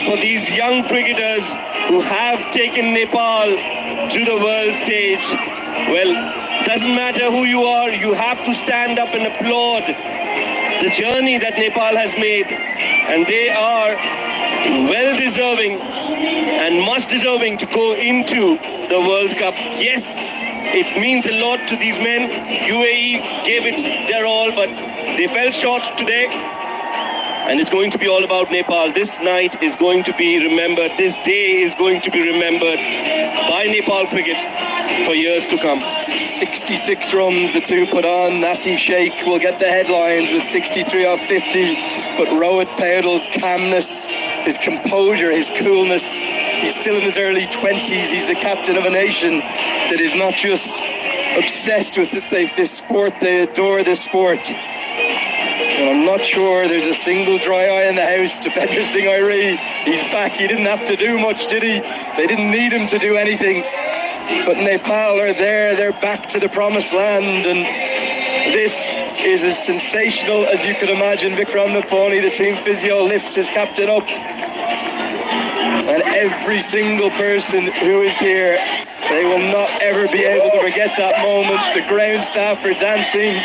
for these young cricketers who have taken Nepal to the world stage. Well, doesn't matter who you are, you have to stand up and applaud the journey that Nepal has made, and they are well deserving and much deserving to go into the World Cup. Yes, it means a lot to these men. UAE gave it their all, but they fell short today. And it's going to be all about Nepal. This night is going to be remembered. This day is going to be remembered by Nepal cricket for years to come. 66 runs the two put on. Naseem Sheikh will get the headlines with 63 off 50. But Rohit Paudal's calmness, his composure, his coolness. He's still in his early 20s. He's the captain of a nation that is not just obsessed with this sport. They adore this sport. And I'm not sure there's a single dry eye in the house to Bender Singh Iree. He's back. He didn't have to do much, did he? They didn't need him to do anything. But Nepal are there. They're back to the promised land. And this is as sensational as you could imagine. Vikram Naponi, the team physio, lifts his captain up. And every single person who is here, they will not ever be able to forget that moment. The ground staff are dancing.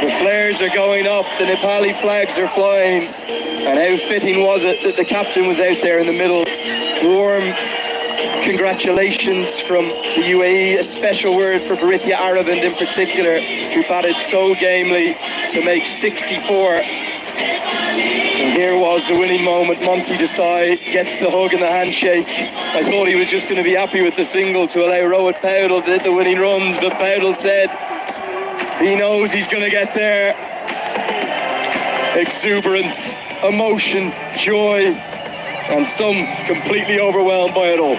The flares are going off, the Nepali flags are flying, and how fitting was it that the captain was out there in the middle. Warm congratulations from the UAE, a special word for Varitya Aravind in particular, who batted so gamely to make 64. And here was the winning moment. Monty Desai gets the hug and the handshake. I thought he was just going to be happy with the single to allow Rohit Paudal to hit the winning runs, but Paudal said, he knows he's going to get there. Exuberance, emotion, joy, and some completely overwhelmed by it all.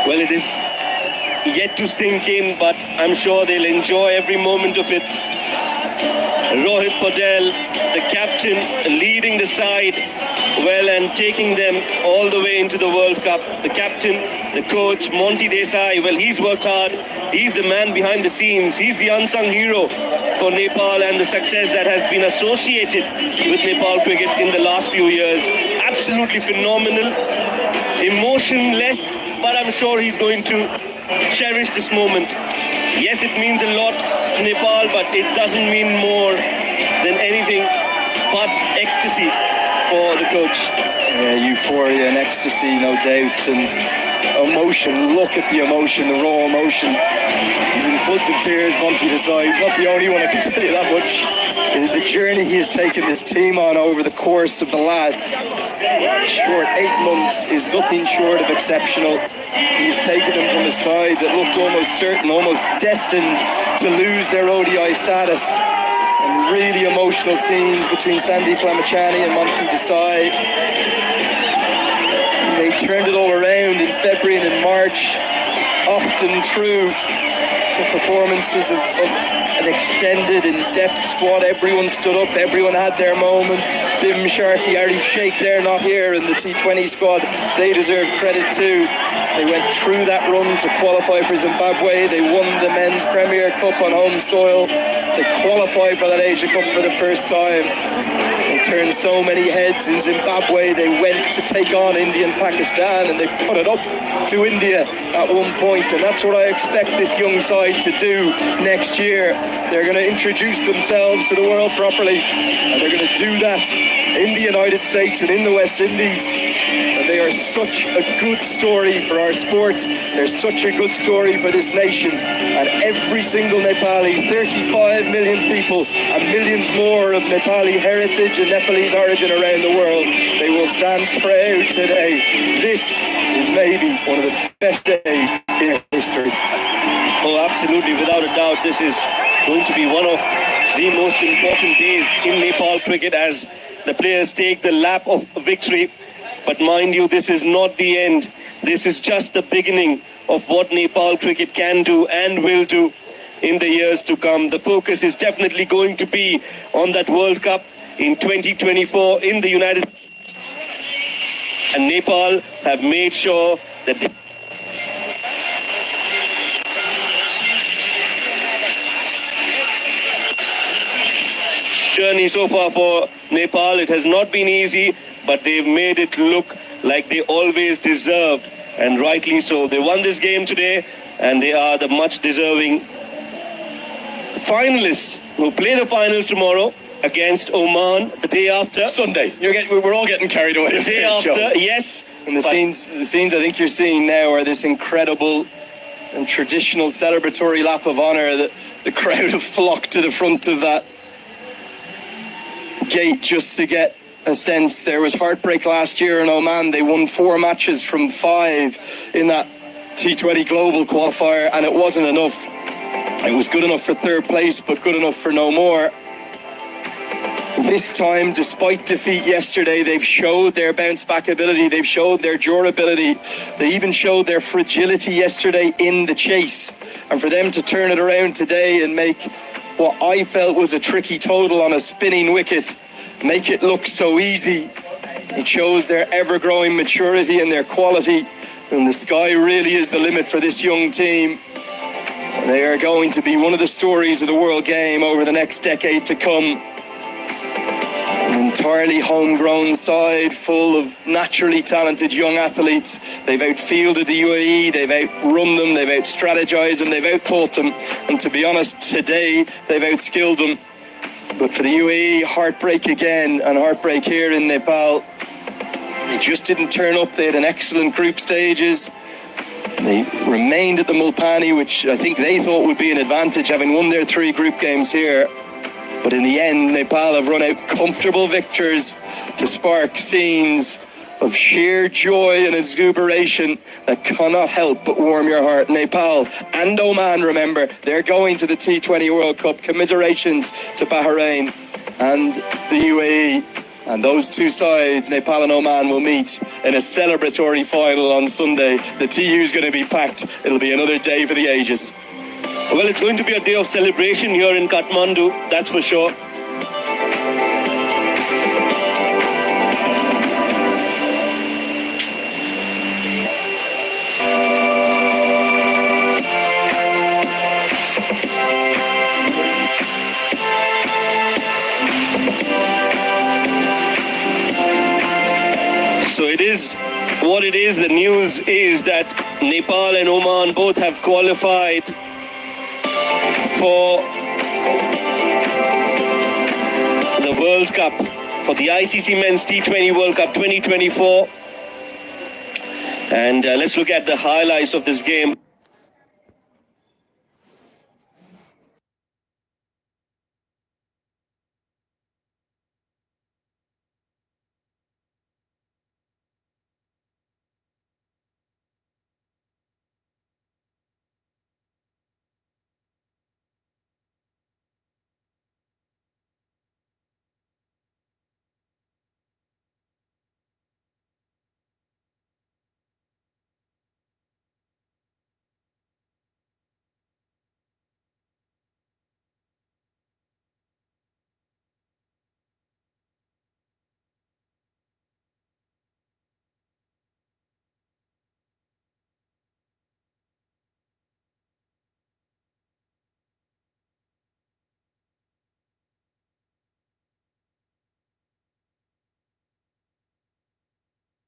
Well, it is yet to sink in, but I'm sure they'll enjoy every moment of it. Rohit Paudal, the captain, leading the side well and taking them all the way into the World Cup. The captain, the coach, Monty Desai, well, he's worked hard. He's the man behind the scenes. He's the unsung hero for Nepal and the success that has been associated with Nepal cricket in the last few years. Absolutely phenomenal, emotionless, but I'm sure he's going to cherish this moment. Yes, it means a lot to Nepal, but it doesn't mean more than anything but ecstasy for the coach. Yeah, euphoria and ecstasy, no doubt, and emotion. Look at the emotion, the raw emotion. He's in floods of tears, Monty Desai. He's not the only one, I can tell you that much. The journey he has taken this team on over the course of the last short 8 months is nothing short of exceptional. He's taken them from a side that looked almost certain, almost destined to lose their ODI status. And really emotional scenes between Sandeep Lamachani and Monty Desai. They turned it all around in February and in March, often through the performances of an extended, in-depth squad. Everyone stood up, everyone had their moment. Bim Sharkey, Arif Sheikh, they're not here in the T20 squad. They deserve credit too. They went through that run to qualify for Zimbabwe. They won the Men's Premier Cup on home soil. They qualified for that Asia Cup for the first time. They turned so many heads in Zimbabwe. They went to take on India and Pakistan, and they put it up to India at one point. And that's what I expect this young side to do next year. They're going to introduce themselves to the world properly, and they're going to do that in the United States and in the West Indies. And they are such a good story for our sport. They're such a good story for this nation. And every single Nepali, 35 million people, and millions more of Nepali heritage and Nepalese origin around the world, they will stand proud today. This is maybe one of the best days in history. Oh, absolutely, without a doubt, this is going to be one of the most important days in Nepal cricket as the players take the lap of victory. But mind you, this is not the end. This is just the beginning of what Nepal cricket can do and will do in the years to come. The focus is definitely going to be on that World Cup in 2024 in the United States. And Nepal have made sure that they journey so far for Nepal. It has not been easy, but they've made it look like they always deserved, and rightly so. They won this game today, and they are the much deserving finalists who play the finals tomorrow against Oman the day after. Sunday. We're all getting carried away. The day after, yes. And the scenes I think you're seeing now are this incredible and traditional celebratory lap of honour. The crowd have flocked to the front of that gate just to get a sense. There was heartbreak last year in Oman. They won 4 matches from 5 in that T20 global qualifier, and it wasn't enough. It was good enough for 3rd place, but good enough for no more. This time, despite defeat yesterday, they've showed their bounce-back ability. They've showed their durability. They even showed their fragility yesterday in the chase. And for them to turn it around today and make what I felt was a tricky total on a spinning wicket, make it look so easy, it shows their ever-growing maturity and their quality. And the sky really is the limit for this young team. They are going to be one of the stories of the world game over the next decade to come. An entirely homegrown side full of naturally talented young athletes. They've outfielded the UAE, they've outrun them, they've out-strategized them, they've out-taught them. And to be honest, today they've outskilled them. But for the UAE, heartbreak again, and heartbreak here in Nepal. They just didn't turn up. They had an excellent group stages. They remained at the Mulpani, which I think they thought would be an advantage, having won their 3 group games here. But in the end, Nepal have run out comfortable victors to spark scenes of sheer joy and exuberation that cannot help but warm your heart. Nepal and Oman, remember, they're going to the T20 World Cup. Commiserations to Bahrain and the UAE. And those 2 sides, Nepal and Oman, will meet in a celebratory final on Sunday. The TU is going to be packed. It'll be another day for the ages. Well, it's going to be a day of celebration here in Kathmandu, that's for sure. So it is what it is. The news is that Nepal and Oman both have qualified for the World Cup, for the ICC Men's T20 World Cup 2024. And let's look at the highlights of this game.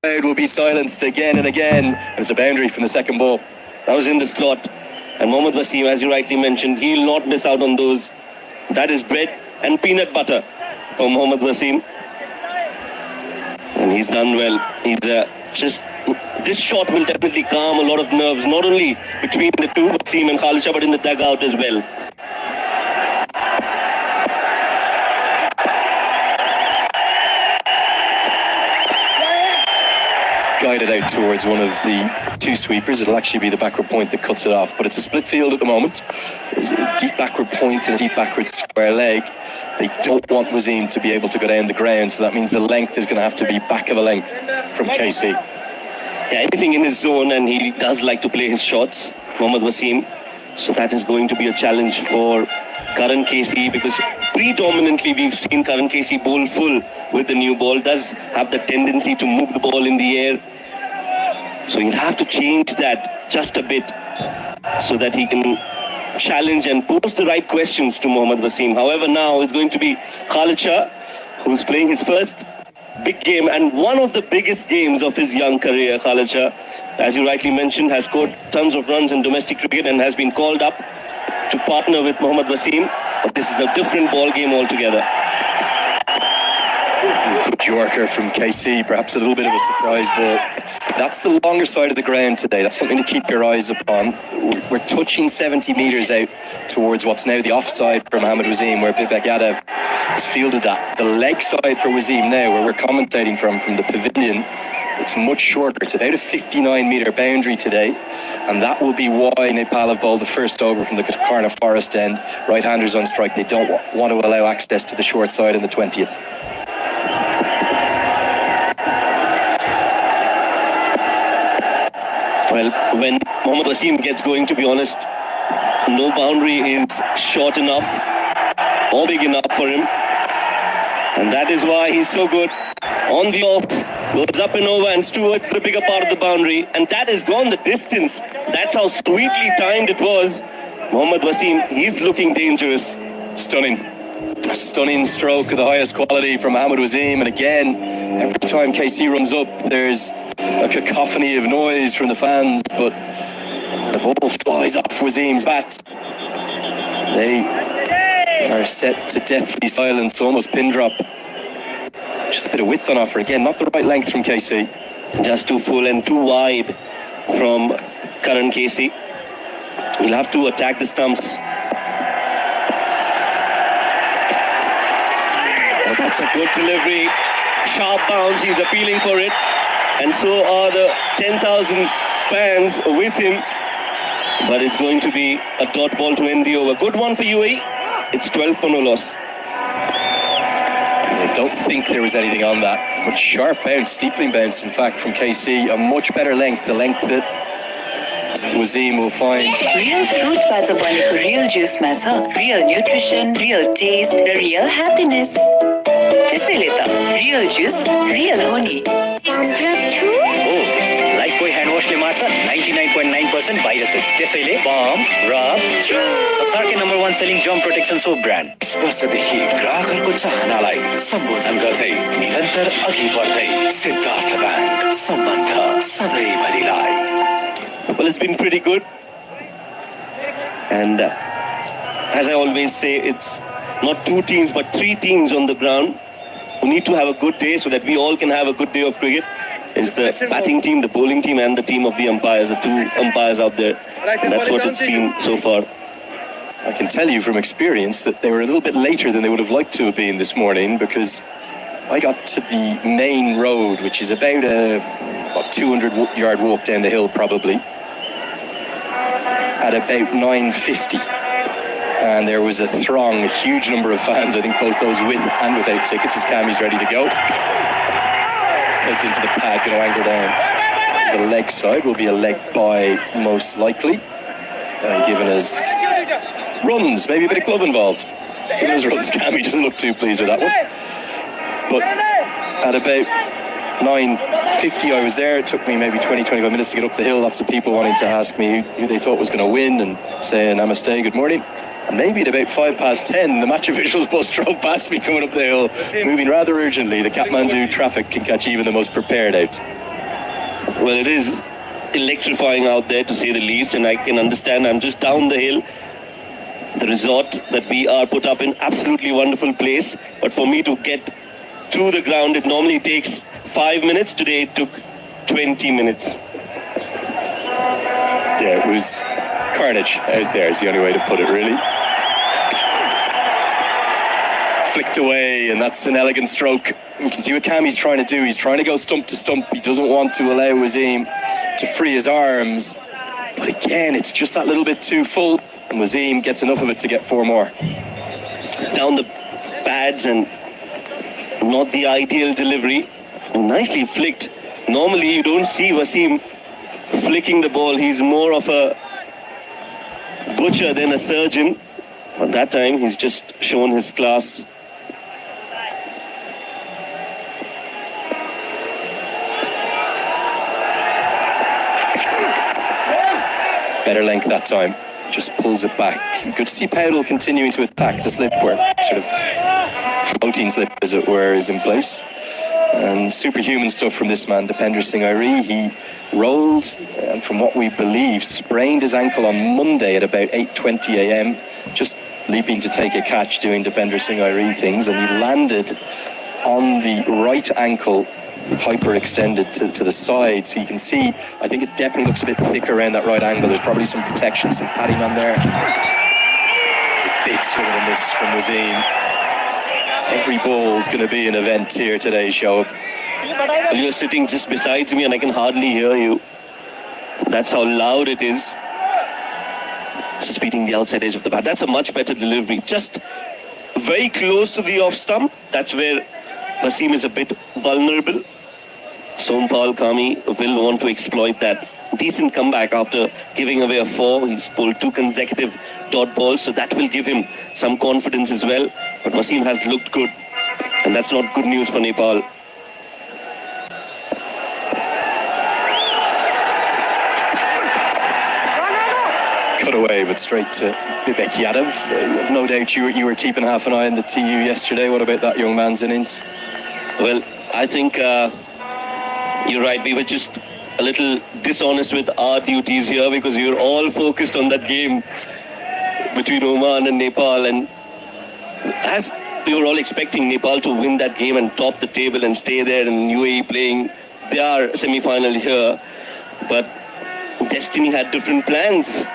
It will be silenced again and again, and it's a boundary from the second ball. That was in the slot. And Mohammad Wasim, as you rightly mentioned, he'll not miss out on those. That is bread and peanut butter for Mohammad Wasim. And he's done well. He's this shot will definitely calm a lot of nerves, not only between the two, Wasim and Khalid Shah, but in the dugout as well. Guided out towards one of the 2 sweepers. It'll actually be the backward point that cuts it off, but it's a split field at the moment. There's a deep backward point and a deep backward square leg. They don't want Wasim to be able to go down the ground, so that means the length is going to have to be back of a length from KC. Yeah, anything in his zone, and he does like to play his shots, Mohammad Wasim. So that is going to be a challenge for Karan KC, because predominantly we've seen Karan KC bowl full with the new ball, does have the tendency to move the ball in the air. So he'll have to change that just a bit so that he can challenge and pose the right questions to Mohammad Wasim. However, now it's going to be Khalid Shah, who's playing his first big game and one of the biggest games of his young career. Khalid Shah, as you rightly mentioned, has scored tons of runs in domestic cricket and has been called up to partner with Mohammad Wasim. But this is a different ball game altogether. Good Yorker from KC, perhaps a little bit of a surprise ball. That's the longer side of the ground today. That's something to keep your eyes upon. We're touching 70 metres out towards what's now the offside for Mohammad Wasim, where Bibek Yadav has fielded that. The leg side for Wasim now, where we're commentating from the pavilion, it's much shorter. It's about a 59-metre boundary today, and that will be why Nepal have bowled the first over from the Karna Forest end. Right-handers on strike. They don't want to allow access to the short side in the 20th. Well, when Mohammad Wasim gets going, to be honest, no boundary is short enough or big enough for him. And that is why he's so good. On the off, goes up and over and towards the bigger part of the boundary. And that has gone the distance. That's how sweetly timed it was. Mohammad Wasim, he's looking dangerous. Stunning. A stunning stroke of the highest quality from Mohammad Wasim. And again, every time KC runs up, there's a cacophony of noise from the fans, but the ball flies off Wasim's bat. They are set to deathly silence, almost pin drop. Just a bit of width on offer. Again, not the right length from KC. Just too full and too wide from Karan KC. He'll have to attack the stumps. Oh, that's a good delivery. Sharp bounce, he's appealing for it. And so are the 10,000 fans with him. But it's going to be a dot ball to end the over. Good one for UAE. It's 12 for no loss. I don't think there was anything on that. But sharp bounce, steepling bounce, in fact, from KC. A much better length. The length that Wasim will find. Real fruit बाट बनेको real juice मा छ real nutrition, real taste, real happiness. त्यसैले त real juice, real हो नि. Lifebuoy hand वाशले मार्छ 99.9% भाइरसेस. त्यसैले बम रब संसारकै number 1 selling germ protection soap brand. वर्षदेखि ग्राहकहरूको चाहनालाई सम्बोधन गर्दै निरन्तर अघि बढ्दै सिद्धार्थ ब्याङ्क सम्बन्ध सधैँभरिलाई. Well, it's been pretty good. And as I always say, it's not two teams, but three teams on the ground who need to have a good day so that we all can have a good day of cricket. It's the batting team, the bowling team, and the team of the umpires, the two umpires out there. And that's what it's been so far. I can tell you from experience that they were a little bit later than they would have liked to have been this morning, because I got to the main road, which is about a 200-yard walk down the hill probably, at about 9:50, and there was a throng, a huge number of fans, I think both those with and without tickets, as Cammy's ready to go. Gets into the pad, going to angle down. The leg side will be a leg by most likely, given as runs, maybe a bit of glove involved. Given as runs, Cammy doesn't look too pleased with that one. But at about 9:50 I was there. It took me maybe 20-25 minutes to get up the hill. Lots of people wanting to ask me who they thought was going to win and saying namaste, good morning. And maybe at about 10:05, the match officials bus drove past me coming up the hill, moving rather urgently. The Kathmandu traffic can catch even the most prepared out. Well, it is electrifying out there, to say the least, and I can understand. I'm just down the hill. The resort that we are put up in, absolutely wonderful place. But for me to get to the ground, it normally takes 5 minutes. Today it took 20 minutes. Yeah, it was carnage out there is the only way to put it, really. Flicked away, and that's an elegant stroke. You can see what Cammy's trying to do. He's trying to go stump to stump. He doesn't want to allow Wasim to free his arms. But again, it's just that little bit too full, and Wasim gets enough of it to get 4 more. Down the pads, and not the ideal delivery. Nicely flicked. Normally you don't see Wasim flicking the ball. He's more of a butcher than a surgeon. But that time he's just shown his class. Better length that time. Just pulls it back. Good to see Powell continuing to attack the slip, where sort of floating slip, as it were, is in place. And superhuman stuff from this man, Dipender Singh Airi. He rolled, and from what we believe, sprained his ankle on Monday at about 8:20 a.m. just leaping to take a catch, doing Dipender Singh Airi things, and he landed on the right ankle, hyperextended to the side. So you can see, I think it definitely looks a bit thicker around that right angle. There's probably some protection, some padding on there. It's a big swing and a miss from Wasim. Every ball is going to be an event here today, Shoaib. Well, you're sitting just beside me and I can hardly hear you. That's how loud it is. Just beating the outside edge of the bat. That's a much better delivery. Just very close to the off stump. That's where Wasim is a bit vulnerable. Sompal Kami will want to exploit that. Decent comeback after giving away a 4. He's pulled 2 consecutive dot balls, so that will give him some confidence as well. But Wasim has looked good, and that's not good news for Nepal. Cut away, but straight to Vivek Yadav. No doubt you were keeping half an eye on the TU yesterday. What about that young man's innings? Well, I think you're right. We were just a little dishonest with our duties here because we were all focused on that game between Oman and Nepal, and as we were all expecting Nepal to win that game and top the table and stay there, and UAE playing their semi-final here, but destiny had different plans,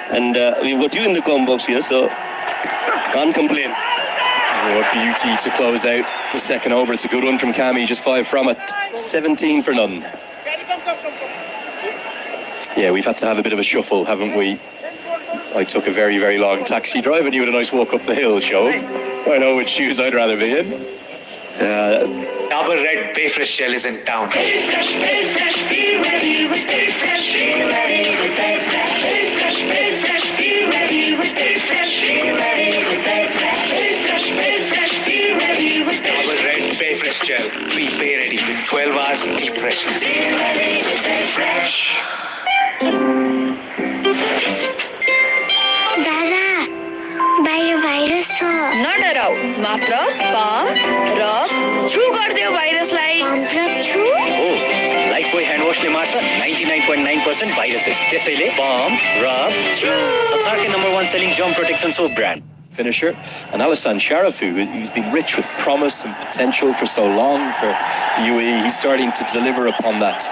and we've got you in the com box here, so can't complain. What beauty to close out the second over. It's a good one from Kami, just 5 from it, 17 for none. Yeah, we've had to have a bit of a shuffle, haven't we? I took a very, very long taxi drive and you had a nice walk up the hill, Shoaib. I know which shoes I'd rather be in. Dabur Red Bay Fresh Gel is in town. Bay Fresh, be ready with Bay Fresh, be ready with Bay Fresh. Bay Fresh, be ready with Bay Fresh, be ready with Bay Fresh. Bay Fresh, be ready with Bay Fresh. Dabur Red Bay Fresh Gel. Be Bay ready with 12 hours deep freshness. Be ready with Bay Fresh. दादा बाहिर virus छ नडराऊ मात्र pump र छु गरिदेऊ भाइरसलाई pump र छु लाइफ बोय ह्यान्ड वाशले मार्छ 99.9% भाइरसेस त्यसैले पम्प रब छु संसारकै number 1 selling germ protection soap brand Finisher, and Alassane Sharafu, he's been rich with promise and potential for so long for the UAE. He's starting to deliver upon that.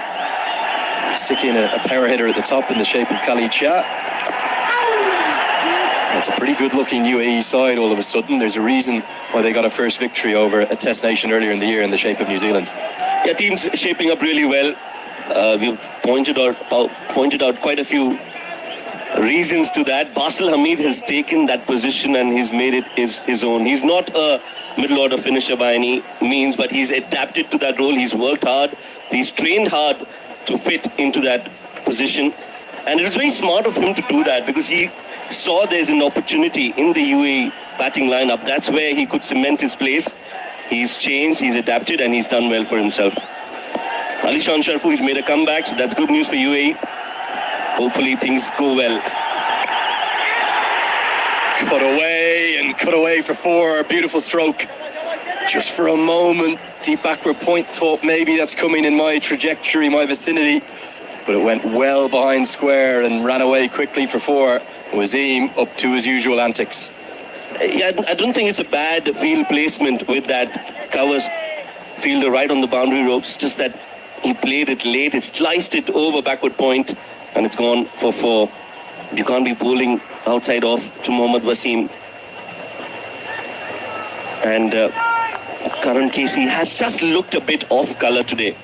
He's sticking a power hitter at the top in the shape of Khalid Shah. It's a pretty good-looking UAE side all of a sudden. There's a reason why they got a first victory over a test nation earlier in the year in the shape of New Zealand. Yeah, team's shaping up really well. We've pointed out quite a few reasons to that. Basil Hamid has taken that position and he's made it his own. He's not a middle order finisher by any means, but he's adapted to that role. He's worked hard. He's trained hard to fit into that position. And it was very smart of him to do that because he saw there's an opportunity in the UAE batting lineup. That's where he could cement his place. He's changed, he's adapted, and he's done well for himself. Alassane Sharafu has made a comeback, so that's good news for UAE. Hopefully things go well. Cut away for 4. Beautiful stroke. Just for a moment, deep backward point, thought maybe that's coming in my trajectory, my vicinity. But it went well behind square and ran away quickly for 4. Wasim up to his usual antics. Yeah, I don't think it's a bad field placement with that covers fielder right on the boundary ropes. Just that he played it late, it sliced it over backward point, and it's gone for 4. You can't be bowling outside off to Mohammad Wasim. And Karan Casey has just looked a bit off colour today.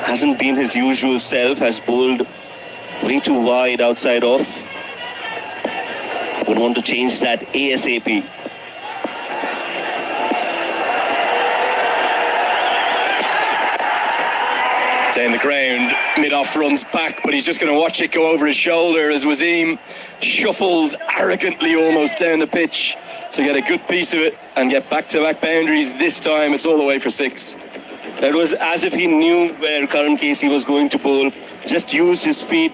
Hasn't been his usual self, has bowled way too wide outside off. Would want to change that ASAP. Down the ground, mid-off runs back, but he's just going to watch it go over his shoulder as Wasim shuffles arrogantly almost down the pitch to get a good piece of it and get back-to-back boundaries. This time it's all the way for 6. That was as if he knew where Karan Casey was going to bowl. Just used his feet,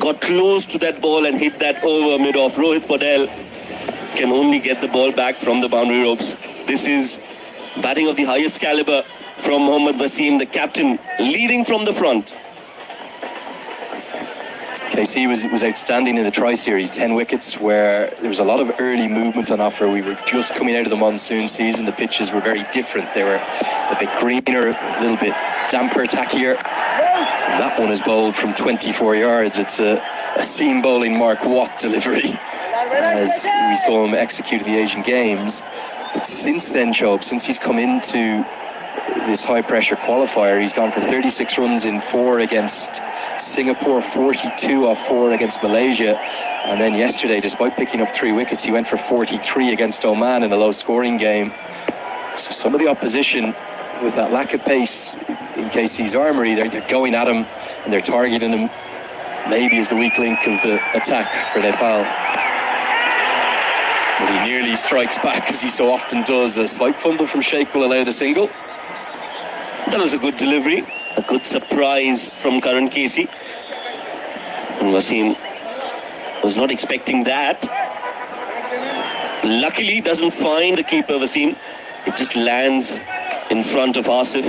got close to that ball and hit that over mid-off. Rohit Patel can only get the ball back from the boundary ropes. This is batting of the highest caliber from Mohammad Wasim, the captain, leading from the front. KC was outstanding in the tri-series, 10 wickets, where there was a lot of early movement on offer. We were just coming out of the monsoon season. The pitches were very different. They were a bit greener, a little bit damper, tackier. That one is bowled from 24 yards. It's a seam bowling Mark Watt delivery, as we saw him execute at the Asian Games. But since then, Shoaib, since he's come into this high-pressure qualifier, he's gone for 36 runs in 4 against Singapore, 42 off 4 against Malaysia, and then yesterday, despite picking up 3 wickets, he went for 43 against Oman in a low-scoring game. So some of the opposition, with that lack of pace in KC's armoury, they're going at him and they're targeting him, maybe as the weak link of the attack for Nepal. But he nearly strikes back, as he so often does. A slight fumble from Sheikh will allow the single. That was a good delivery, a good surprise from Karan Casey. And Wasim was not expecting that. Luckily, doesn't find the keeper, Wasim. It just lands in front of Asif,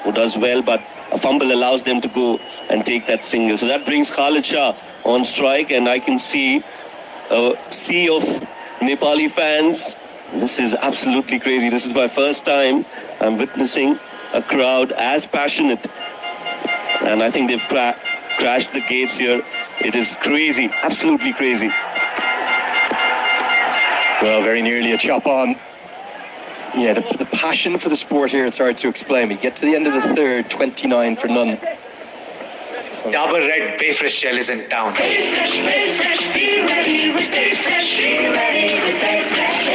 who does well, but a fumble allows them to go and take that single. So that brings Khalid Shah on strike, and I can see a sea of Nepali fans. This is absolutely crazy. This is my first time I'm witnessing a crowd as passionate, and I think they've crashed the gates here. It is crazy, absolutely crazy. Well, very nearly a chop on. Yeah, the passion for the sport here, it's hard to explain. We get to the end of the third, 29 for none. Dabur Red Bay Fresh Gel is in town. Bay Fresh, be ready with Bay Fresh, be ready with Bay Fresh.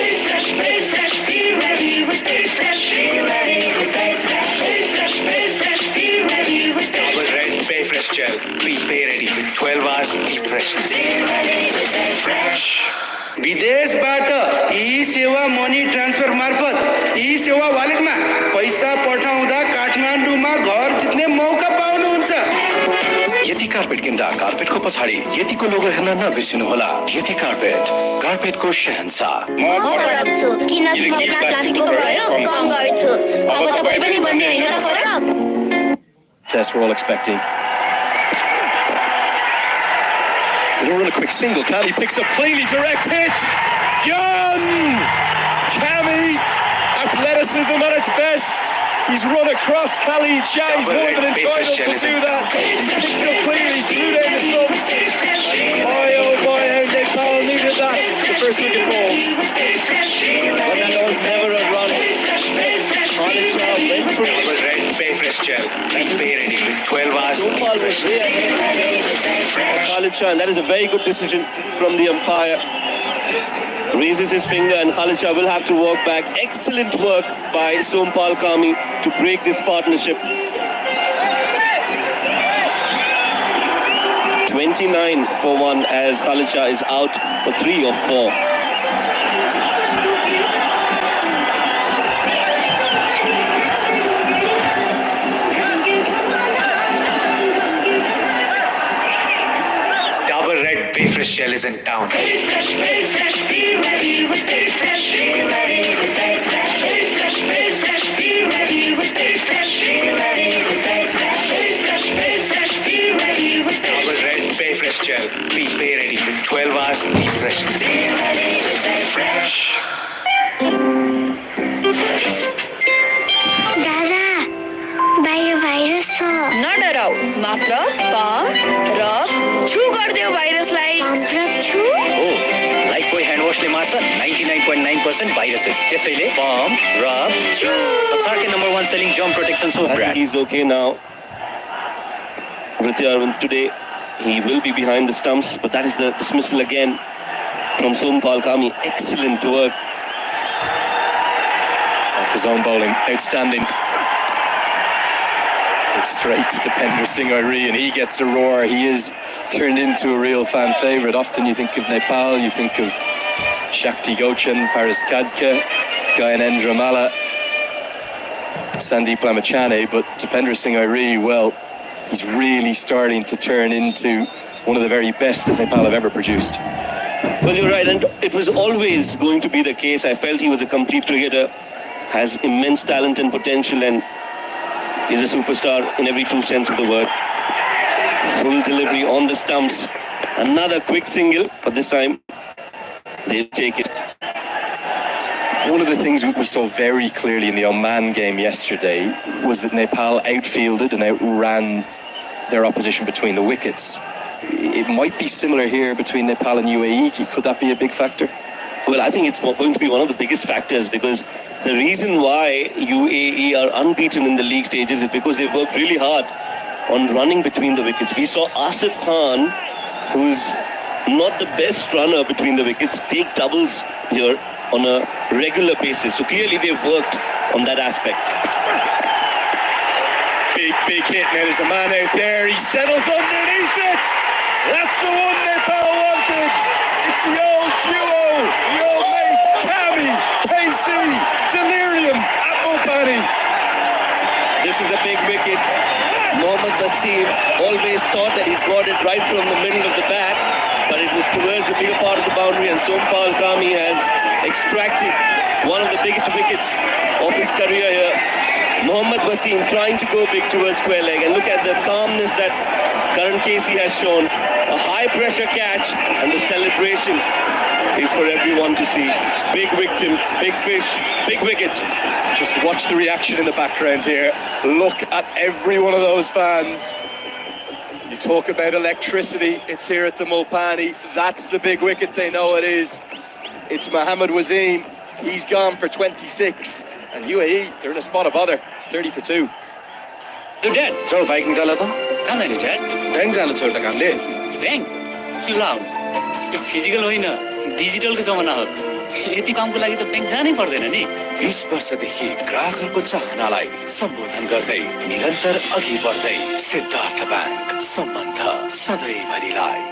Bay Fresh, be ready with Bay Fresh, be ready with Bay Fresh. Bay Fresh, be ready with Bay Dabur Red Bay Fresh Gel. Be ready with 12 hours deep freshness. Be ready with Bay Fresh. विदेशबाट ई सेवा money transfer मार्फत ई सेवा वालेटमा पैसा पठाउँदा काठमाडौँमा घर जित्ने मौका पाउनुहुन्छ। यति कार्पेट किन्दा कार्पेटको पछाडि यतिको लोगो हेर्न नबिर्सिनुहोला। यति कार्पेट, कार्पेटको शहंशाह। म फरक छु किन थपका प्लास्टिकको प्रयोग कम गर्छु। अब तपाई पनि भन्ने हैन त फरक। Test we're all expecting. We'll run a quick single. Cali picks up cleanly, direct hit. Young Cami, athleticism at its best. He's run across Cali. He's more than entitled to do that. Picked up cleanly, threw down the stumps. Boy, oh boy, how Nepal needed that. The first wicket falls. But that was never a run. Khalid Shah went for it. Dabur Red Bay Fresh Gel. Be ready with 12 hours deep Sompal was freshness. way ahead of Khalid Shah, and that is a very good decision from the umpire. Raises his finger, and Khalid Shah will have to walk back. Excellent work by Sompal Kami to break this partnership. 29 for 1 as Khalid Shah is out for 3 of 4. Dabur Red Bay Fresh Gel is in town. Bay Fresh, be ready with Bay Fresh, be ready with Bay Fresh. Bay Fresh, be ready with Bay Fresh, be ready with Bay Fresh. Bay Fresh, be ready with Bay Dabur Red Bay Fresh Gel. Be ready with 12 hours deep freshness. Be ready with Bay Fresh. दादा बाहिर virus छ। नडराउ, मात्र pump र छु गरिदेऊ भाइरसलाई। Pump र छु हो, लाइफ बोय ह्यान्ड वाशले मार्छ 99.9% भाइरसेस। त्यसैले पम्प, रब, छु। संसारकै number 1 selling germ protection soap I think brand. he's okay now. Rithyarvan today, he will be behind the stumps, but that is the dismissal again from Sompal Kami. Excellent work. Off his own bowling, outstanding. It's straight to Dipender Singh Airi, and he gets a roar. He is turned into a real fan favourite. Often you think of Nepal, you think of Shakti Gochan, Paris Kadka, Gyanendra Malla, Sandeep Lamachane, but Dipender Singh Airi, well, he's really starting to turn into one of the very best that Nepal have ever produced. Well, you're right, and it was always going to be the case. I felt he was a complete cricketer, has immense talent and potential, and is a superstar in every true sense of the word. Full delivery on the stumps. Another quick single, but this time they'll take it. One of the things we saw very clearly in the Oman game yesterday was that Nepal outfielded and outran their opposition between the wickets. It might be similar here between Nepal and UAE. Could that be a big factor? Well, I think it's going to be one of the biggest factors, because the reason why UAE are unbeaten in the league stages is because they've worked really hard on running between the wickets. We saw Asif Khan, who's not the best runner between the wickets, take doubles here on a regular basis. So clearly they've worked on that aspect. Big hit. Now there's a man out there. He settles underneath it. That's the one Nepal wanted. It's the old duo, the old mates, Kami, KC, Delirium at Mulpani. This is a big wicket. Mohammad Wasim always thought that he's got it right from the middle of the bat, but it was towards the bigger part of the boundary, and Sompal Kami has extracted one of the biggest wickets of his career here. Mohammad Wasim trying to go big towards square leg, and look at the calmness that Karan Casey has shown. A high pressure catch, and the celebration is for everyone to see. Big victim, big fish, big wicket. Just watch the reaction in the background here. Look at every one of those fans. You talk about electricity, it's here at the Mulpani. That's the big wicket, they know it is. It's Mohammad Wasim. He's gone for 26. And UAE, they're in a spot of bother. It's 30 for 2. Dad, चलो bike निकाला त कहाँ जाने Dad? Bank जानु छ एउटा कामले bank के लाउँछ त्यो फिजिकल होइन डिजिटलको जमाना हो यति कामको लागि त ब्याङ्क जानै पर्दैन नि 20 वर्षदेखि ग्राहकहरूको चाहनालाई सम्बोधन गर्दै निरन्तर अघि बढ्दै सिद्धार्थ ब्याङ्क सम्बन्ध सधैँभरिलाई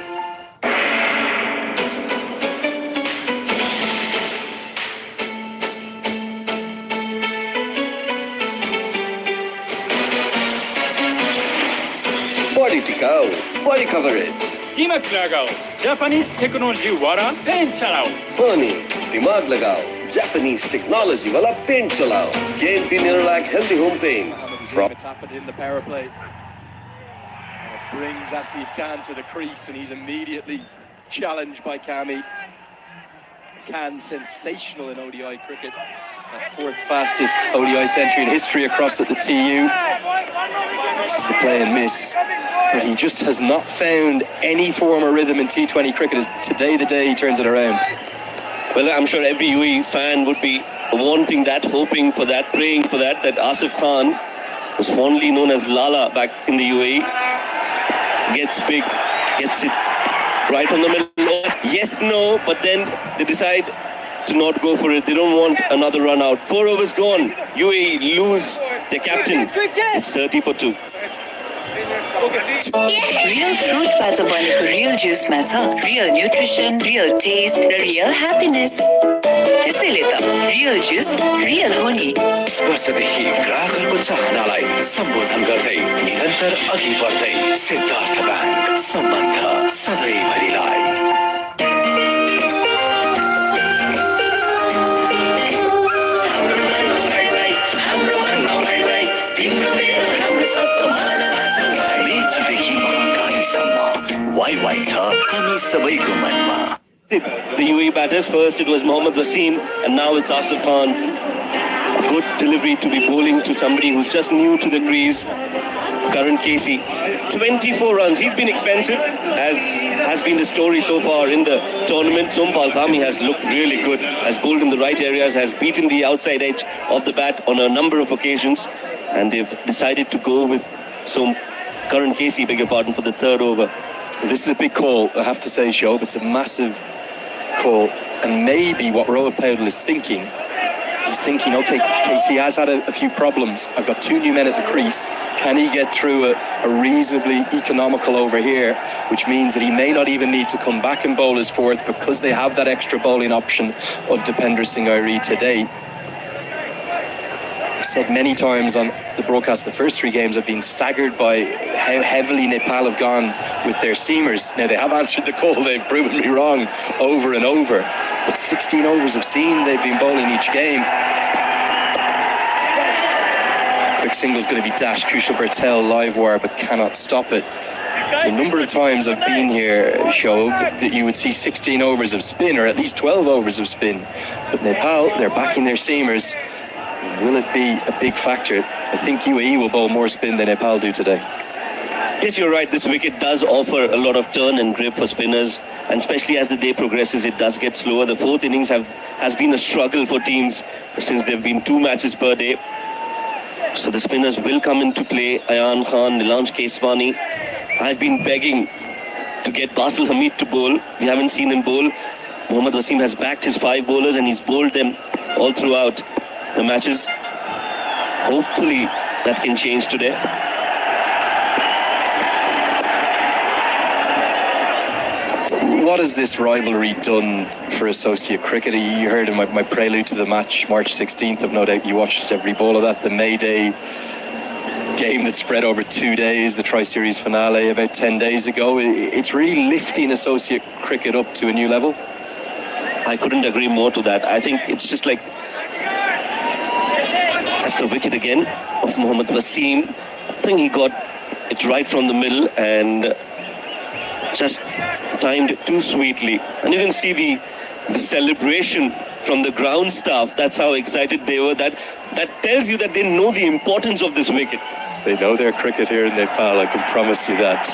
बढी टिकाऊ बढी कभरेज कीमत लगाओ जापानीज टेक्नोलॉजी वाला पेन चलाओ पनि दिमाग लगाओ Japanese technology वाला पेंट चलाओ Game Cleaner like healthy home paints from It's happened in the power play. And it brings Asif Khan to the crease, and he's immediately challenged by Kami. Khan, sensational in ODI cricket. That fourth fastest ODI century in history across at the TU. This is the play and miss. But he just has not found any form or rhythm in T20 cricket. Is today the day he turns it around? Well, I'm sure every UAE fan would be wanting that, hoping for that, praying for that, that Asif Khan, was fondly known as Lala back in the UAE, gets big, gets it right on the middle. Yes, no, but then they decide to not go for it. They don't want another run out. 4 overs gone. UAE lose their captain. It's 30 for 2. Real fruitबाट बनेको real जुसमा छ real nutrition, real test र real happiness. त्यसैले त real जुस real हो नि। 20 वर्षदेखि ग्राहकहरूको चाहनालाई सम्बोधन गर्दै निरन्तर अघि बढ्दै सिद्धार्थ ब्याङ्क सम्बन्ध सधैँभरिलाई The UAE batters first, it was Mohammad Wasim, and now it's Asif Khan. A good delivery to be bowling to somebody who's just new to the crease. Karan Casey, 24 runs. He's been expensive, as has been the story so far in the tournament. Sompal Kami has looked really good, has bowled in the right areas, has beaten the outside edge of the bat on a number of occasions, and they've decided to go with Karan Casey, beg your pardon, for the third over. This is a big call, I have to say, Shoaib. It's a massive call. And maybe what Rohit Paudel is thinking, he's thinking, okay, Casey has had a few problems. I've got 2 new men at the crease. Can he get through a reasonably economical over here, which means that he may not even need to come back and bowl his fourth because they have that extra bowling option of Dipender Singh Airi today. I've said many times on the broadcast, the first 3 games have been staggered by how heavily Nepal have gone with their seamers. Now, they have answered the call, they've proven me wrong over and over. But 16 overs of seam they've been bowling each game. Quick quick single is going to be dashed. Crucial Bertel live wire, but cannot stop it. The number of times I've been here showed that you would see 16 overs of spin, or at least 12 overs of spin. But Nepal, they're backing their seamers. Will it be a big factor? I think UAE will bowl more spin than Nepal do today. Yes, you're right. This wicket does offer a lot of turn and grip for spinners, and especially as the day progresses, it does get slower. The fourth innings has been a struggle for teams since there have been 2 matches per day. So the spinners will come into play. Ayan Khan, Nilanj Keswani. I've been begging to get Basil Hamid to bowl. We haven't seen him bowl. Mohammad Wasim has backed his 5 bowlers and he's bowled them all throughout the matches. Hopefully that can change today. What has this rivalry done for associate cricket? You heard in my prelude to the match, March 16th, I've no doubt you watched every ball of that. The May Day game that spread over 2 days, the Tri-Series finale about 10 days ago. It's really lifting associate cricket up to a new level. I couldn't agree more to that. I think it's just like, that's the wicket again of Mohammad Wasim. I think he got it right from the middle and just timed too sweetly. And you can see the celebration from the ground staff. That's how excited they were. That tells you that they know the importance of this wicket. They know their cricket here in Nepal, I can promise you that.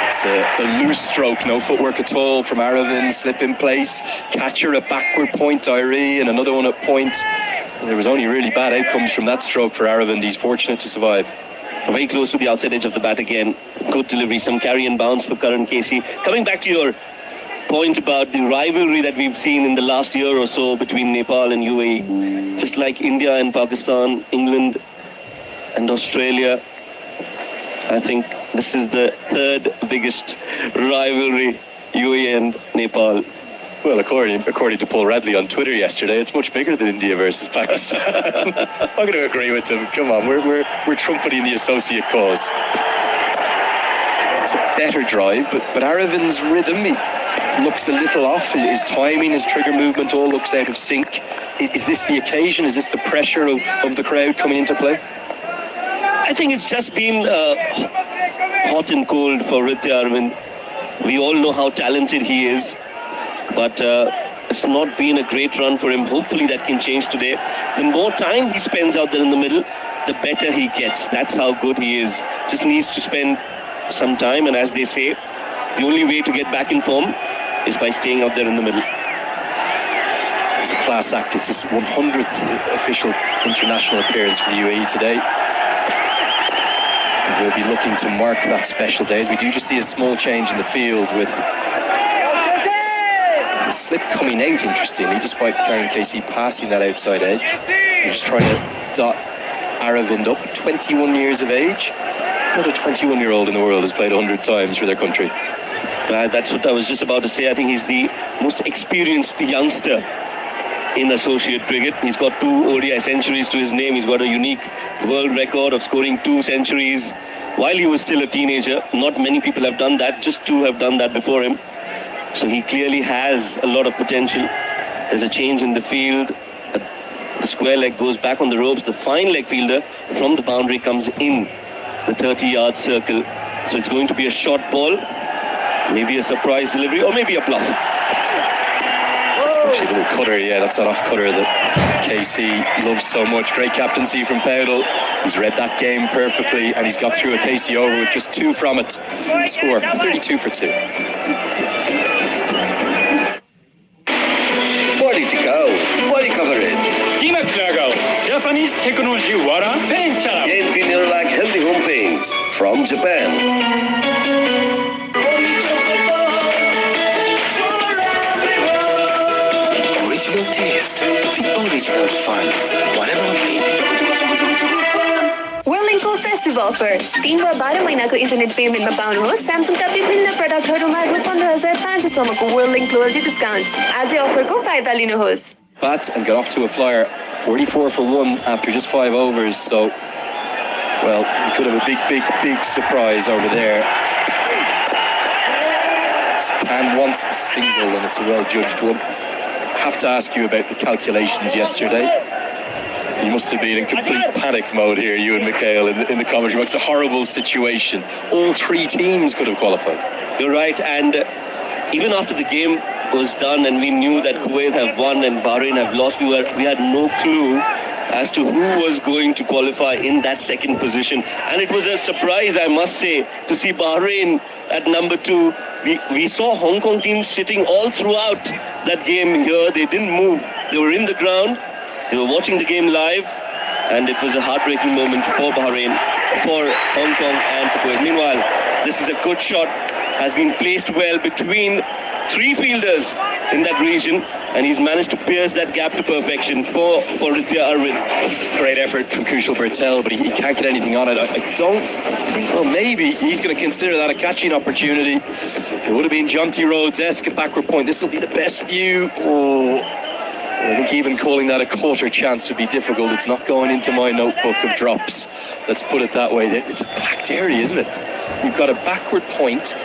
It's a loose stroke, no footwork at all from Aravind, slip in place, catcher at backward point, Irie, and another one at point. And there was only really bad outcomes from that stroke for Aravind. He's fortunate to survive. Very close to the outside edge of the bat again. Good delivery, some carry and bounce for Karan Casey. Coming back to your point about the rivalry that we've seen in the last year or so between Nepal and UAE, just like India and Pakistan, England and Australia, I think this is the 3rd biggest rivalry, UAE and Nepal. Well, according to Paul Radley on Twitter yesterday, it's much bigger than India versus Pakistan. I'm going to agree with him. Come on, we're trumpeting the associate cause. It's a better drive, but Aravind's rhythm, he looks a little off. His timing, his trigger movement all looks out of sync. Is this the occasion? Is this the pressure of the crowd coming into play? I think it's just been hot and cold for Ritya Aravind. We all know how talented he is, but it's not been a great run for him. Hopefully that can change today. The more time he spends out there in the middle, the better he gets. That's how good he is. Just needs to spend some time, and as they say, the only way to get back in form is by staying out there in the middle. It's a class act. It's his 100th official international appearance for the UAE today. We'll be looking to mark that special day, as we do just see a small change in the field with the slip coming out, interestingly, despite Karan Casey passing that outside edge. They're just trying to dot Aravind up, 21 years of age. Another 21-year-old in the world has played 100 times for their country. That's what I was just about to say. I think he's the most experienced youngster in associate cricket. He's got 2 ODI centuries to his name. He's got a unique world record of scoring 2 centuries while he was still a teenager. Not many people have done that. Just 2 have done that before him. So he clearly has a lot of potential. There's a change in the field. The square leg goes back on the ropes. The fine leg fielder from the boundary comes in the 30-yard circle. So it's going to be a short ball, maybe a surprise delivery, or maybe a bluff. Actually, a little cutter, yeah, that's that off cutter that Casey loves so much. Great captaincy from Powdell. He's read that game perfectly, and he's got through a Casey over with just 2 from it. Score 32 for 2. Quality cow, quality coverage. कीमत लगाओ Japanese technology वाला paint चलाओ KNP Nerolac Healthy Home Paints from Japan. Original taste, the original fun. Whatever वेलिङको festive offer 3 वा 12 महिनाको internet पेमेन्टमा पाउनुहोस् स्यामसङका विभिन्न प्रडक्टहरूमा रु 15,500 सम्मको वेलिङ लोयल्टी डिस्काउन्ट। आजै अफरको फाइदा लिनुहोस्। Bat and get off to a flyer, 44 for 1 after just 5 overs. So, well, you could have a big surprise over there. Khan wants the single, and it's a well-judged one. I have to ask you about the calculations yesterday. You must have been in complete panic mode here, you and Mikhail, in the commentary box. It's a horrible situation. All three teams could have qualified. You're right, and even after the game was done and we knew that Kuwait have won and Bahrain have lost, we had no clue as to who was going to qualify in that second position. And it was a surprise, I must say, to see Bahrain at number 2. We saw Hong Kong team sitting all throughout that game here. They didn't move. They were in the ground. They were watching the game live. And it was a heartbreaking moment for Bahrain, for Hong Kong and for Kuwait. Meanwhile, this is a good shot. Has been placed well between 3 fielders in that region, and he's managed to pierce that gap to perfection for Ritya Arvind. Great effort from Kushal Bertel, but he can't get anything on it. I don't think, well, maybe he's going to consider that a catching opportunity. It would have been Jonty Rhodes-esque at backward point. This will be the best view. Oh, I think even calling that a quarter chance would be difficult. It's not going into my notebook of drops. Let's put it that way. It's a packed area, isn't it? You've got a backward point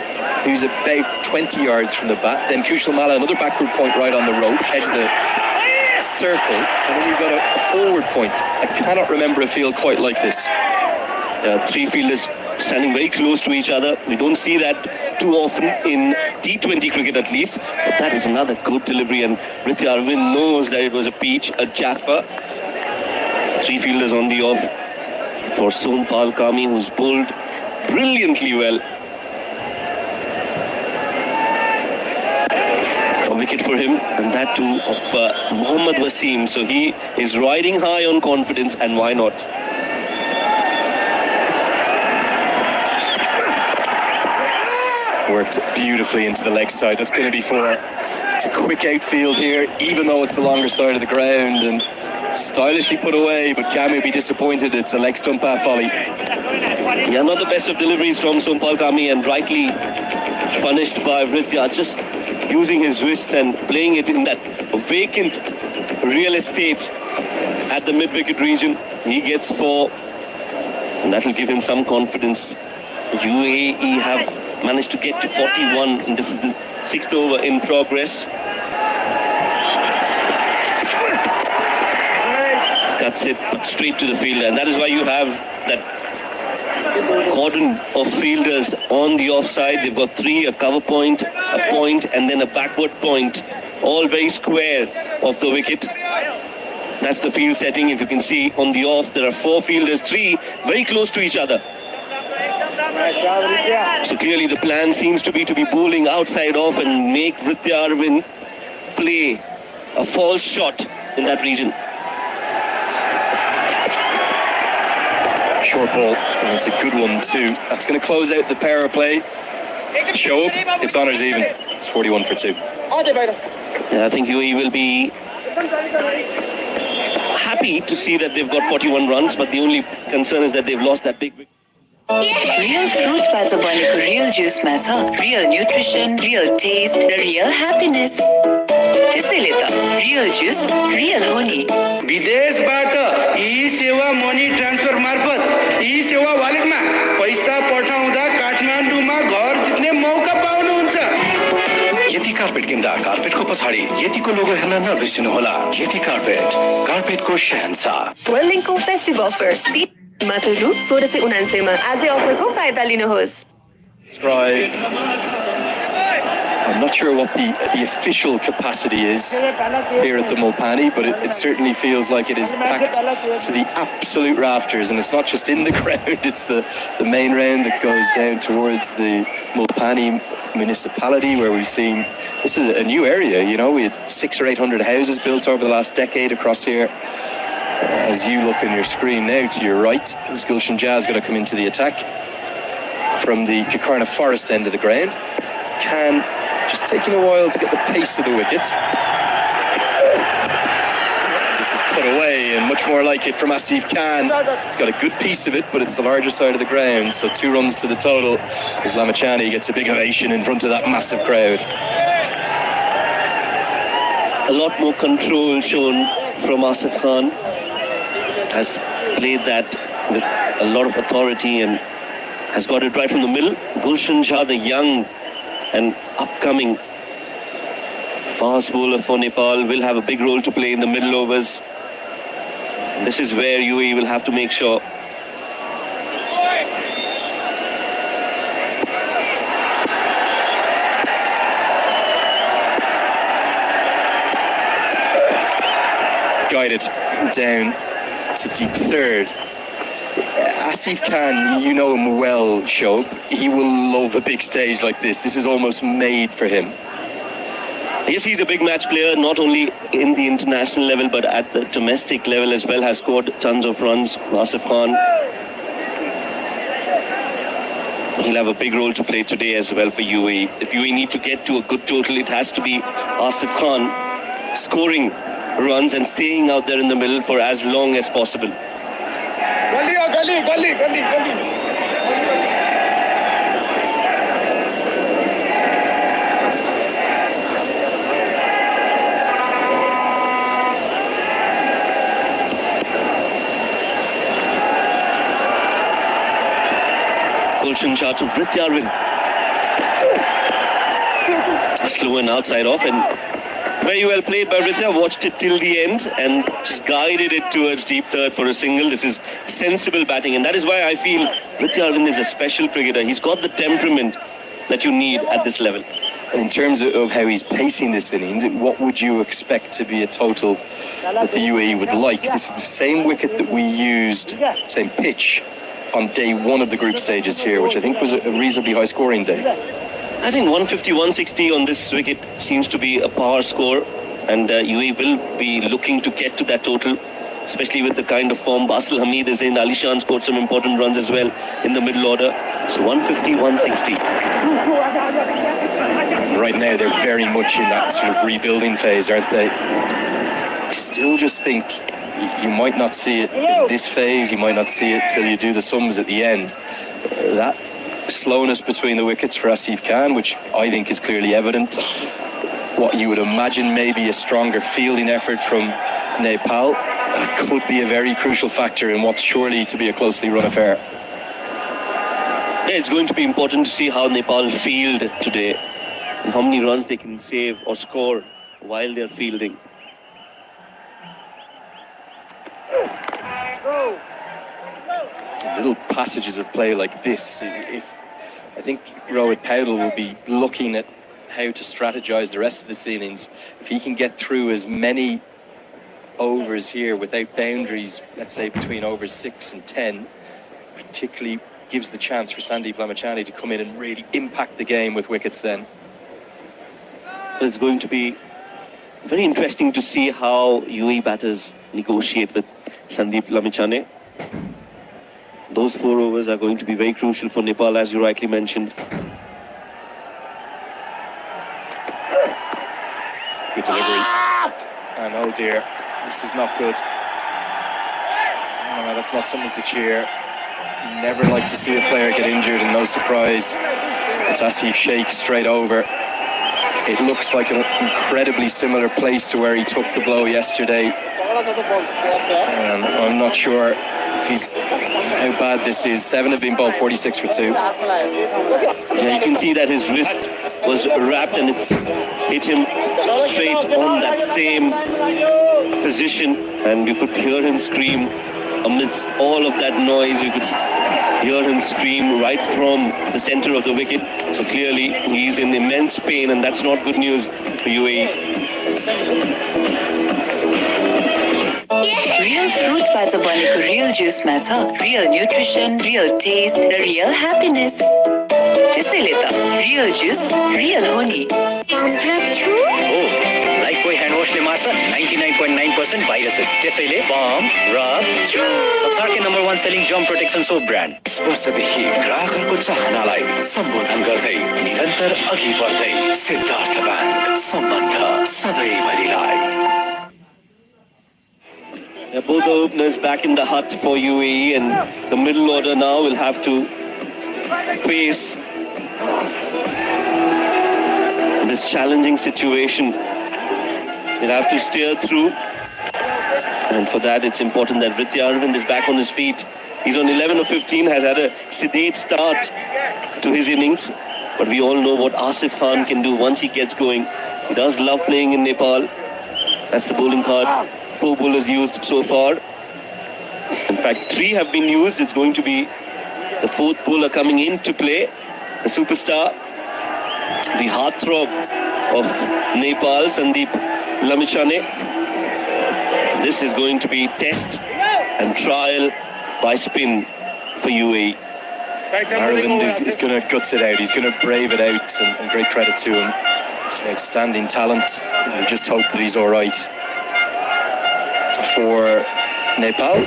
who's about 20 yards from the bat. Then Kushal Malla, another backward point right on the road, edge of the circle. And then you've got a forward point. I cannot remember a field quite like this. 3 fielders standing very close to each other. We don't see that too often in T20 cricket at least. But that is another good delivery, and Ritya Arvind knows that it was a peach, a Jaffa. 3 fielders on the off for Sompal Kami, who's bowled brilliantly well. A wicket for him, and that too of Mohammad Wasim. So he is riding high on confidence, and why not? Worked beautifully into the leg side. That's going to be 4. It's a quick outfield here, even though it's the longer side of the ground, and stylishly put away, but Cam will be disappointed. It's a leg stump volley. Yeah, not the best of deliveries from Sompal Kami, and rightly punished by Ritya, just using his wrists and playing it in that vacant real estate at the mid-wicket region. He gets 4, and that will give him some confidence. UAE have managed to get to 41, and this is the 6th over in progress. Cuts it straight to the fielder, and that is why you have that cordon of fielders on the offside. They've got 3, a cover point, a point, and then a backward point, all very square of the wicket. That's the field setting. If you can see on the off, there are 4 fielders, 3 very close to each other. So clearly the plan seems to be bowling outside off and make Ritya Arvind play a false shot in that region. Short ball, and it's a good one too. That's going to close out the power play. Show up, it's honours even. It's 41 for 2. Yeah, I think UAE will be happy to see that they've got 41 runs, but the only concern is that they've lost that big wicket. Real fruit बाट बनेको real juice मा छ real nutrition, real taste, real happiness. त्यसैले त real juice real हो नि. विदेशबाट e-Sewa money transfer मार्फत ई-सेवा वालेटमा पैसा पठाउँदा काठमाडौँमा घर जित्ने मौका पाउनुहुन्छ. यति कार्पेट किन्दा कार्पेटको पछाडि यतिको लोगो हेर्न नबिर्सिनुहोला. यति कार्पेट, कार्पेटको शहंशाह. वर्ल्डिङको फेस्टिभ अफर मात्र रु 1699 मा आजै अफरको फाइदा लिनुहोस्. I'm not sure what the official capacity is here at the Mulpani, but it certainly feels like it is packed to the absolute rafters, and it's not just in the ground, it's the main round that goes down towards the Mulpani municipality, where we've seen, this is a new area, you know, we had 600 or 800 houses built over the last decade across here. As you look on your screen now to your right, is Gulshan Jazz going to come into the attack from the Kakarna Forest end of the ground. Can just taking a while to get the pace of the wickets. This is cut away, and much more like it from Asif Khan. He's got a good piece of it, but it's the larger side of the ground, so 2 runs to the total as Lamachani gets a big ovation in front of that massive crowd. A lot more control shown from Asif Khan. Has played that with a lot of authority and has got it right from the middle. Gulshan Jha, the young and upcoming fast bowler for Nepal, will have a big role to play in the middle overs. This is where UAE will have to make sure. Guided down to deep third. Asif Khan, you know him well, Shoaib. He will love a big stage like this. This is almost made for him. Yes, he's a big match player, not only in the international level, but at the domestic level as well, has scored tons of runs. Asif Khan, he'll have a big role to play today as well for UAE. If UAE need to get to a good total, it has to be Asif Khan scoring runs and staying out there in the middle for as long as possible. Gulshan shot to Vrityarvin. Slow and outside off, and very well played by Ritya. Watched it till the end and just guided it towards deep third for a single. This is sensible batting, and that is why I feel Vrityarvin is a special cricketer. He's got the temperament that you need at this level. In terms of how he's pacing this innings, what would you expect to be a total that the UAE would like? This is the same wicket that we used, same pitch, on day one of the group stages here, which I think was a reasonably high scoring day. I think 150, 160 on this wicket seems to be a power score, and UAE will be looking to get to that total, especially with the kind of form Basil Hamid is in. Ali Shan scored some important runs as well in the middle order. So 150, 160. Right now they're very much in that sort of rebuilding phase, aren't they? I still just think you might not see it in this phase, you might not see it till you do the sums at the end. That slowness between the wickets for Asif Khan, which I think is clearly evident. What you would imagine maybe a stronger fielding effort from Nepal, that could be a very crucial factor in what's surely to be a closely run affair. Yeah, it's going to be important to see how Nepal field today and how many runs they can save or score while they're fielding. Little passages of play like this, if I think Rohit Paudel will be looking at how to strategize the rest of the innings. If he can get through as many overs here without boundaries, let's say between overs 6 and 10, particularly gives the chance for Sandeep Lamachani to come in and really impact the game with wickets then. It's going to be very interesting to see how UAE batters negotiate with Sandeep Lamachani. Those 4 overs are going to be very crucial for Nepal, as you rightly mentioned. Good delivery. And oh dear, this is not good. No, that's not something to cheer. You never like to see a player get injured, and no surprise, it's Asif Sheikh straight over. It looks like an incredibly similar place to where he took the blow yesterday. And I'm not sure if he's how bad this is. 7 have been bowled, 46 for 2. Yeah, you can see that his wrist was wrapped and it's hit him straight on that same position, and you could hear him scream amidst all of that noise. You could hear him scream right from the center of the wicket. So clearly he's in immense pain, and that's not good news for UAE. Real fruitबाट बनेको real juiceमा छ real nutrition, real taste र real happiness. त्यसैले त real juice real हो नि. Lifebuoy hand वाशले मार्छ 99.9% viruses. त्यसैले बम, रब, संसारकै number 1 selling germ protection soap brand. वर्षदेखि ग्राहकहरूको चाहनालाई सम्बोधन गर्दै निरन्तर अघि बढ्दै सिद्धार्थ ब्याङ्क सम्बन्ध सधैँभरिलाई. Both the openers back in the hut for UAE, and the middle order now will have to face this challenging situation. They'll have to steer through, and for that it's important that Vrityarvin is back on his feet. He's on 11 of 15, has had a sedate start to his innings, but we all know what Asif Khan can do once he gets going. He does love playing in Nepal. That's the bowling card 4 bowlers used so far. fact, 3 have been used. It's going to be the 4th bowler coming into play, the superstar, the heartthrob of Nepal, Sandeep Lamichhane. This is going to be test and trial by spin for UAE. Aravind is going to guts it out. He's going to brave it out, and great credit to him. He's an outstanding talent. And we just hope that he's all right. For Nepal,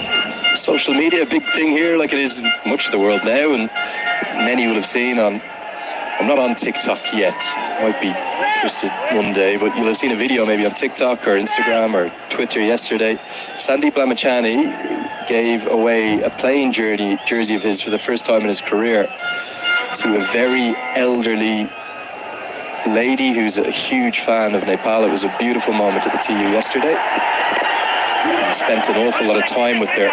social media, a big thing here, like it is in much of the world now, and many will have seen on. I'm not on TikTok yet. Might be twisted one day, but you'll have seen a video maybe on TikTok or Instagram or Twitter yesterday. Sandeep Lamichhane gave away a playing jersey of his for the first time in his career to a very elderly lady who's a huge fan of Nepal. It was a beautiful moment at the TU yesterday. He spent an awful lot of time with her.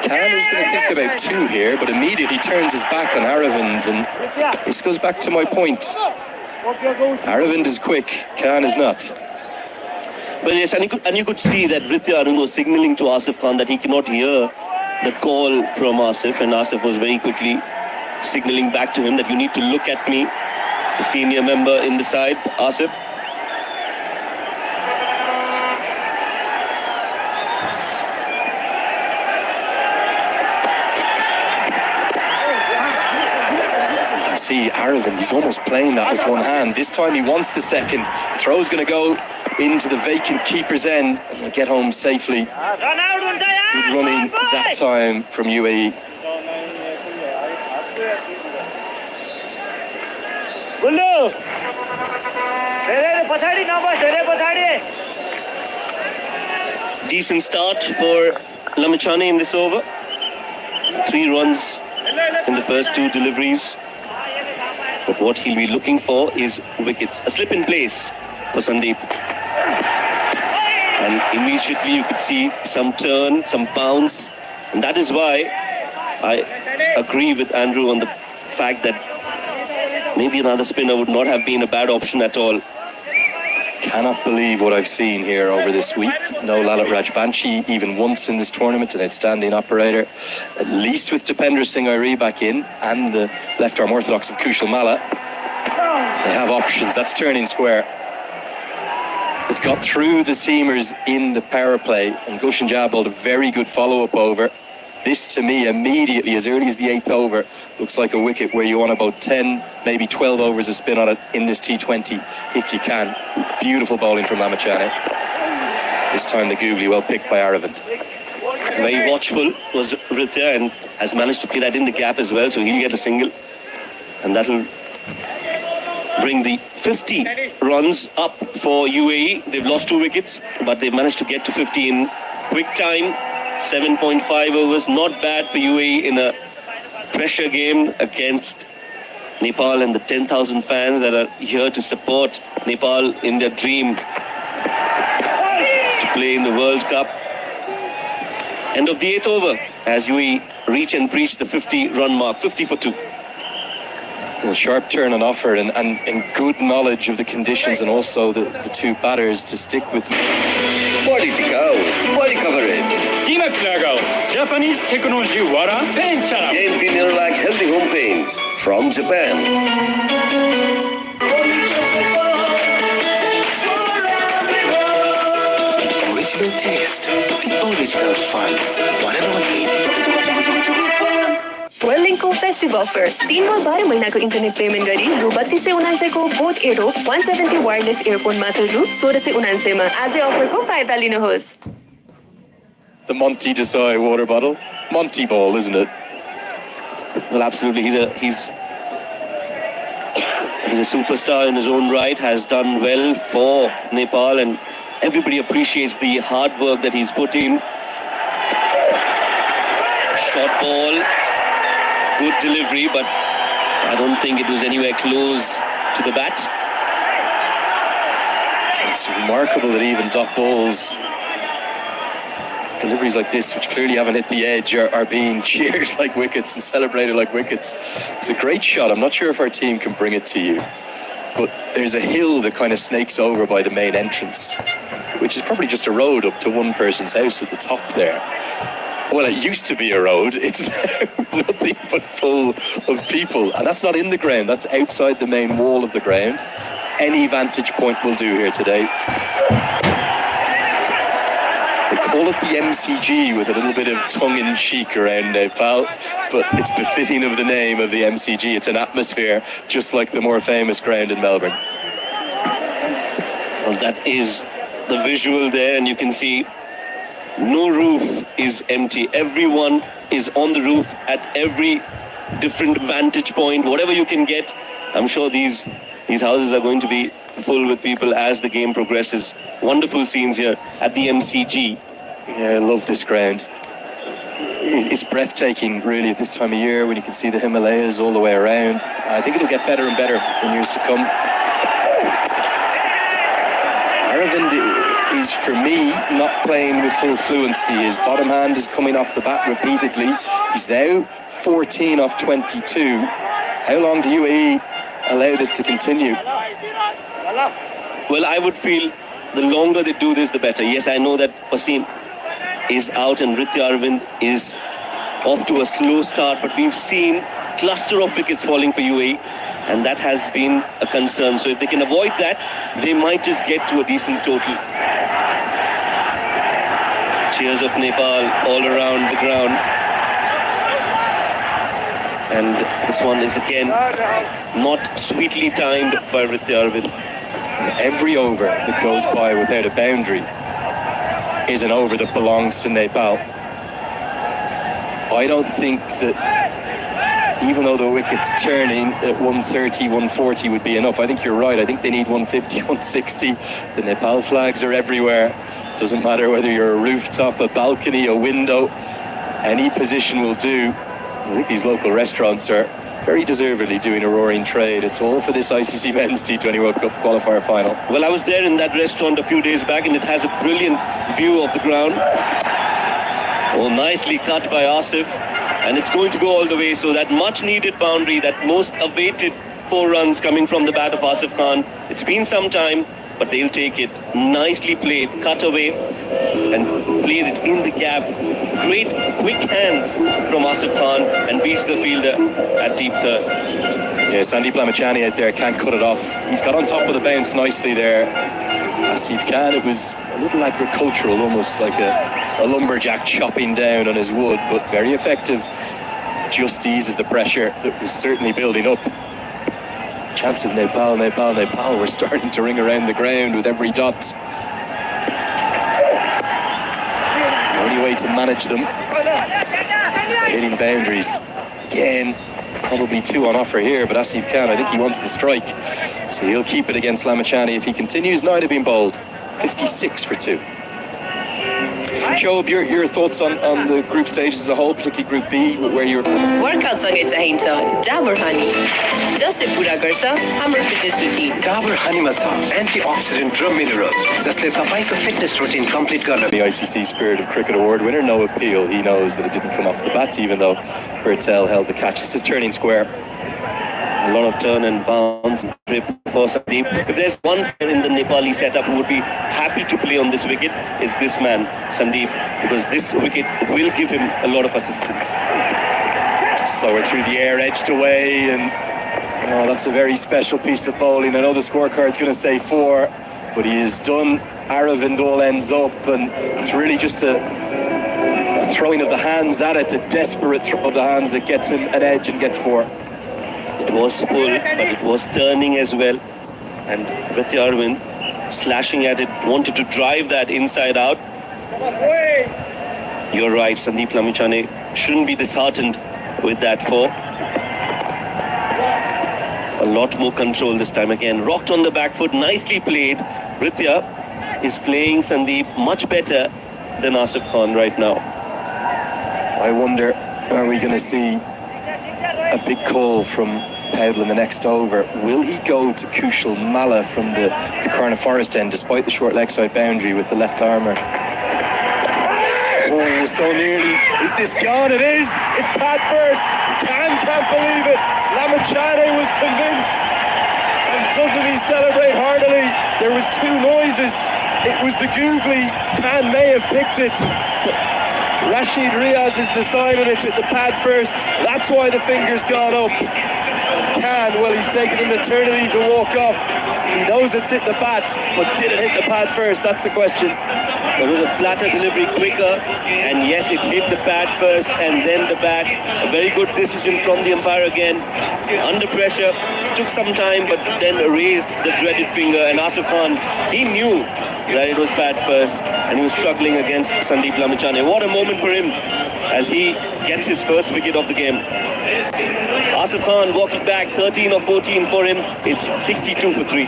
Khan is going to think about 2 here, but immediately turns his back on Aravind, and this goes back to my point. Aravind is quick, Khan is not. But yes, and you could see that Ritya Arun was signalling to Asif Khan that he cannot hear the call from Asif, and Asif was very quickly signalling back to him that you need to look at me, the senior member in the side, Asif. See Aravind, he's almost playing that with one hand. This time he wants the second. Throw's going to go into the vacant keeper's end, and they'll get home safely. Good running that time from UAE. Decent start for Lamichhane in this over. 3 runs in the first 2 deliveries. But what he'll be looking for is wickets. A slip in place for Sandeep. And immediately you could see some turn, some bounce. And that is why I agree with Andrew on the fact that maybe another spinner would not have been a bad option at all. Cannot believe what I've seen here over this week. No Lalit Rajbanshi even once in this tournament, an outstanding operator. At least with Dipendra Singh Airi back in, and the left-arm orthodox of Kushal Malla. They have options, that's turning square. They've got through the seamers in the power play, and Gulshan Jab bowled a very good follow-up over. This, to me, immediately, as early as the 8th over, looks like a wicket where you want about 10, maybe 12 overs of spin on it in this T20, if you can. Beautiful bowling from Lamichhane. This time the googly, well picked by Aravind. Very watchful was Ritya, and has managed to play that in the gap as well, so he'll get a single. And that'll bring the 50 runs up for UAE. They've lost 2 wickets, but they've managed to get to 50 in quick time. 7.5 overs, not bad for UAE in a pressure game against Nepal and the 10,000 fans that are here to support Nepal in their dream to play in the World Cup. End of the 8th over as UAE reach and breach the 50-run mark, 50 for 2. Well, sharp turn on offer, and good knowledge of the conditions, and also the 2 batters to stick with. Body tikao, body coverage. Dimak lagao, Japanese technology wara paint chala. Gain Premier like healthy home paints from Japan. The original taste, the original fun. One and only. World को festive offer 3 वा 12 महिनाको internet payment गरी रु 3299 को boat arrow 170 wireless earphone मात्र रु 1699 मा आजै अफरको फाइदा लिनुहोस्. The Monty Desai water bottle. Monty ball, isn't it? Well, absolutely. He's a superstar in his own right, has done well for Nepal, and everybody appreciates the hard work that he's put in. Short ball. Good delivery, but I don't think it was anywhere close to the bat. It's remarkable that even dot balls, deliveries like this, which clearly haven't hit the edge, are being cheered like wickets and celebrated like wickets. It's a great shot. I'm not sure if our team can bring it to you, but there's a hill that kind of snakes over by the main entrance, which is probably just a road up to one person's house at the top there. Well, it used to be a road. It's now nothing but full of people. And that's not in the ground. That's outside the main wall of the ground. Any vantage point will do here today. They call it the MCG with a little bit of tongue-in-cheek around Nepal, but it's befitting of the name of the MCG. It's an atmosphere just like the more famous ground in Melbourne. Well, that is the visual there, and you can see no roof is empty. Everyone is on the roof at every different vantage point, whatever you can get. I'm sure these houses are going to be full with people as the game progresses. Wonderful scenes here at the MCG. Yeah, I love this ground. It's breathtaking, really, at this time of year when you can see the Himalayas all the way around. I think it'll get better and better in years to come. Aravind is, for me, not playing with full fluency. His bottom hand is coming off the bat repeatedly. He's now 14 off 22. How long do UAE allow this to continue? Well, I would feel the longer they do this, the better. Yes, I know that Wasim is out and Ritya Aravind is off to a slow start, but we've seen cluster of wickets falling for UAE, and that has been a concern. So if they can avoid that, they might just get to a decent total. Cheers of Nepal all around the ground. And this one is again not sweetly timed by Ritya Aravind. Every over that goes by without a boundary is an over that belongs to Nepal. I don't think that, even though the wicket's turning at 130, 140 would be enough. I think you're right. I think they need 150, 160. The Nepal flags are everywhere. Doesn't matter whether you're a rooftop, a balcony, a window. Any position will do. I think these local restaurants are very deservedly doing a roaring trade. It's all for this ICC Men's T20 World Cup qualifier final. Well, I was there in that restaurant a few days back, and it has a brilliant view of the ground. Oh, nicely cut by Asif, and it's going to go all the way. So that much needed boundary, that most awaited 4 runs coming from the bat of Asif Khan. It's been some time, but they'll take it. Nicely played, cut away and played it in the gap. Great quick hands from Asif Khan, and beats the fielder at deep third. Yeah, Sandeep Lamichhane out there can't cut it off. He's got on top of the bounce nicely there. Asif Khan, it was a little agricultural, almost like a lumberjack chopping down on his wood, but very effective. Just eases the pressure that was certainly building up. Chance of Nepal. We're starting to ring around the ground with every dot. The only way to manage them is hitting boundaries. Again, probably 2 on offer here, but Asif Khan, I think he wants the strike. So he'll keep it against Lamichhane if he continues. Now to been bowled. 56 for 2. Shoaib, your thoughts on the group stages as a whole, particularly Group B, where you're... Workout सँगै चाहिन्छ डाबर हनी जसले पूरा गर्छ हाम्रो fitness routine Dabur हनीमा छ antioxidant र mineral जसले तपाईको fitness routine complete गर्न The ICC Spirit of Cricket Award winner, no appeal. He knows that it didn't come off the bat, even though Bertel held the catch. This is turning square. A lot of turn and bounce trip for Sandeep. If there's one player in the Nepali setup who would be happy to play on this wicket, it's this man, Sandeep, because this wicket will give him a lot of assistance. Slower through the air, edged away, and that's a very special piece of bowling. I know the scorecard's going to say 4, but he has done Aravind all ends up, and it's really just a throwing of the hands at it, a desperate throw of the hands that gets him an edge and gets 4. It was full, but it was turning as well. And Ritya Aravind slashing at it, wanted to drive that inside out. You're right, Sandeep Lamichhane shouldn't be disheartened with that 4. A lot more control this time again. Rocked on the back foot, nicely played. Ritya is playing Sandeep much better than Asif Khan right now. I wonder, are we going to see a big call from Powell in the next over? Will he go to Kushal Malla from the Karna Forest end, despite the short leg side boundary with the left armour? Oh, so nearly. Is this gone? It is. It's Pat first. Can't believe it. Lamichhane was convinced. And doesn't he celebrate heartily? There was 2 noises. It was the googly. Khan may have picked it. Rashid Riaz has decided it's at the pad first. That's why the finger's gone up. Khan, well, he's taken an eternity to walk off. He knows it's hit the bat, but did it hit the pad first? That's the question. It was a flatter delivery, quicker, and yes, it hit the pad first and then the bat. A very good decision from the umpire again. Under pressure, took some time, but then raised the dreaded finger. And Asif Khan, he knew that it was bad first, and he was struggling against Sandeep Lamachane. What a moment for him as he gets his first wicket of the game. Asif Khan walking back, 13 or 14 for him. It's 62 for 3.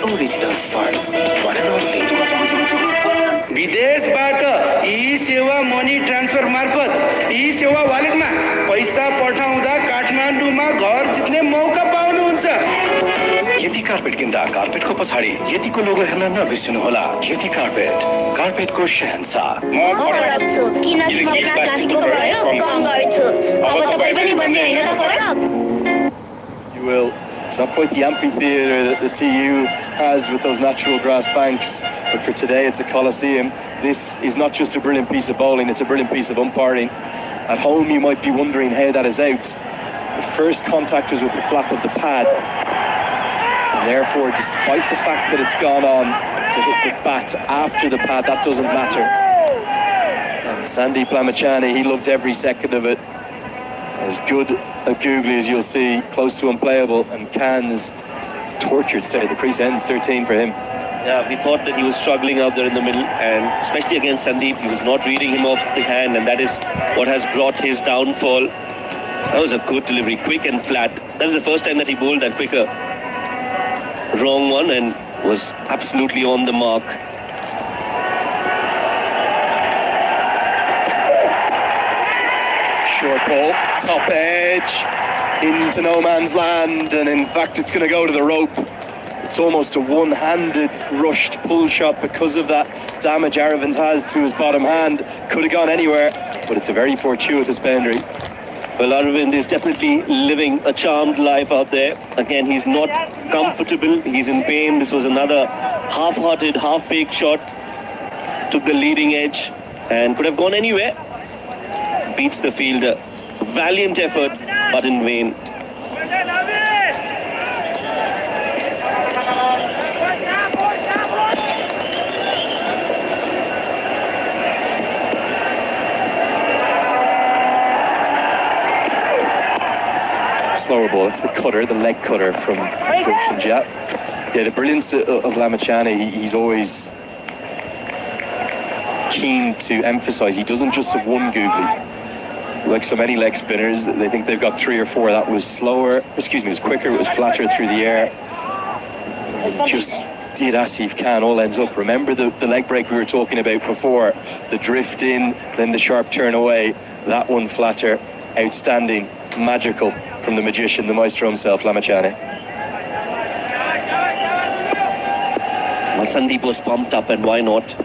Original fun, one and only. विदेशबाट ई सेवा money transfer मार्फत ई सेवा वालेटमा पैसा पठाउँदा काठमाडौँमा घर जित्ने मौका पाउनुहुन्छ। यति कार्पेट किन्दा कार्पेटको पछाडि यतिको लोगो हेर्न नबिर्सनुहोला। यति कार्पेट, कार्पेटको शहंशाह। म फरक छु किनकि म प्लास्टिकको प्रयोग कम गर्छु। अब तपाईँ पनि भन्ने हैन त फरक? You will. It's not quite the amphitheatre that the TU has with those natural grass banks, but for today it's a coliseum. This is not just a brilliant piece of bowling, it's a brilliant piece of umpiring. At home you might be wondering how that is out. The first contact was with the flap of the pad, and therefore despite the fact that it's gone on to hit the bat after the pad, that doesn't matter. And Sandeep Lamachane, he loved every second of it. As good a googly as you'll see, close to unplayable, and Khan's tortured state of the crease ends 13 for him. Yeah, we thought that he was struggling out there in the middle, and especially against Sandeep, he was not reading him off the hand, and that is what has brought his downfall. That was a good delivery, quick and flat. That is the first time that he bowled that quicker. Wrong one, and was absolutely on the mark. Short ball, top edge, into no man's land, and in fact it's going to go to the rope. It's almost a one-handed rushed pull shot because of that damage Aravind has to his bottom hand. Could have gone anywhere, but it's a very fortuitous boundary. Well, Aravind is definitely living a charmed life out there. Again, he's not comfortable, he's in pain. This was another half-hearted, half-baked shot. Took the leading edge and could have gone anywhere. Beats the fielder. Valiant effort, but in vain. Slower ball, it's the cutter, the leg cutter from Gulshan Jat. Yeah, the brilliance of Lamachane, he's always keen to emphasise he doesn't just have one googly. Like so many leg spinners, they think they've got 3 or 4. That was slower, excuse me, it was quicker, it was flatter through the air. Just did Asif Khan all ends up. Remember the leg break we were talking about before? The drift in, then the sharp turn away. That one flatter, outstanding, magical from the magician, the maestro himself, Lamachane. Well, Sandeep was pumped up, and why not?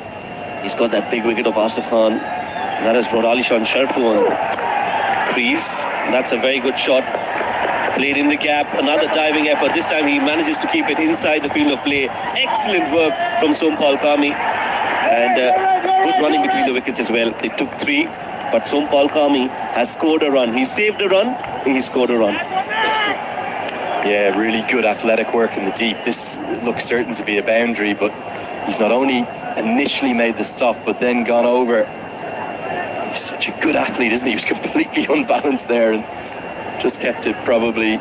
He's got that big wicket of Asif Khan. That has brought Alishan Sharfu on crease. That's a very good shot. Played in the gap. Another diving effort. This time he manages to keep it inside the field of play. Excellent work from Sompal Kami. And good running between the wickets as well. They took 3, but Sompal Kami has scored a run. He saved a run. He scored a run. Yeah, really good athletic work in the deep. This looks certain to be a boundary, but he's not only initially made the stop, but then gone over. He's such a good athlete, isn't he? He was completely unbalanced there and just kept it probably,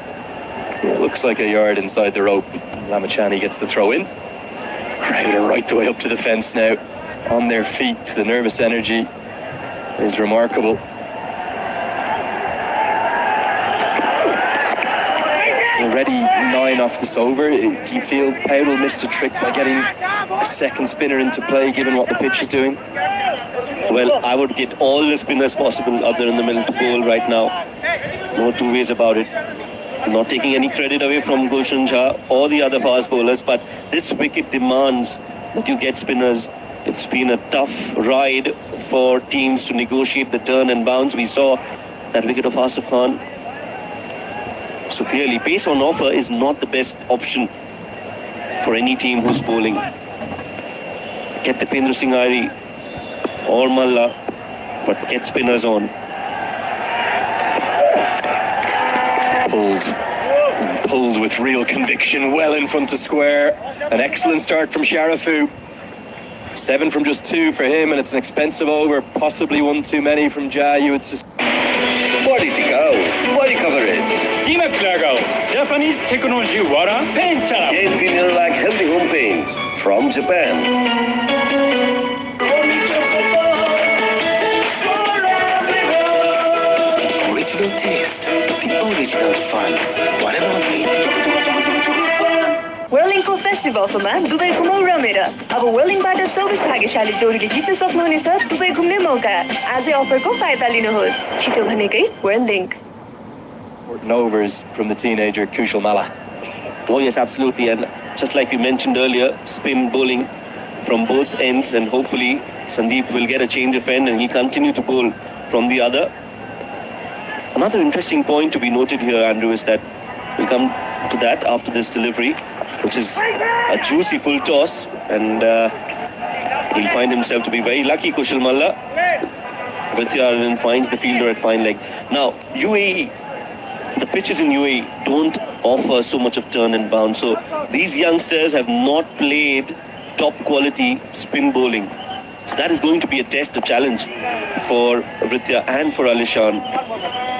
looks like a yard inside the rope. Lamachane gets the throw in. Crowd are right the way up to the fence now, on their feet. The nervous energy is remarkable. Already 9 off this over. Do you feel Powell missed a trick by getting a second spinner into play, given what the pitch is doing? Well, I would get all the spinners possible out there in the middle to bowl right now. No two ways about it. Not taking any credit away from Gulshan Jha or the other fast bowlers, but this wicket demands that you get spinners It's been a tough ride for teams to negotiate the turn and bounce. We saw that wicket of Asif Khan. So clearly, pace on offer is not the best option for any team who's bowling. Get Dipendra Singh Airi or Malla, but get spinners on. Pulled with real conviction, well in front of square. An excellent start from Sharafu. 7 from just 2 for him, and it's an expensive over. Possibly one too many from Jai, you would suspect. Body tikao, body coverage. Dimak lagao, Japanese technology wara paint chalao. Gain Cleaner like healthy home paints from Japan. Original taste, the original fun. Whatever it means. Whirlingको festive अफरमा Dubai घुमाउ रमेर अब whirlingबाट 24 भाग्यशाली जोडीले जित्न सक्नुहुनेछ Dubai घुम्ने मौका। आजै अफरको फाइदा लिनुहोस्। छिटो भनेकै whirling। Overs from the teenager Kushal Malla. Oh yes, absolutely. And just like we mentioned earlier, spin bowling from both ends, and hopefully Sandeep will get a change of end and he'll continue to bowl from the other. Another interesting point to be noted here, Andrew, is that we'll come to that after this delivery, which is a juicy full toss, and he'll find himself to be very lucky. Kushal Malla, Vidyarthan finds the fielder at fine leg. Now, UAE, the pitches in UAE don't offer so much of turn and bounce, so these youngsters have not played top quality spin bowling. So that is going to be a test, a challenge for Ritya and for Alishan.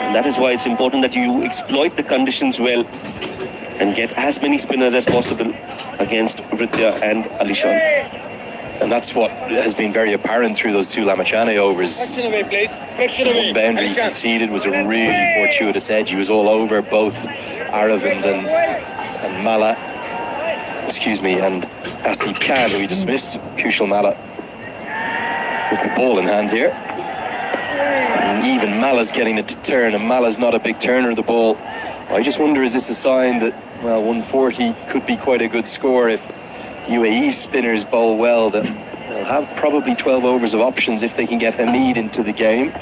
And that is why it's important that you exploit the conditions well and get as many spinners as possible against Ritya and Alishan. And that's what has been very apparent through those 2 Lamachane overs. Away, please. One boundary he conceded was a really fortuitous edge. He was all over both Aravind and Malla. Excuse me, and Asif Khan, who he dismissed. Kushal Malla with the ball in hand here. And even Malla's getting it to turn, and Malla's not a big turner of the ball. I just wonder, is this a sign that, well, 140 could be quite a good score if UAE spinners bowl well, that they'll have probably 12 overs of options if they can get Hamid into the game.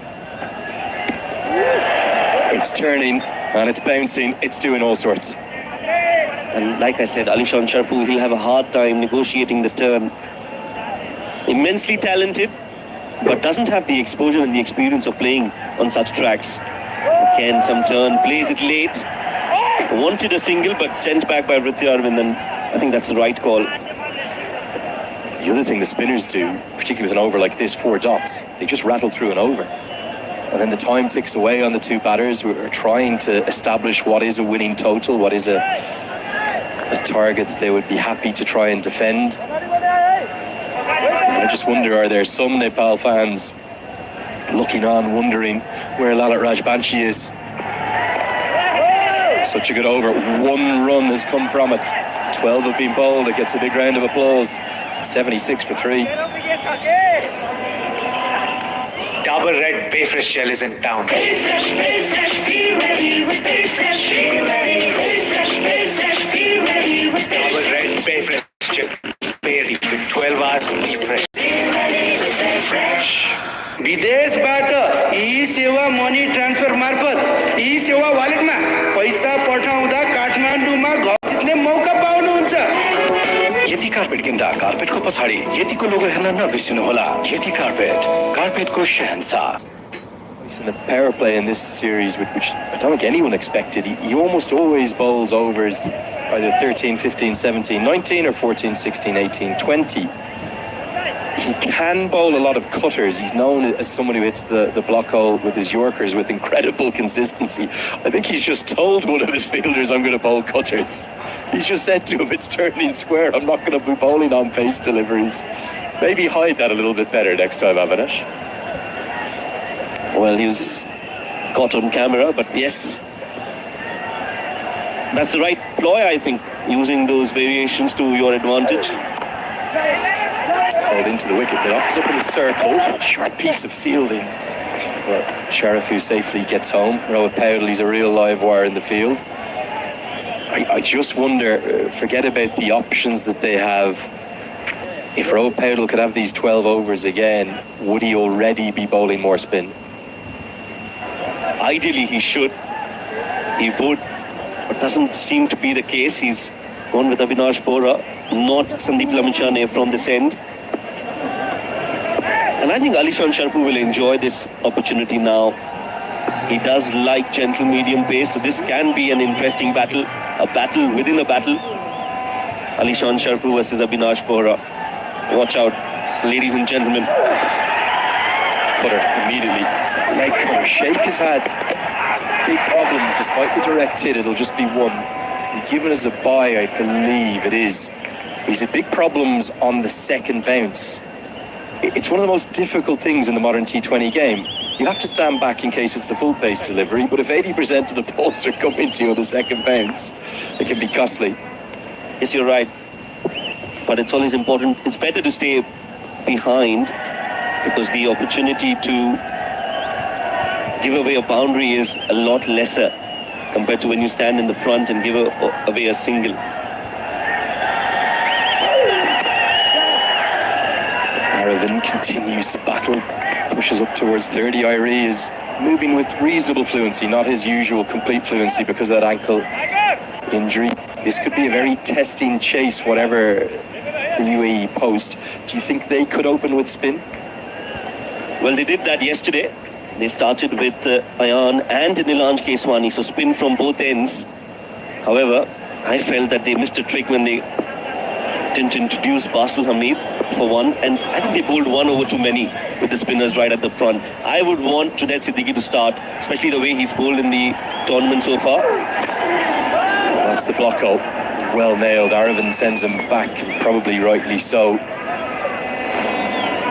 It's turning and it's bouncing, it's doing all sorts. And like I said, Alishan Sharfu, he'll have a hard time negotiating the turn. Immensely talented, but doesn't have the exposure and the experience of playing on such tracks. Again, some turn, plays it late. Wanted a single, but sent back by Vidyarthan, and I think that's the right call. The other thing the spinners do, particularly with an over like this, 4 dots, they just rattle through an over. And then the time ticks away on the 2 batters who are trying to establish what is a winning total, what is a target that they would be happy to try and defend. And I just wonder, are there some Nepal fans looking on, wondering where Lalit Rajbanshi is? Such a good over. 1 run has come from it. 12 have been bowled. It gets a big round of applause. 76 for 3. Dabur Red Bay Fresh Gel is in town. Bay Fresh, be ready with Bay Fresh, be ready. Bay Fresh, be ready with Bay Dabur Red Bay Fresh Gel. Ready with 12 hours deep fresh. Be ready with Bay Fresh. विदेशबाट ई सेवा money transfer मार्फत ई सेवा वालेटमा पैसा पठाउँदा काठमाडौँमा घर जित्ने मौका पाउनुहुन्छ। यति कार्पेट किन्दा कार्पेटको पछाडि यतिको लोगो हेर्न नबिर्सिनु होला। यति carpet, कार्पेटको Shahenshah. In the power play in this series, which I don't think anyone expected, he almost always bowls overs either 13, 15, 17, 19 or 14, 16, 18, 20. He can bowl a lot of cutters. He's known as someone who hits the block hole with his Yorkers with incredible consistency. I think he's just told one of his fielders, I'm going to bowl cutters. He's just said to him, it's turning square. I'm not going to be bowling on pace deliveries. Maybe hide that a little bit better next time, Avinash. Well, he was caught on camera, but yes, that's the right ploy, I think, using those variations to your advantage. Called into the wicket, but offers up in a circle. Sharp piece of fielding. But Sharafu safely gets home. Rohit Powell, he's a real live wire in the field. I just wonder, forget about the options that they have If Rohit Paudel could have these 12 overs again, would he already be bowling more spin? Ideally, he should. He would. But doesn't seem to be the case. He's gone with Avinash Bora, not Sandeep Lamichhane from this end. And I think Alishan Sharfu will enjoy this opportunity now. He does like gentle medium pace, so this can be an interesting battle, a battle within a battle. Alishan Sharfu versus Avinash Bora. Watch out, ladies and gentlemen. Cutter immediately. Leg cutter. Sheikh has had big problems despite the direct hit. It'll just be one. Given as a bye, I believe it is. He's had big problems on the second bounce. It's one of the most difficult things in the modern T20 game. You have to stand back in case it's the full pace delivery, but if 80% of the balls are coming to you on the second bounce, it can be costly. Yes, you're right. But it's always important. It's better to stay behind because the opportunity to give away a boundary is a lot lesser compared to when you stand in the front and give away a single. Aravind continues to battle, pushes up towards 30. Irie is moving with reasonable fluency, not his usual complete fluency because of that ankle injury. This could be a very testing chase, whatever the UAE post. Do you think they could open with spin? Well, they did that yesterday. They started with Ayan and Nilanj Keswani, so spin from both ends. However, I felt that they missed a trick when they didn't introduce Basil Hamid for one, and I think they bowled one over too many with the spinners right at the front. I would want Junaid Siddiqui to start, especially the way he's bowled in the tournament so far. That's the block out. Well nailed. Aravind sends him back, probably rightly so.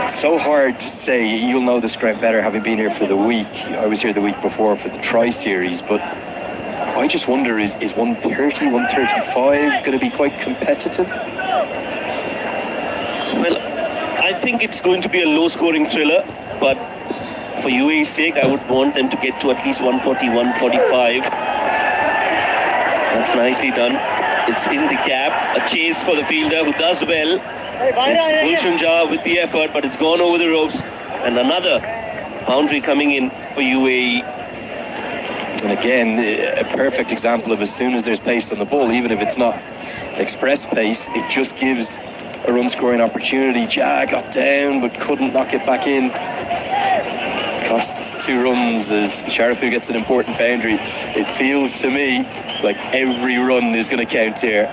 It's so hard to say. You'll know this ground better having been here for the week. I was here the week before for the Tri-Series, but I just wonder, is 130, 135 going to be quite competitive? Well, I think it's going to be a low-scoring thriller, but for UAE's sake, I would want them to get to at least 140, 145. That's nicely done. It's in the gap. A chase for the fielder who does well. It's Gulshan Jah with the effort, but it's gone over the ropes. And another boundary coming in for UAE. And again, a perfect example of as soon as there's pace on the ball, even if it's not express pace, it just gives a run scoring opportunity. Jah got down but couldn't knock it back in. Costs 2 runs as Sharafu gets an important boundary. It feels to me like every run is going to count here.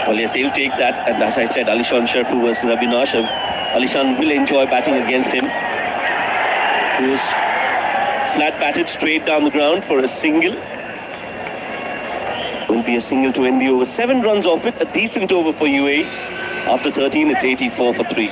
Well, yes, they'll take that. And as I said, Alishan Sharfu versus Avinash. Alishan will enjoy batting against him. Who's flat batted straight down the ground for a single. Will be a single to end the over. 7 runs off it. A decent over for UAE. After 13, it's 84 for 3.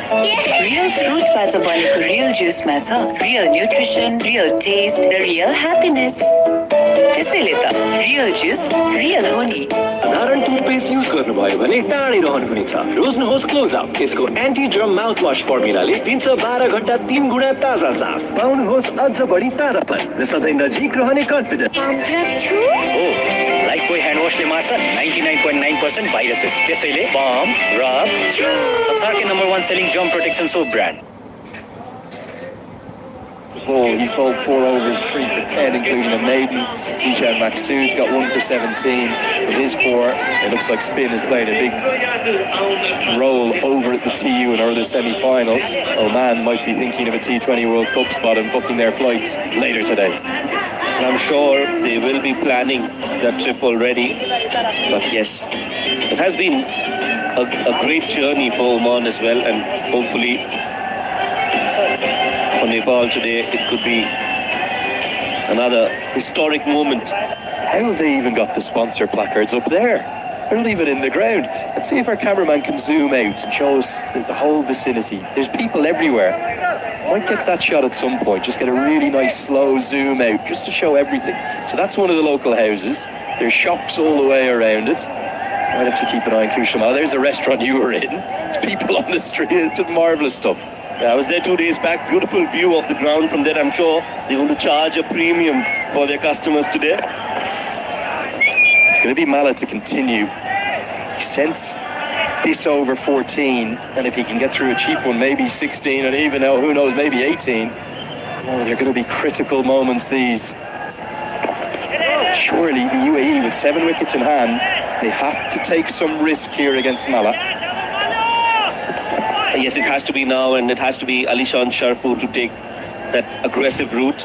Real fruit बाट बनेको real juice मा छ real nutrition, real taste, real happiness. त्यसैले त real juice real हो नि. साधारण toothpaste use गर्नुभयो भने टाढै रहनुहुने छ। रोज्नुहोस् क्लोज अप। यसको एन्टी जर्म माउथ वाश फर्मुलाले दिन्छ 12 घण्टा 3 गुणा ताजा सास। पाउनुहोस् अझ बढी ताजापन र सधैँ नजिक रहने कन्फिडेन्स। लाइफबोय ह्यान्ड वाशले मार्छ 99.9% भाइरसेस। त्यसैले बम रब संसारकै number 1 selling germ protection soap brand. He's bowled 4 overs, 3 for 10, including a maiden. Zishan Maqsood's got 1 for 17. With his 4, it looks like spin is playing a big role over at the TU in our other semi-final. Oman might be thinking of a T20 World Cup spot and booking their flights later today. And I'm sure they will be planning that trip already. But yes, it has been a great journey for Oman as well, and hopefully for Nepal today, it could be another historic moment. How have they even got the sponsor placards up there? Or leave it in the ground. Let's see if our cameraman can zoom out and show us the whole vicinity. There's people everywhere. Might get that shot at some point. Just get a really nice slow zoom out just to show everything. So that's one of the local houses. There's shops all the way around it. Might have to keep an eye on Kushamal. There's the restaurant you were in. There's people on the street. It's just marvellous stuff. Yeah, I was there 2 days back. Beautiful view of the ground from there. I'm sure they're going to charge a premium for their customers today. It's going to be Mala to continue. He sends this over 14, and if he can get through a cheap one, maybe 16, and even, who knows, maybe 18. Oh, they're going to be critical moments, these. Surely the UAE, with 7 wickets in hand, they have to take some risk here against Mala. Yes, it has to be now, and it has to be Alishan Sharfu to take that aggressive route.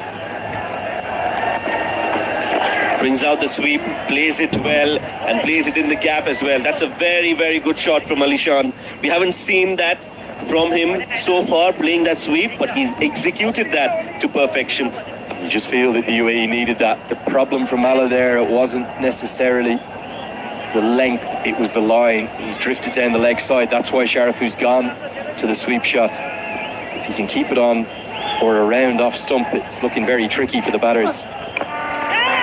Brings out the sweep, plays it well, and plays it in the gap as well. That's a very, very good shot from Alishan. We haven't seen that from him so far, playing that sweep, but he's executed that to perfection. You just feel that the UAE needed that. The problem for Mala there, it wasn't necessarily the length, it was the line. He's drifted down the leg side. That's why Sharafu's gone to the sweep shot. If he can keep it on or around off stump, it's looking very tricky for the batters.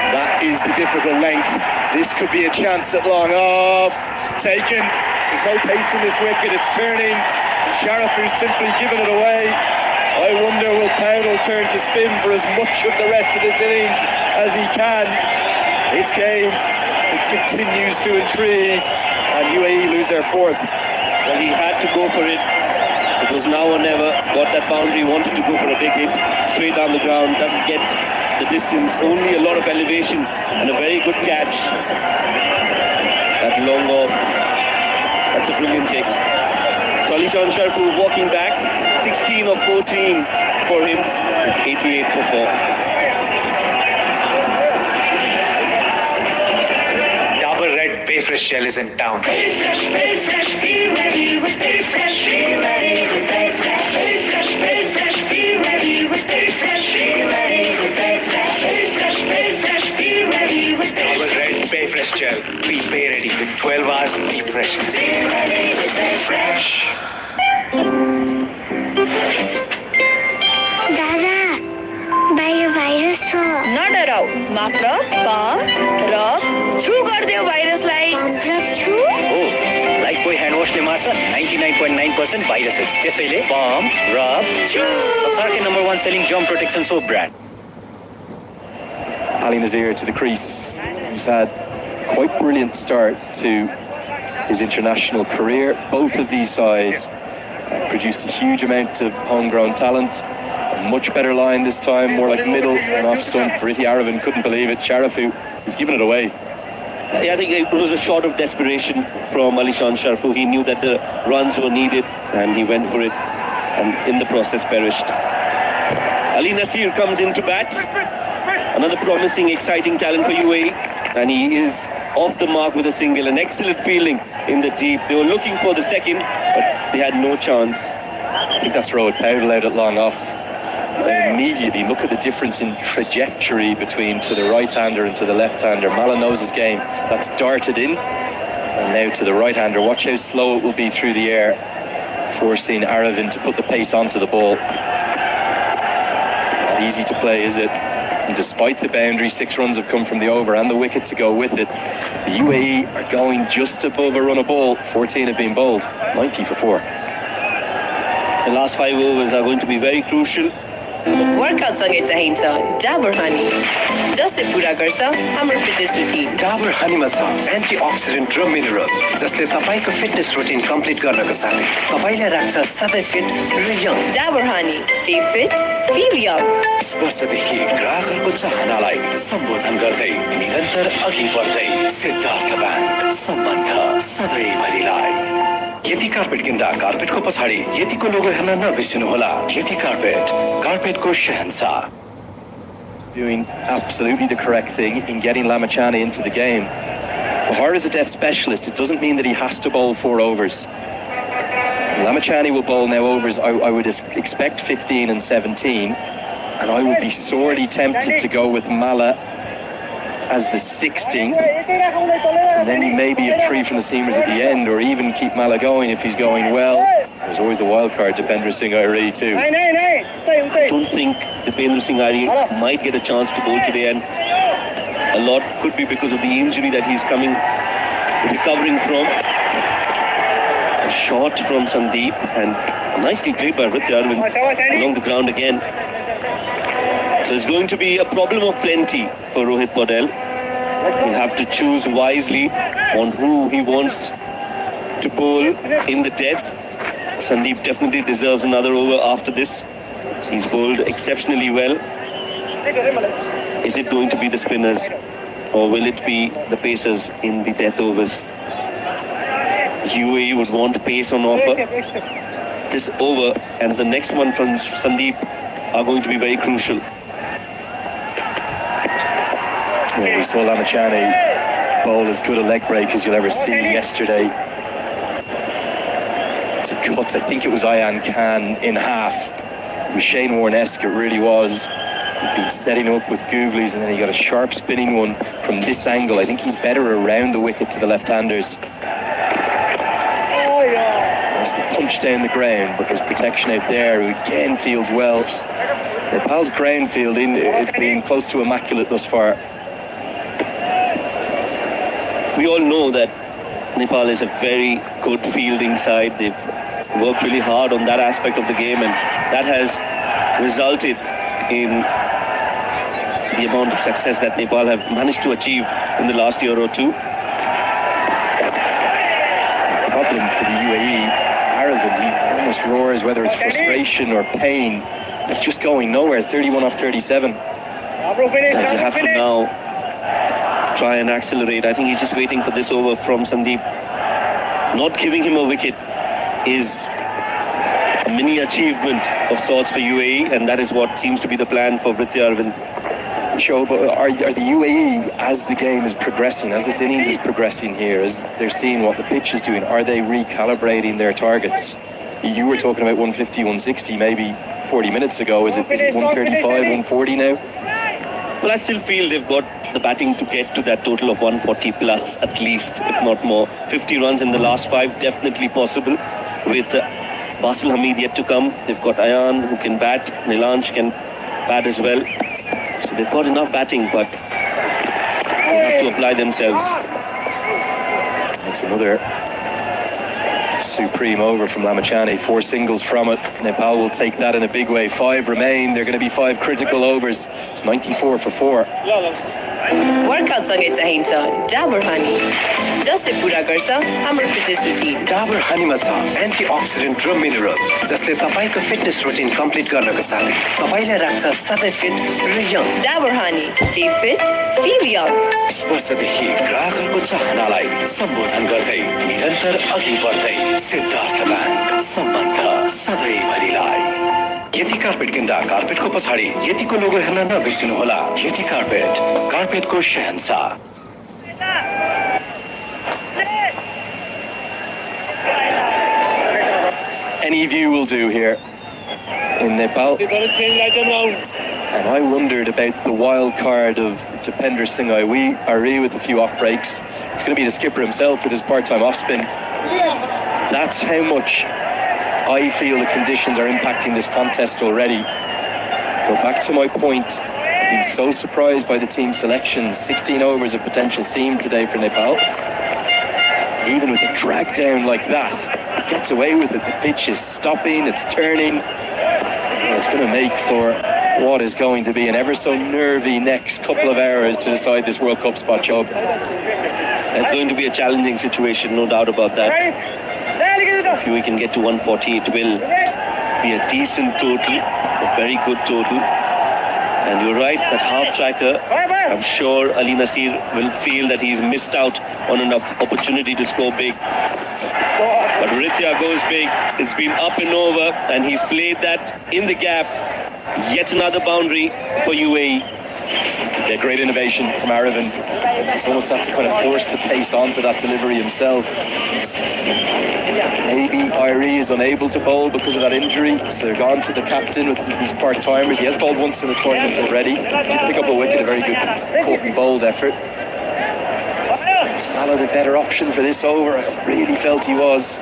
That is the difficult length. This could be a chance at long off. Taken. There's no pace in this wicket. It's turning. And Sharafu's simply given it away. I wonder will Powell turn to spin for as much of the rest of this innings as he can. This game, it continues to intrigue. And UAE lose their 4th. Well, he had to go for it. It was now or never. Got that boundary, wanted to go for a big hit. Straight down the ground, doesn't get the distance, only a lot of elevation and a very good catch. That long off, that's a brilliant take. So Alishan Sharfu walking back, 16 of 14 for him. It's 88 for 4. Dabur Red Bay Fresh Gel is in town. Bay fresh, be ready with Bay Fresh, be ready with Bay Fresh. Bay fresh, be ready with Bay Fresh, be ready with Bay Fresh. Bay fresh, be ready with Bay Dabur Red Bay Fresh Gel. Be Bay ready with 12 hours deep freshness. Be ready with Bay Fresh. दादा बाहिर virus छ नडराऊ मात्र pump र थ्रु गरिदेऊ भाइरसलाई pump र छु हो लाइफ बोय ह्यान्ड वाशले मार्छ 99.9% भाइरसेस त्यसैले पम्प रब संसारकै number 1 selling germ protection soap brand Ali Nazir to the crease. He's had quite brilliant start to his international career. Both of these sides produced a huge amount of homegrown talent. A much better line this time, more like middle and off stump. Ritti Aravind couldn't believe it. Sharafu, he's given it away. Yeah, I think it was a shot of desperation from Alishan Sharfu. He knew that the runs were needed and he went for it and in the process perished. Ali Nasir comes into bat. Another promising, exciting talent for UAE, and he is off the mark with a single. An excellent fielding in the deep. They were looking for the second, but they had no chance. I think that's Rohit Powell out at long off. And immediately look at the difference in trajectory between to the right-hander and to the left-hander. Mala knows his game. That's darted in, and now to the right-hander. Watch how slow it will be through the air, forcing Aravind to put the pace onto the ball. Not easy to play, is it? And despite the boundary, 6 runs have come from the over and the wicket to go with it. The UAE are going just above a run a ball. 14 have been bowled, 90 for 4. The last 5 overs are going to be very crucial. Workout सँगै चाहिन्छ डाबर हनी जसले पूरा गर्छ हाम्रो fitness routine Dabur हनीमा छ antioxidant र mineral जसले तपाईको fitness routine complete गर्नको साथै तपाईलाई राख्छ सधैँ फिट र young Dabur honey stay fit feel young वर्षदेखि ग्राहकहरूको चाहनालाई सम्बोधन गर्दै निरन्तर अघि बढ्दै सिद्धार्थ ब्याङ्क सम्बन्ध सधैँभरिलाई यति कार्पेट किन्दा कार्पेटको पछाडि यतिको लोगो हेर्न नबिर्सिनुहोला यति carpet कार्पेटको Shahenshah Doing absolutely the correct thing in getting Lamachani into the game. Bahar is a death specialist. It doesn't mean that he has to bowl 4 overs. Lamachani will bowl now overs, I would expect 15 and 17, and I would be sorely tempted to go with Mala as the 16th, and then maybe have 3 from the seamers at the end, or even keep Mala going if he's going well. There's always the wild card, Dipendra Singh Airi too. I don't think Dipendra Singh Airi might get a chance to bowl today, and a lot could be because of the injury that he's recovering from. A shot from Sandeep, and nicely played by Ritti Aravind along the ground again. So it's going to be a problem of plenty for Rohit Patel. He'll have to choose wisely on who he wants to bowl in the death. Sandeep definitely deserves another over after this. He's bowled exceptionally well. Is it going to be the spinners or will it be the pacers in the death overs? UAE would want pace on offer. This over and the next one from Sandeep are going to be very crucial. Well, we saw Lamachani bowl as good a leg break as you'll ever see yesterday. To cut, I think it was Ayan Khan in half. It was Shane Warne-esque, it really was. He'd been setting up with googlies and then he got a sharp spinning one from this angle. I think he's better around the wicket to the left-handers. Wants to punch down the ground, but there's protection out there who again fields well. Nepal's ground fielding, it's been close to immaculate thus far. We all know that Nepal is a very good fielding side. They've worked really hard on that aspect of the game and that has resulted in the amount of success that Nepal have managed to achieve in the last year or two. Problem for the UAE, Aravind, he almost roars whether it's frustration or pain. It's just going nowhere, 31 off 37. And you have to now try and accelerate. I think he's just waiting for this over from Sandeep. Not giving him a wicket is a mini achievement of sorts for UAE, and that is what seems to be the plan for Prithvi Arvind. Sure, but are the UAE, as the game is progressing, as this innings is progressing here, as they're seeing what the pitch is doing, are they recalibrating their targets? You were talking about 150, 160 maybe 40 minutes ago. Is it 135, 140 now? Well, I still feel they've got the batting to get to that total of 140 plus at least, if not more. 50 runs in the last 5, definitely possible. With Basil Hamid yet to come, they've got Ayan who can bat, Nilanj can bat as well. So they've got enough batting, but they have to apply themselves. It's another supreme over from Lamachani, 4 singles from it. Nepal will take that in a big way. 5 remain. They're going to be 5 critical overs. It's 94 for 4. Workout सँगै चाहिन्छ डाबर हनी जसले पुरा गर्छ हाम्रो fitness routine Dabur हनीमा छ antioxidant र mineral जसले तपाईको fitness routine complete गर्नको साथै तपाईलाई राख्छ सधैँ फिट र young Dabur honey stay fit feel young वर्षदेखि ग्राहकहरूको चाहनालाई सम्बोधन गर्दै निरन्तर अघि बढ्दै सिद्धार्थ ब्याङ्क सम्बन्ध सधैँभरिलाई यति कार्पेट किन्दा कार्पेटको पछाडि यतिको लोगो हेर्न नबिर्सिनुहोला। यति carpet कार्पेटको Shahenshah. Any view will do here in Nepal. And I wondered about the wild card of Dipender Singh Ari with a few off breaks. It's going to be the skipper himself with his part-time off spin. That's how much I feel the conditions are impacting this contest already. Go back to my point. I've been so surprised by the team selections. 16 overs of potential seam today for Nepal. Even with a drag down like that, it gets away with it. The pitch is stopping, it's turning. And it's going to make for what is going to be an ever so nervy next couple of hours to decide this World Cup spot job. It's going to be a challenging situation, no doubt about that. If we can get to 140, it will be a decent total, a very good total. And you're right, that half tracker, I'm sure Ali Nasir will feel that he's missed out on an opportunity to score big. But Ritya goes big, it's been up and over, and he's played that in the gap. Yet another boundary for UAE. Yeah, great innovation from Aravind. He's almost had to kind of force the pace onto that delivery himself. Maybe Irie is unable to bowl because of that injury, so they're gone to the captain with these part-timers. He has bowled once in the tournament already. Did pick up a wicket, a very good caught and bowled effort. Spallo the better option for this over. I really felt he was.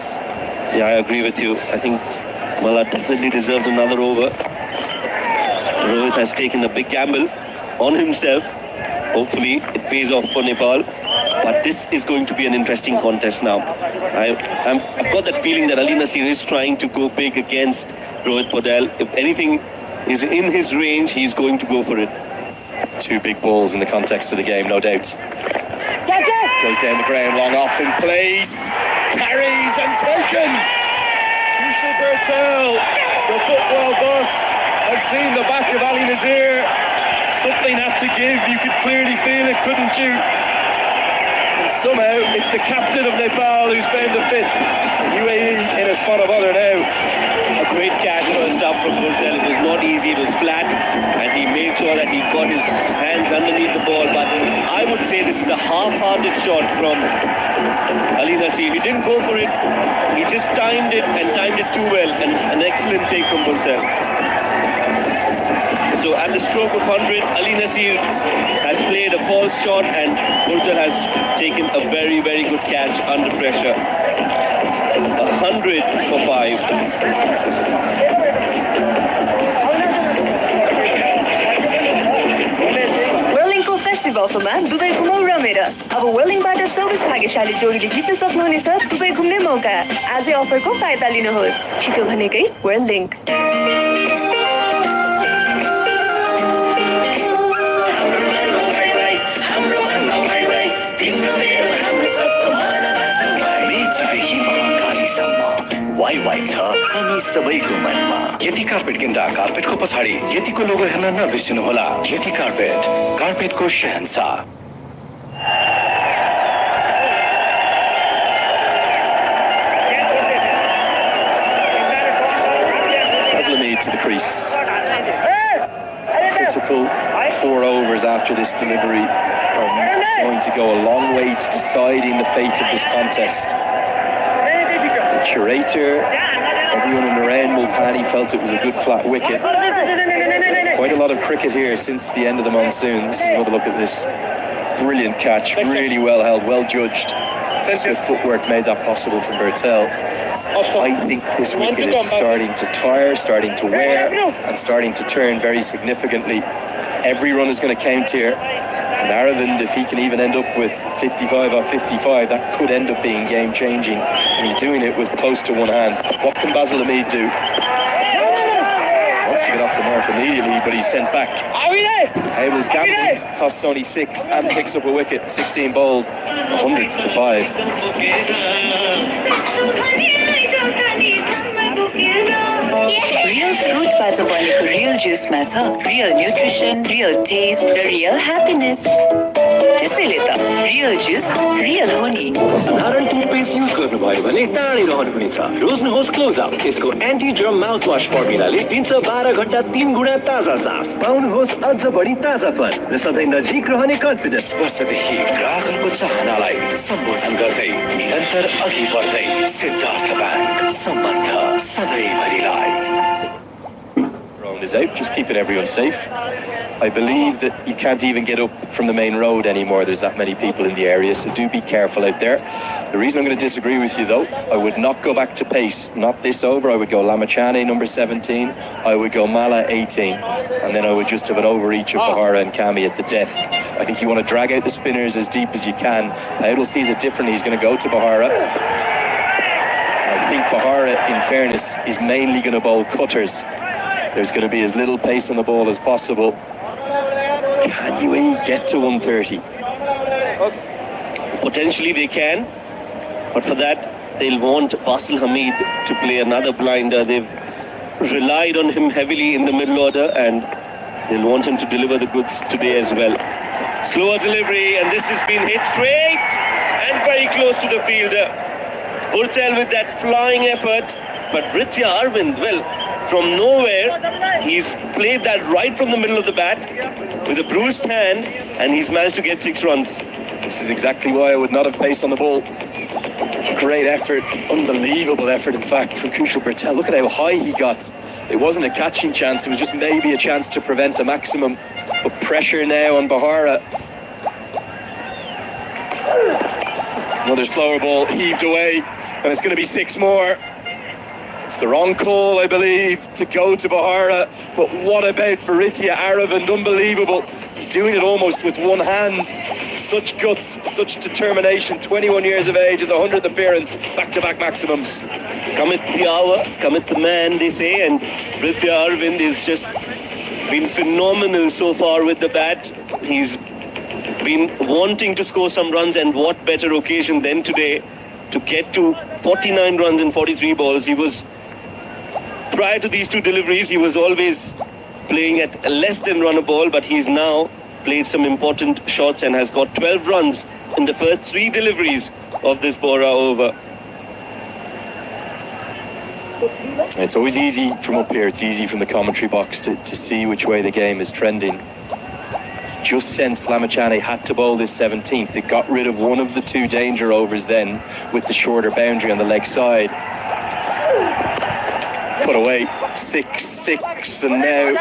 Yeah, I agree with you. I think Malla definitely deserved another over. Rohit has taken a big gamble on himself. Hopefully it pays off for Nepal. But this is going to be an interesting contest now. I've got that feeling that Ali Nasir is trying to go big against Rohit Patel. If anything is in his range, he's going to go for it. 2 big balls in the context of the game, no doubt. Goes down the ground, long off in place. carries and taken. Kushal Bertel, the football boss, has seen the back of Ali Nazir. Something had to give. You could clearly feel it, couldn't you? And somehow it's the captain of Nepal who's found the fifth. UAE in a spot of honour now. A great catch first up from Burtel. It was not easy, it was flat, and he made sure that he got his hands underneath the ball. But I would say this is a half-hearted shot from Ali Nasir. He didn't go for it, he just timed it and timed it too well, and an excellent take from Burtel. So at the stroke of 100, Ali Nasir has played a false shot and Burtel has taken a very, very good catch under pressure. 100 for 5. Whirlingको फेस्टिभलमा Dubai घुमाउ रमेर अब whirlingबाट 24 भाग्यशाली जोडीले जित्न सक्नुहुनेछ Dubai घुम्ने मौका। आजै अफरको फाइदा लिनुहोस्। छिटो भनेकै whirling। वाइ छ हामी सबैको मनमा। यति कार्पेट किन्दा कार्पेटको पछाडि यतिको लोगो हेर्न नबिर्सिनु होला। यति carpet, कार्पेटको Shahenshah. Aslamid to the crease. Critical 4 overs after this delivery are going to go a long way to deciding the fate of this contest. The curator, everyone in Narayan Mulpani felt it was a good flat wicket. Quite a lot of cricket here since the end of the monsoon. This is another look at this. Brilliant catch, really well held, well judged. Good footwork made that possible from Bertel. I think this wicket is starting to tire, starting to wear, and starting to turn very significantly. Every run is going to count here. And Aravind, if he can even end up with 55 or 55, that could end up being game-changing. And he's doing it with close to one hand. What can Basil Hamid do? Wants to get off the mark immediately, but he's sent back. Abel's gambling costs only 6 and picks up a wicket. 16 bowled, 100 for 5. Real fruitबाट बनेको real जुसमा छ real nutrition, real test र real happiness. त्यसैले त real जुस real हो नि। साधारण toothpaste use गर्नुभयो भने टाढै रहनुहुनेछ। रोज्नुहोस् क्लोज अप। यसको एन्टी जर्म माउथवाश फर्मुलाले दिन्छ 12 घण्टा 3 गुणा ताजा सास। पाउनुहोस् अझ बढी ताजापन र सधैँ नजिक रहने कन्फिडेन्स। वर्षदेखि ग्राहकहरूको चाहनालाई सम्बोधन गर्दै निरन्तर अघि बढ्दै सिद्धार्थ ब्याङ्क सम्बन्ध सधैँभरिलाई। Round is out, just keeping everyone safe. I believe that you can't even get up from the main road anymore. There's that many people in the area, so do be careful out there. The reason I'm going to disagree with you though, I would not go back to pace. Not this over. I would go Lamachane number 17. I would go Mala 18. And then I would just have an overreach of Bahara and Kami at the death. I think you want to drag out the spinners as deep as you can. Paudel sees it differently. He's going to go to Bahara. I think Bahara, in fairness, is mainly going to bowl cutters. There's going to be as little pace on the ball as possible. Can UAE get to 130? Potentially they can, but for that they'll want Basil Hamid to play another blinder. They've relied on him heavily in the middle order and they'll want him to deliver the goods today as well. Slower delivery, and this has been hit straight and very close to the fielder. Burtel with that flying effort, but Ritya Arvind, well, from nowhere, he's played that right from the middle of the bat with a bruised hand, and he's managed to get 6 runs. This is exactly why I would not have pace on the ball. Great effort, unbelievable effort in fact from Kushal Bertel. Look at how high he got. It wasn't a catching chance, it was just maybe a chance to prevent a maximum. But pressure now on Bahara. Another slower ball heaved away, and it's going to be 6 more. It's the wrong call, I believe, to go to Bahara. But what about for Ritya Aravind? Unbelievable. He's doing it almost with one hand. Such guts, such determination. 21 years of age, his 100th appearance. Back-to-back maximums. Cometh the hour, cometh the man, they say. And Ritya Arvind has just been phenomenal so far with the bat. He's been wanting to score some runs, and what better occasion than today to get to 49 runs in 43 balls. He was, prior to these two deliveries, he was always playing at less than run a ball, but he's now played some important shots and has got 12 runs in the first three deliveries of this Bora over. It's always easy from up here, it's easy from the commentary box to see which way the game is trending. Just since Lamachane had to bowl this 17th, they got rid of one of the two danger overs then with the shorter boundary on the leg side. Put away 6-6, and now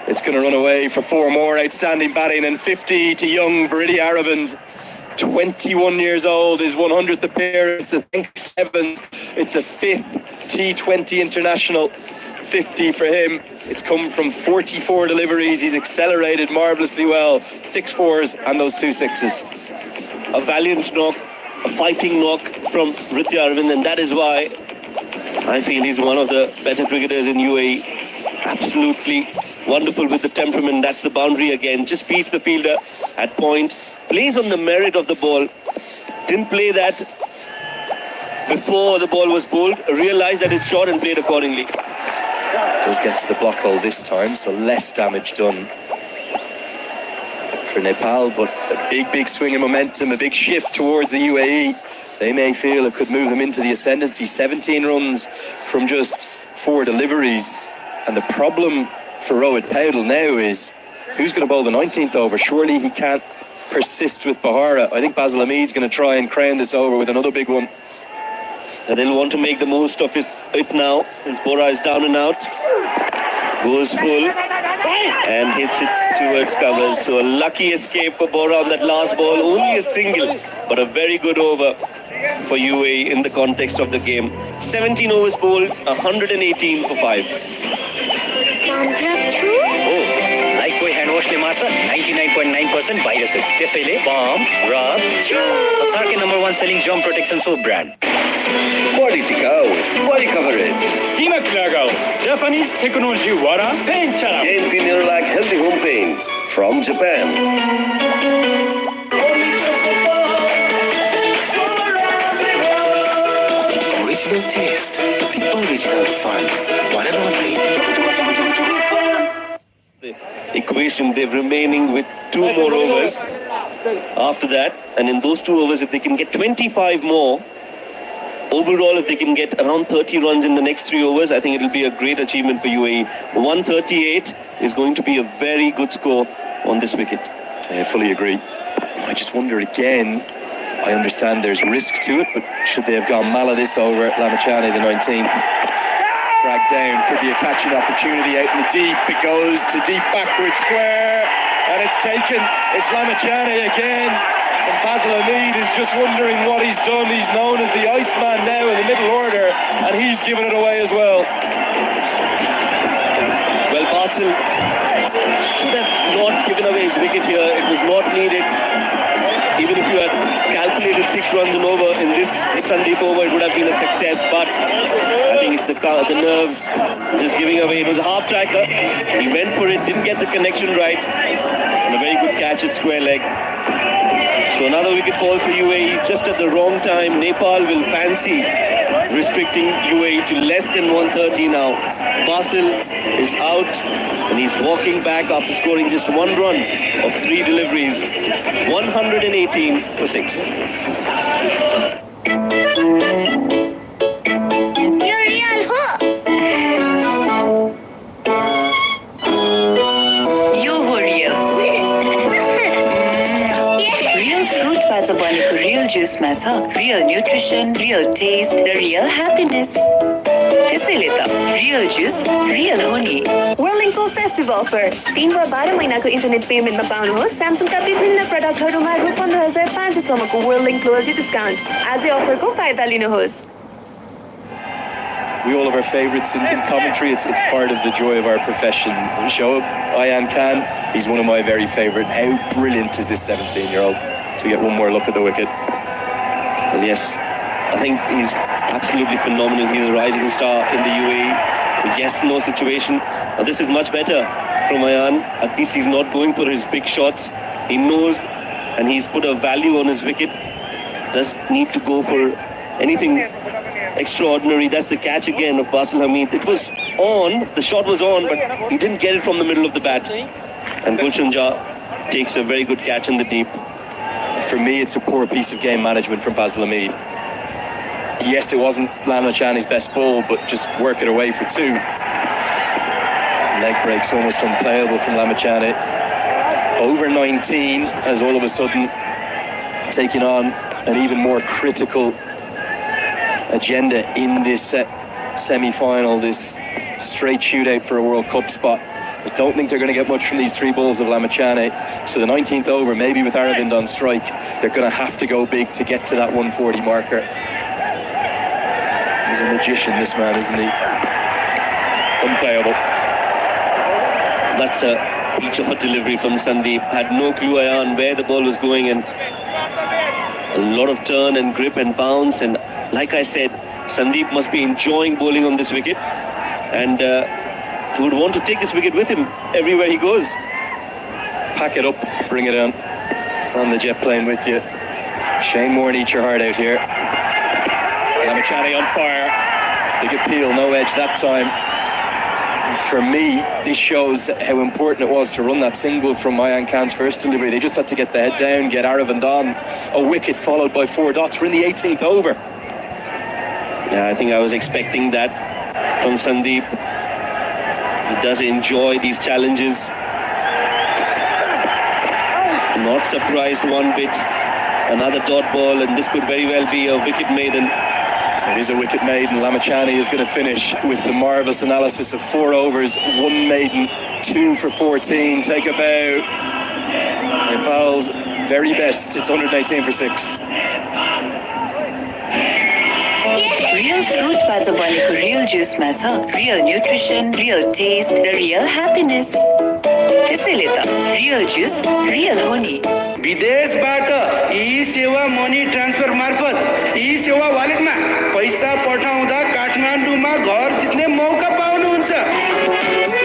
it's going to run away for four more. Outstanding batting, and 50 to young Viridi Arvind. 21 years old, his 100th appearance, I think 7th. It's a 5th T20 international. 50 for him. It's come from 44 deliveries. He's accelerated marvellously well. 6 fours and those 2 sixes. A valiant knock, a fighting knock from Viridi Arvind, and that is why I feel he's one of the better cricketers in UAE. Absolutely wonderful with the temperament. That's the boundary again. Just beats the fielder at point. Plays on the merit of the ball. Didn't play that before the ball was bowled. Realized that it's short and played accordingly. Does get to the block hole this time, so less damage done for Nepal, but a big swing in momentum, a big shift towards the UAE. They may feel it could move them into the ascendancy. 17 runs from just 4 deliveries. And the problem for Rohit Paudel now is who's going to bowl the 19th over? Surely he can't persist with Bahara. I think Basil Hamid's going to try and crown this over with another big one. And they'll want to make the most of it now, since Bora is down and out. Goes full and hits it towards covers. So a lucky escape for Bora on that last ball. Only a single, but a very good over for UAE in the context of the game. 17 overs bowled, 118 for 5. Lifebuoy hand wash ले मार्छ 99.9% viruses. त्यसैले balm, rub, संसारकै #1 selling germ protection soap brand. Body टिकाऊ, body coverage. दिमाग लगाऊ Japanese technology वाला paint चलाऊ KNP Nerolac Healthy Home Paints from Japan. Original taste, the original fun. One and only. The equation, they're remaining with 2 more overs after that, and in those 2 overs, if they can get 25 more, overall, if they can get around 30 runs in the next 3 overs, I think it'll be a great achievement for UAE. 138 is going to be a very good score on this wicket. I fully agree. I just wonder again, I understand there's risk to it, but should they have gone Mala this over at Lamachane the 19th? Dragged down, could be a catching opportunity out in the deep. It goes to deep backward square, and it's taken. It's Lamachane again, and Basil Hamid is just wondering what he's done. He's known as the Iceman now in the middle order, and he's given it away as well. Well, Basil should have not given away his wicket here. It was not needed. Even if you had calculated 6 runs and over in this Sandeep over, it would have been a success. But I think it's the nerves just giving away. It was a half tracker. He went for it, didn't get the connection right, and a very good catch at square leg. So another wicket fall for UAE just at the wrong time. Nepal will fancy restricting UAE to less than 130 now. Basil is out and he's walking back after scoring just 1 run of 3 deliveries. 118 for 6. You're real who? यो हो real real फ्रुटबाट बनेको real जुसमा छ real nutrition, real test र real happiness. त्यसैले त real जुस real हो नि। वर्लिङको festive offer 3 वा 12 महिनाको internet पेमेन्टमा पाउनुहोस् स्यामसङका विभिन्न प्रडक्टहरूमा रु 15,500 सम्मको वर्लिङ लोयल्टी डिस्काउन्ट। आजै अफरको फाइदा लिनुहोस्। We all have our favourites in commentary. It's part of the joy of our profession. Shoaib Ayan Khan, he's one of my very favourite. How brilliant is this 17-year-old? So we get one more look at the wicket. Well, yes, I think he's absolutely phenomenal. He's a rising star in the UAE. Yes, no situation. Now, this is much better from Ayan. At least he's not going for his big shots. He knows, and he's put a value on his wicket. Does need to go for anything extraordinary. That's the catch again of Basil Hamid. It was on, the shot was on, but he didn't get it from the middle of the bat. And Gulshan Jah takes a very good catch in the deep. For me, it's a poor piece of game management from Basil Hamid. Yes, it wasn't Lamachani's best ball, but just work it away for two. Leg break's almost unplayable from Lamachani. Over 19 has all of a sudden taken on an even more critical agenda in this semi-final, this straight shootout for a World Cup spot. I don't think they're going to get much from these three balls of Lamachani. So the 19th over, maybe with Aravind on strike, they're going to have to go big to get to that 140 marker. He's a magician, this man, isn't he? Unplayable. That's a peach of a delivery from Sandeep. Had no clue on where the ball was going, and a lot of turn and grip and bounce. And like I said, Sandeep must be enjoying bowling on this wicket, and he would want to take this wicket with him everywhere he goes. Pack it up, bring it on the jet plane with you. Shane Moore, eat your heart out here. Lamachani on fire. Big appeal, no edge that time. For me, this shows how important it was to run that single from Mayan Khan's first delivery. They just had to get the head down, get Aravind on. A wicket followed by 4 dots. We're in the 18th over. Yeah, I think I was expecting that from Sandeep. He does enjoy these challenges. Not surprised one bit. Another dot ball, and this could very well be a wicket maiden. It is a wicket maiden. Lamachani is going to finish with the marvellous analysis of 4 overs, 1 maiden, 2 for 14. Take a bow. Nepal's very best. It's 118 for 6. Real fruitबाट बनेको real juiceमा छ real nutrition, real taste र real happiness. त्यसैले त real juice real हो नि. विदेशबाट e-Sewa money transfer मार्फत ई-सेवा वालेटमा पैसा पठाउँदा काठमाडौँमा घर जित्ने मौका पाउनुहुन्छ.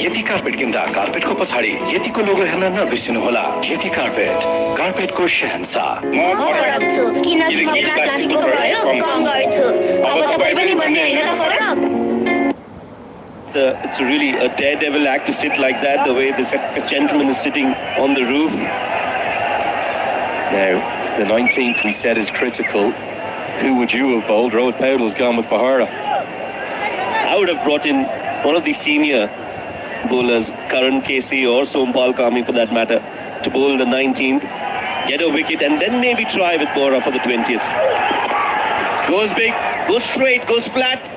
यति कार्पेट किन्दा कार्पेटको पछाडि यतिको लोगो हेर्न नबिर्सिनुहोला. यति कार्पेटको शहंशाह. म फरक छु किनकि म प्लास्टिकको प्रयोग कम गर्छु. अब तपाईँ पनि भन्ने हैन त फरक. It's really a daredevil act to sit like that, the way this gentleman is sitting on the roof. Now, the 19th we said is critical. Who would you have bowled? Rohit Paudal's gone with Bahara. I would have brought in one of the senior bowlers, Karan Casey or Sompal Kami for that matter, to bowl the 19th, get a wicket, and then maybe try with Bora for the 20th. Goes big, goes straight, goes flat,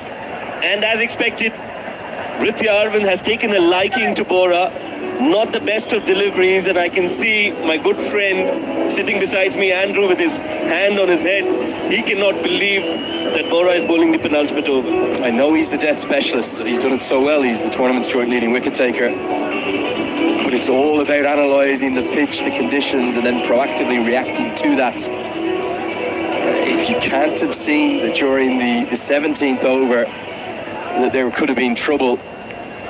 and as expected, Ritya Arvind has taken a liking to Bora. Not the best of deliveries, and I can see my good friend sitting beside me, Andrew, with his hand on his head. He cannot believe that Bora is bowling the penultimate over. I know he's the death specialist. He's done it so well. He's the tournament's joint leading wicket taker. But it's all about analysing the pitch, the conditions, and then proactively reacting to that. If you can't have seen that during the 17th over that there could have been trouble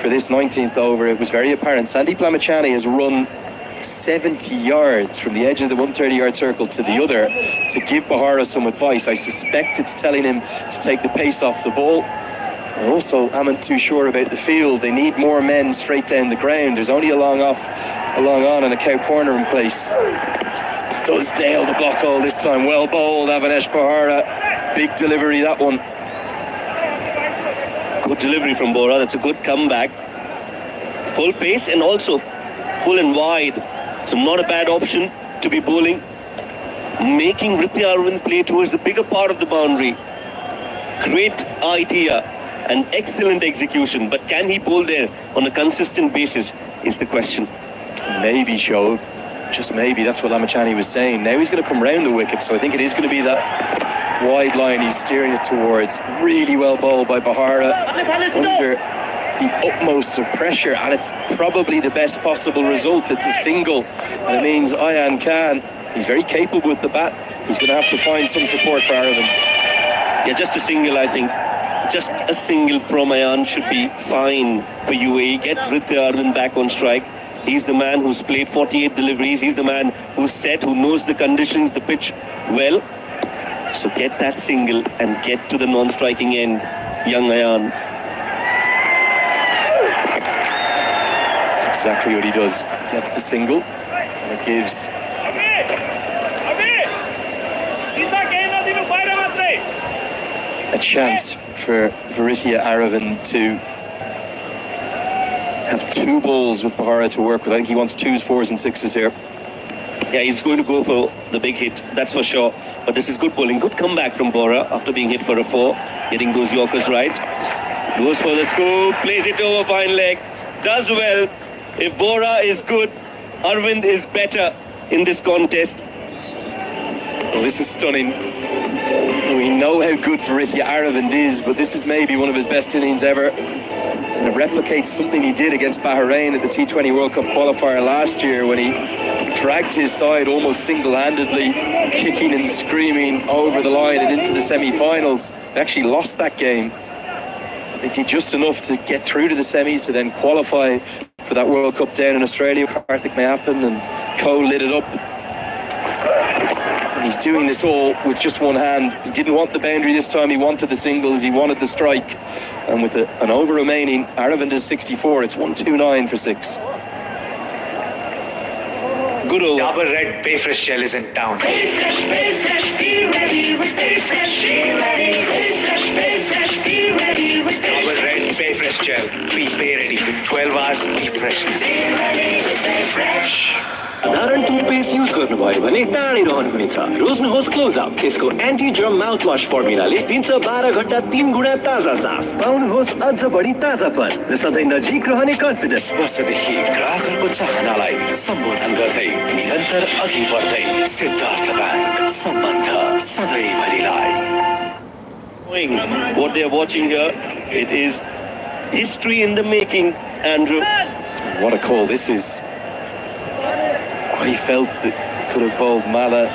for this 19th over, it was very apparent. Sandeep Lamachani has run 70 yards from the edge of the 130-yard circle to the other to give Bahara some advice. I suspect it's telling him to take the pace off the ball. I also am too sure about the field. They need more men straight down the ground. There's only a long on and a cow corner in place. Does nail the block hole this time. Well bowled, Avanesh Bahara. Big delivery, that one. Good delivery from Bora. That's a good comeback. Full pace and also full and wide. So not a bad option to be bowling. Making Ritya Arvind play towards the bigger part of the boundary. Great idea and excellent execution. But can he bowl there on a consistent basis is the question. Maybe, Shoaib. Just maybe. That's what Lamachani was saying. Now he's going to come round the wicket. So I think it is going to be that wide line he's steering it towards. Really well bowled by Bahara under the utmost of pressure, and it's probably the best possible result. It's a single, and it means Ayan Khan, he's very capable with the bat. He's going to have to find some support for Aravind. Yeah, just a single, I think. Just a single from Ayan should be fine for UAE. Get Ritya Arvind back on strike. He's the man who's played 48 deliveries. He's the man who's set, who knows the conditions, the pitch well. So get that single and get to the non-striking end, young Ayan. That's exactly what he does. Gets the single, and it gives a chance for Varitia Aravind to have two balls with Bahara to work with. I think he wants 2s, 4s and 6s here. Yeah, he's going to go for the big hit, that's for sure. But this is good bowling. Good comeback from Bora after being hit for a 4, getting those Yorkers right. Goes for the scoop, plays it over fine leg, does well. If Bora is good, Arvind is better in this contest. Well, this is stunning. We know how good Varitia Aravind is, but this is maybe one of his best innings ever. And it replicates something he did against Bahrain at the T20 World Cup qualifier last year when he dragged his side almost single-handedly, kicking and screaming over the line and into the semi-finals. They actually lost that game. They did just enough to get through to the semis to then qualify for that World Cup down in Australia. Karthik Mayappan and Co lit it up. And he's doing this all with just one hand. He didn't want the boundary this time, he wanted the singles, he wanted the strike. And with an over remaining, Aravind is 64, it's 129 for 6. Good over. Dabur Red Bay Fresh Gel is in town. Bay Fresh, be ready with Bay Fresh, be ready. Bay Fresh, be ready with Bay Dabur Red Bay Fresh Gel. Be Bay ready with 12 hours deep freshness. Be ready with Bay Fresh. साधारण toothpaste use गर्नुभयो भने टाढै रहनुहुनेछ रोज्नुहोस् close up यसको anti germ mouth wash फर्मुलाले दिन्छ 12 घण्टा 3 गुणा ताजा सास पाउनुहोस् अझ बढी ताजापन र सधैँ नजिक रहने कन्फिडेन्स वर्षदेखि ग्राहकहरूको चाहनालाई सम्बोधन गर्दै निरन्तर अघि बढ्दै सिद्धार्थ ब्याङ्क सम्बन्ध सधैँभरिलाई What they are watching here, it is history in the making, Andrew. What a call this is. He felt that he could have bowled Mala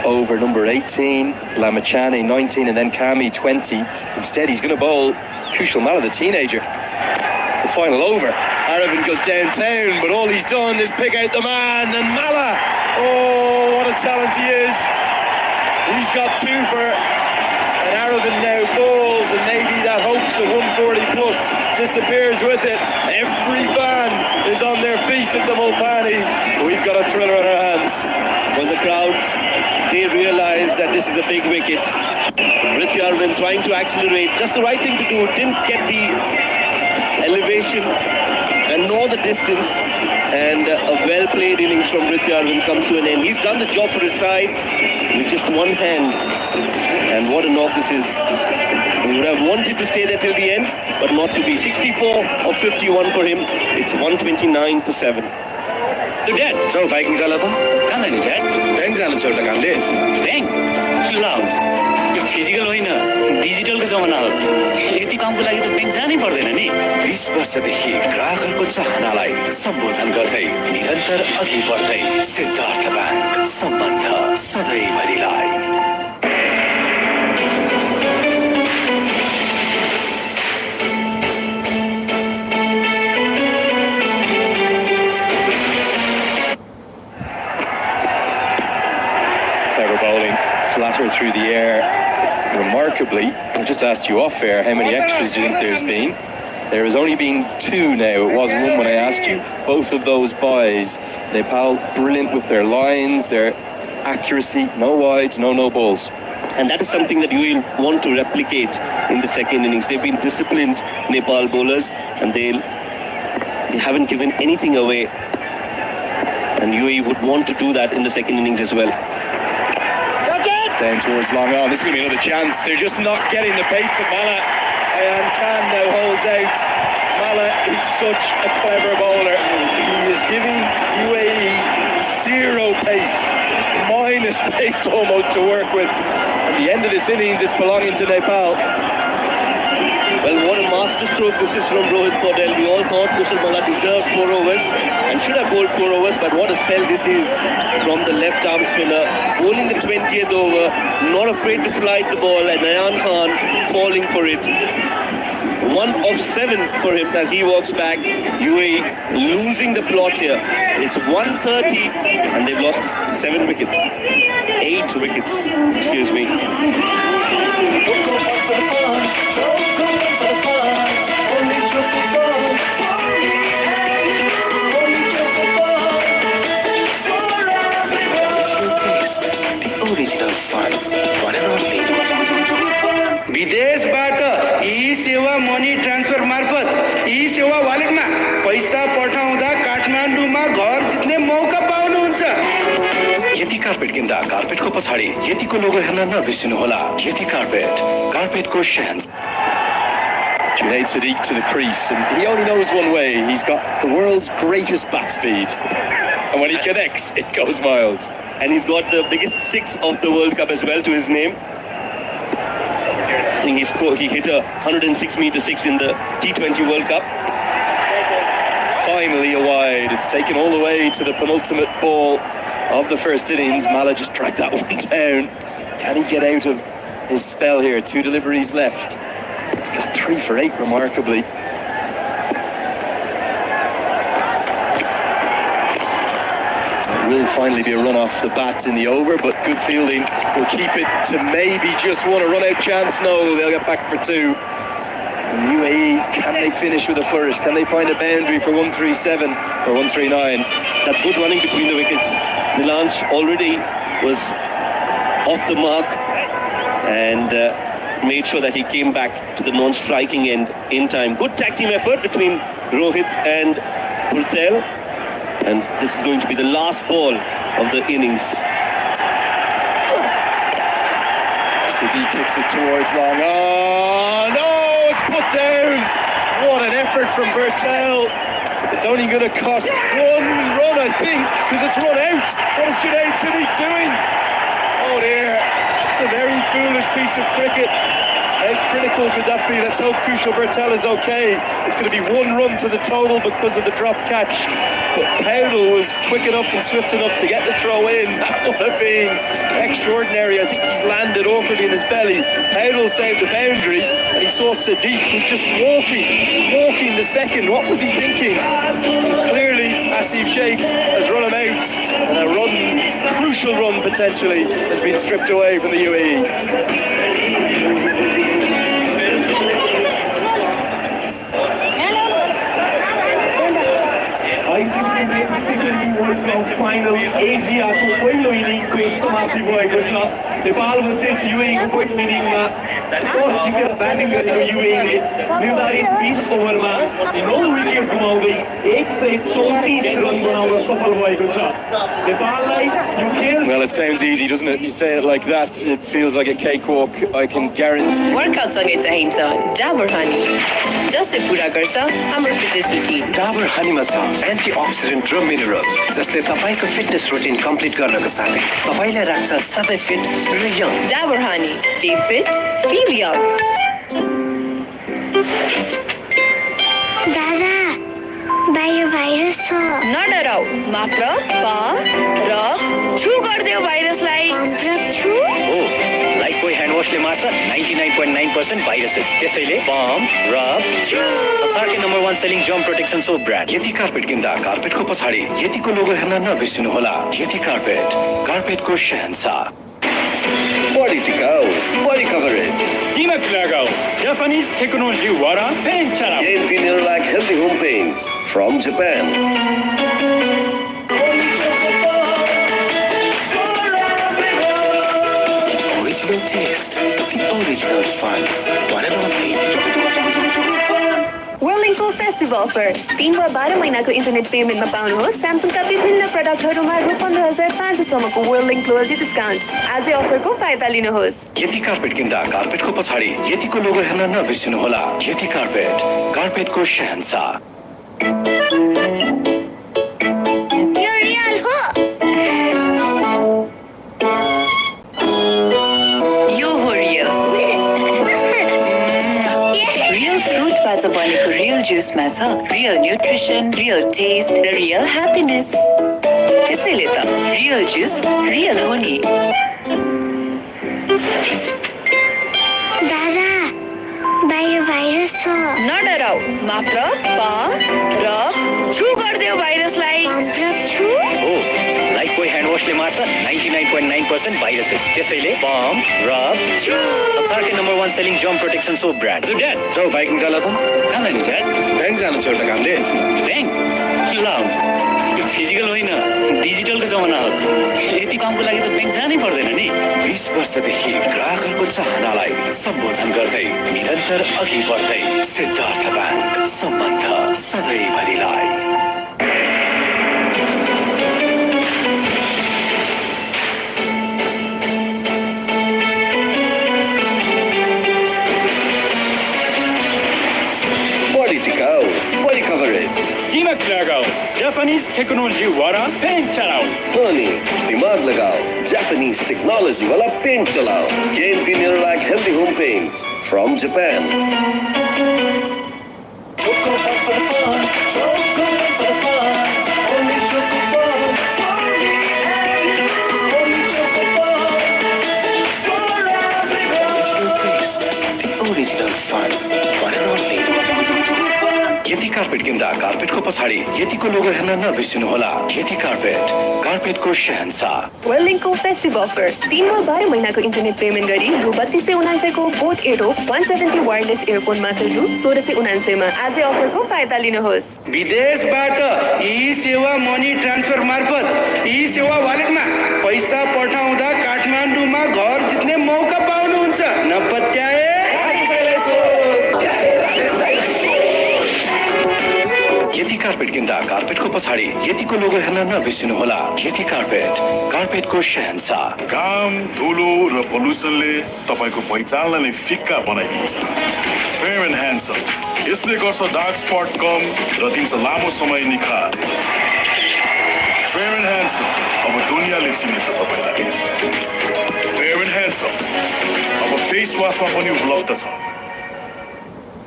over number 18, Lamachane 19 and then Kami 20. Instead he's going to bowl Kushal Mala, the teenager. The final over. Aravind goes downtown, but all he's done is pick out the man, and Mala, oh what a talent he is. He's got 2 for, and Aravind now bowls, and maybe that hopes of 140 plus disappears with it. Every fan is on their feet at the Mulpani. We've got a thriller on our hands. When the crowds, they realize that this is a big wicket. Rithi Arvind trying to accelerate, just the right thing to do, didn't get the elevation and nor the distance, and a well-played innings from Rithi Arvind comes to an end. He's done the job for his side with just one hand, and what a knock this is. He would have wanted to stay there till the end, but not to be. 64 of 51 for him. It's 129 for 7. Dad, so bike निकाला था? कहाँ जाने Dad? Bank जाना छ एउटा कामले. Bank? के Laue's? यो physical होइन, डिजिटलको जमाना हो. यति कामको लागि त बैंक जानै पर्दैन नि. 20 वर्षदेखि ग्राहकहरूको चाहनालाई सम्बोधन गर्दै निरन्तर अघि बढ्दै सिद्धार्थ ब्याङ्क सम्बन्ध सधैँभरिलाई. Flatter through the air remarkably. I just asked you off air how many extras do you think there's been. There has only been 2 now. It was 1 when I asked you. Both of those buys, Nepal brilliant with their lines, their accuracy, no wides, no balls. And that is something that you will want to replicate in the second innings. They've been disciplined, Nepal bowlers, and they haven't given anything away. And UAE would want to do that in the second innings as well. Down towards long on. This is going to be another chance. They're just not getting the pace of Mala. Ayan Khan now holds out. Mala is such a clever bowler. He is giving UAE 0 pace, minus pace almost to work with. At the end of this innings, it's belonging to Nepal. Well, what a masterstroke this is from Rohit Paudel. We all thought Kushal Mala deserved 4 overs and should have bowled 4 overs, but what a spell this is from the left arm spinner. Bowling the 20th over, not afraid to flight the ball, and Ayan Khan falling for it. 1 of 7 for him as he walks back. UAE losing the plot here. It's 130 and they've lost 7 wickets. 8 wickets, excuse me. विदेशबाट ई सेवा money transfer मार्फत ई सेवा वालेटमा पैसा पठाउँदा काठमाडौँमा घर जित्ने मौका पाउनुहुन्छ। यति कार्पेट किन्दा कार्पेटको पछाडि यतिको लोगो हेर्न नबिर्सिनुहोला। यति कार्पेट, कार्पेटको sense. Junaid Sadiq to the crease, and he only knows one way. He's got the world's greatest bat speed. And when he connects, it goes miles. And he's got the biggest six of the World Cup as well to his name. I think he hit a 106-meter six in the T20 World Cup. Finally a wide. It's taken all the way to the penultimate ball of the first innings. Mala just dragged that one down. Can he get out of his spell here? 2 deliveries left. He's got 3 for 8 remarkably. It will finally be a run off the bat in the over, but good fielding will keep it to maybe just one. A run out chance? No, they'll get back for 2. And UAE, can they finish with a flourish? Can they find a boundary for 137 or 139? That's good running between the wickets. Milange already was off the mark and made sure that he came back to the non-striking end in time. Good tag team effort between Rohit and Purtel. And this is going to be the last ball of the innings. Sadiq hits it towards long. Oh, no, it's put down. What an effort from Purtel. It's only going to cost 1 run, I think, because it's run out. What is Junaid Sadiq doing? Oh dear, that's a very foolish piece of cricket. How critical could that be? Let's hope Kushal Purtel is okay. It's going to be 1 run to the total because of the drop catch. But Powdell was quick enough and swift enough to get the throw in. That would have been extraordinary. I think he's landed awkwardly in his belly. Powdell saved the boundary, and he saw Sadiq, who's just walking the second. What was he thinking? And clearly, Asif Sheikh has run him out, and a crucial run potentially, has been stripped away from the UAE. ICC Men's T20 World Cup Final एसियाको पहिलो इनिङको समाप्ति भएको छ। Nepal versus UAE को पहिलो इनिङमा टस जितेर batting गरेको युएईले निर्धारित 20 ओभरमा 9 विकेट गुमाउँदै 134 रन बनाउन सफल भएको छ। नेपाललाई यो खेल Well, it sounds easy, doesn't it? You say it like that, it feels like a cakewalk, I can guarantee. Workout सँगै चाहिन्छ Dabur Honey, जसले पुरा गर्छ हाम्रो फिटनेस रुटिन। डाबर हनीमा छ एन्टिअक्सिडेन्ट र मिनरल जसले तपाईको फिटनेस रुटिन कम्प्लिट गर्नको साथै तपाईलाई राख्छ सधैँ फिट र young. Dabur Honey, stay fit, feel young. दादा बाहिर भाइरस छ। नडराऊ, मात्र पम्प र छु गरिदेऊ भाइरसलाई। पम्प र छु? हो, लाइफबोय ह्यान्ड वाशले मार्छ 99.9% भाइरसेस। त्यसैले पम्प, रब, छु। संसारकै number 1 selling germ protection soap brand. यति कार्पेट किन्दा कार्पेटको पछाडि यतिको लोगो हेर्न नबिर्सिनुहोला। यति कार्पेट, कार्पेटको शहंशाह। Body टिकाऊ, body coverage. Dimak Lagao, Japanese technology wara paint chara. KNP Nerolac Healthy Home Paints from Japan. Original taste, the original fun. One and only. Whirlingको फेस्टिभल अफर 3 वा 12 महिनाको इन्टरनेट पेमेन्टमा पाउनुहोस् स्यामसङका विभिन्न प्रडक्टहरूमा रु 15,500 सम्मको whirling लोयल्टी डिस्काउन्ट। आजै अफरको फाइदा लिनुहोस्। यति कार्पेट किन्दा कार्पेटको पछाडि यतिको लोगो हेर्न नबिर्सिनुहोला। यति कार्पेट, कार्पेटको शहंशाह। यो रियल हो। यो हो रियल रियल फ्रुटबाट बनेको रियल जुसमा छ रियल न्युट्रिसन, रियल टेस्ट र रियल ह्याप्पिनेस। त्यसैले त रियल जुस रियल हो नि। दादा बाहिर भाइरस छ। नडराऊ, मात्र पम्प र छु गरिदेऊ भाइरसलाई। पम्प र छु? हो, लाइफबोय ह्यान्ड वाशले मार्छ 99.9% भाइरसेस। त्यसैले पम्प, रब, छु। संसारकै number 1 selling jump protection soap brand dad जाऊ बाइक निकाल त कहाँ जाने ड्याड ब्याङ्क जानु छ एउटा कामले ब्याङ्क के लाउन्स यो फिजिकल होइन डिजिटलको जमाना हो यति कामको लागि त ब्याङ्क जानै पर्दैन नि 20 वर्षदेखि ग्राहकहरूको चाहनालाई सम्बोधन गर्दै निरन्तर अघि बढ्दै सिद्धार्थ ब्याङ्क सम्बन्ध सधैँभरिलाई बढी टिकाउ बढी कभरेज दिमाग लगाओ जापानिज टेक्नोलोजी वाला पेन चलाओ अनि दिमाग लगाओ जापानिज टेक्नोलोजी वाला पेंट चलाओ गेम की निर्णायक healthy home paints from Japan यति कार्पेट किन्दा कार्पेटको पछाडि यतिको लोगो हेर्न नबिर्सिनुहोला यति कार्पेट कार्पेटको शहंशाह वेलिङको फेस्टिभ अफर 3 वा 12 महिनाको इन्टरनेट पेमेन्ट गरी रु 3279 को बोट एरो 170 वायरलेस इयरफोन मात्र रु 1679 मा आजै अफरको फाइदा लिनुहोस् विदेशबाट ई सेवा मनी ट्रान्सफर मार्फत ई सेवा वालेटमा पैसा पठाउँदा काठमाडौँमा घर जित्ने मौका पाउनुहुन्छ नपत्याए यति कार्पेट किन्दा कार्पेटको पछाडि यतिको लोगो हेर्न नबिर्सिनुहोला यति कार्पेट कार्पेटको शहंशाह घाम धुलो र पोल्युसनले तपाईको पहिचानलाई नै फिक्का बनाइदिन्छ फेयर एन्ड ह्यान्डसम यसले गर्छ डार्क स्पट कम र दिन्छ लामो समय निखार फेयर एन्ड ह्यान्डसम अब दुनियाँले चिनेछ तपाईलाई फेयर एन्ड ह्यान्डसम अब फेस वासमा पनि उपलब्ध छ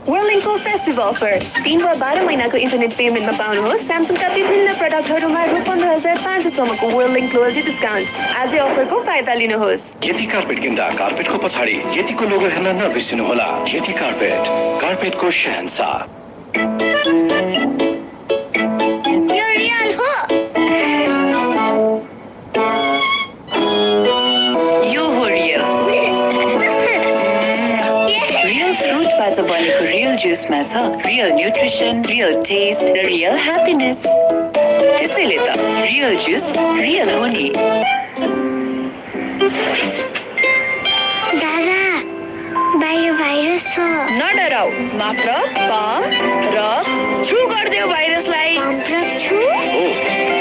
वेलिङको फेस्टिभ अफर 3 वा 12 महिनाको इन्टरनेट पेमेन्टमा पाउनुहोस् स्यामसङका विभिन्न प्रडक्टहरूमा रु 15500 सम्मको वेलिङ लोयल्टी डिस्काउन्ट आजै अफरको फाइदा लिनुहोस् यति कार्पेट किन्दा कार्पेटको पछाडि यतिको लोगो हेर्न नबिर्सिनुहोला यति कार्पेट कार्पेटको शहंशाह यो रियल हो यो हो रियल रियल फ्रुटबाट बनेको रियल जुसमा छ रियल न्युट्रिसन रियल टेस्ट र रियल ह्याप्पिनेस त्यसैले त रियल जुस रियल हो नि दादा बाहिर भाइरस छ नडराउ मात्र कम र छु गर्दियो भाइरसलाई मात्र छु हो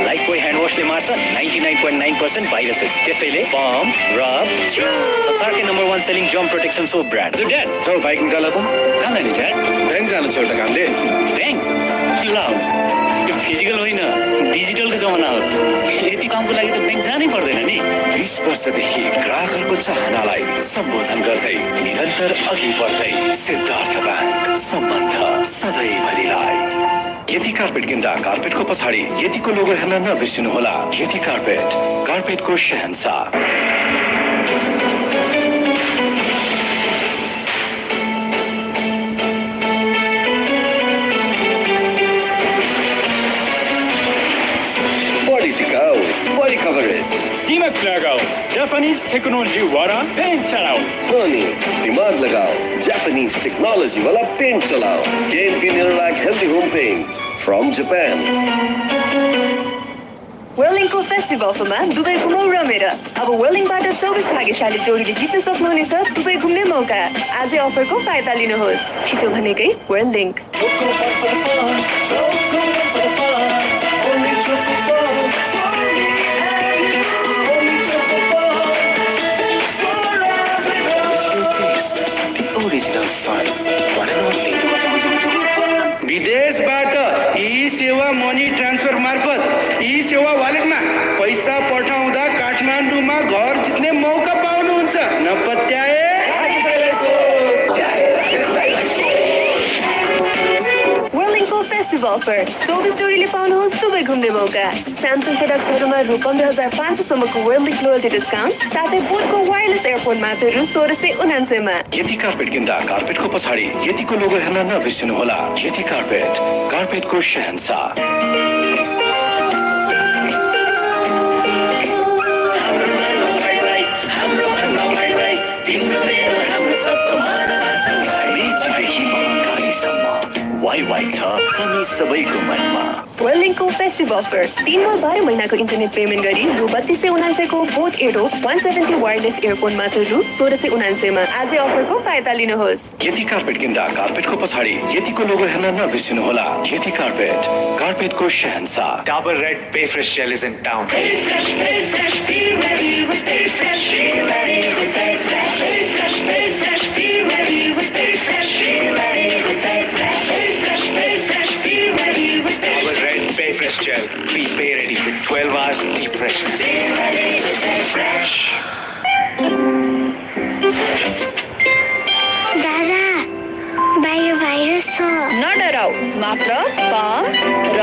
लाइफ बोय ह्यान्ड वाशले मार्छ 99.9% भाइरसेस त्यसैले पम्प रब संसारकै number 1 selling jump protection soap brand dad जाऊ बाइक निकाल त कहाँ जाने ड्याड ब्याङ्क जानु छ एउटा कामले ब्याङ्क के लाउन्स यो फिजिकल होइन डिजिटलको जमाना हो यति कामको लागि त ब्याङ्क जानै पर्दैन नि 20 वर्षदेखि ग्राहकहरूको चाहनालाई सम्बोधन गर्दै निरन्तर अघि बढ्दै सिद्धार्थ ब्याङ्क सम्बन्ध सधैँभरिलाई यति कार्पेट किन्दा कार्पेटको पछाडि यतिको लोगो हेर्न नबिर्सिनुहोला यति कार्पेट कार्पेटको शहंशाह बढी टिकाउ बढी कभरेज दिमाग लगाओ जापानिज टेक्नोलोजी वाला पेन चलाओ अनि दिमाग लगाओ जापानिज टेक्नोलोजी वाला पेंट चलाओ गेम की निर्णायक healthy home paints from Japan वेलिङको फेस्टिभ अफरमा दुबई घुमाउ रमेर अब वेलिङबाट 24 भाग्यशाली जोडीले जित्न सक्नुहुनेछ दुबई घुम्ने मौका आजै अफरको फाइदा लिनुहोस् छिटो भनेकै वेलिङ विदेशबाट ई सेवा मनी ट्रान्सफर मार्फत ई सेवा वालेटमा पैसा पठाउँदा काठमाडौँमा घर जित्ने मौका पाउनुहुन्छ नपत्याए वेलिङको फेस्टिभ अफर 24 जोडीले पाउनुहोस् दुबई घुम्ने मौका स्यामसङ प्रोडक्ट्सहरूमा रु 15500 सम्मको वेलिङ लोयल्टी डिस्काउन्ट साथै बोटको वायरलेस इयरफोन मात्र रु 1679 मा यति कार्पेट किन्दा कार्पेटको पछाडि यतिको लोगो हेर्न नबिर्सिनुहोला यति कार्पेट कार्पेटको शहंशाह हाम्रो हाम्रो सबको मानवा छ मेचीदेखि महाकालीसम्म वाइ छ हामी सबैको मनमा वर्ल्डिङको फेस्टिभ अफर 3 वा 12 महिनाको इन्टरनेट पेमेन्ट गरी रु 3299 को बोट एडो 170 वायरलेस इयरफोन मात्र रु 1699 मा आजै अफरको फाइदा लिनुहोस्। यति कार्पेट किन्दा कार्पेटको पछाडि यतिको लोगो हेर्न नबिर्सिनुहोला। यति कार्पेटको शहंशाह। Dabur Red Bay Fresh Gel is in town. Stay fresh, be ready with Stay Fresh, be ready with Stay Fresh. Stay fresh, be ready with Stay Fresh, be ready with Stay Fresh. Stay fresh, be ready with Dabur Red Bay Fresh Gel. Be ready with 12 hours deep freshness. Be ready with Stay Fresh. दादा बाहिर virus छ नडराउ, मात्र pump र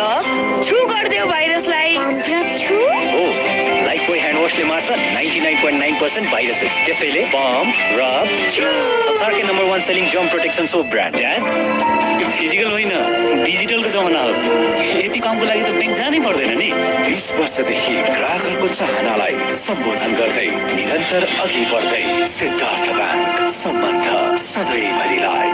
छु गर्दियो भाइरसलाई। र छु हो Lifebuoy hand वाशले मार्छ 99.9% भाइरसेस। त्यसैले पम्प रब संसारकै number 1 selling germ protection soap brand. Dad यो फिजिकल होइन डिजिटलको जमाना हो। यति कामको लागि त ब्याङ्क जानै पर्दैन नि। 20 वर्षदेखि ग्राहकहरूको चाहनालाई सम्बोधन गर्दै निरन्तर अघि बढ्दै सिद्धार्थ ब्याङ्क सम्बन्ध सधैँभरिलाई।